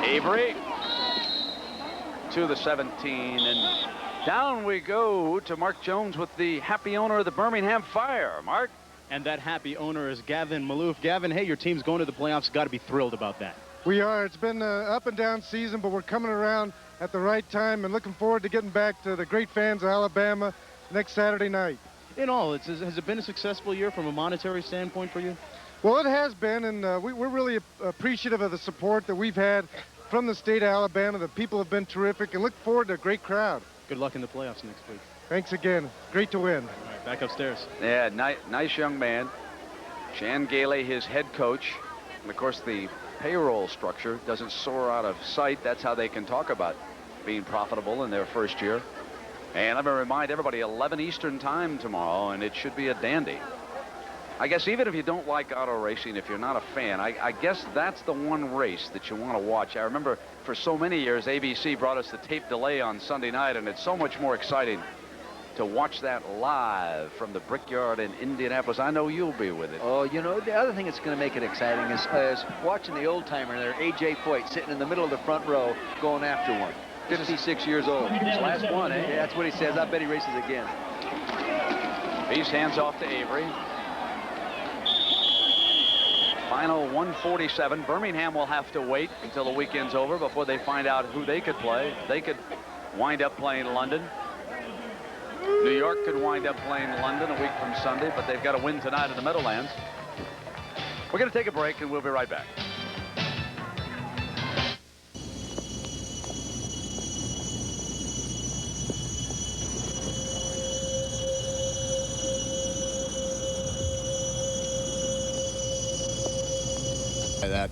Avery to the 17, and down we go to Mark Jones with the happy owner of the Birmingham Fire. Mark? And that happy owner is Gavin Malouf. Gavin, hey, your team's going to the playoffs. Got to be thrilled about that. We are. It's been an up and down season, but we're coming around at the right time and looking forward to getting back to the great fans of Alabama next Saturday night. In all, has it been a successful year from a monetary standpoint for you? Well, it has been, and we're really appreciative of the support that we've had from the state of Alabama. The people have been terrific, and look forward to a great crowd. Good luck in the playoffs next week. Thanks again. Great to win. All right, back upstairs. Yeah, nice young man. Shan Gailey, his head coach. And, of course, the payroll structure doesn't soar out of sight. That's how they can talk about being profitable in their first year. And I'm going to remind everybody, 11 Eastern time tomorrow, and it should be a dandy. I guess even if you don't like auto racing, if you're not a fan, I guess that's the one race that you want to watch. I remember for so many years, ABC brought us the tape delay on Sunday night, and it's so much more exciting to watch that live from the Brickyard in Indianapolis. I know you'll be with it. Oh, you know, the other thing that's going to make it exciting is watching the old-timer there, A.J. Foyt, sitting in the middle of the front row going after one. 56 years old. His last one, eh? Yeah, that's what he says. I bet he races again. He's hands off to Avery. Final 147. Birmingham will have to wait until the weekend's over before they find out who they could play. They could wind up playing London. New York could wind up playing London a week from Sunday, but they've got to win tonight in the Meadowlands. We're going to take a break, and we'll be right back. That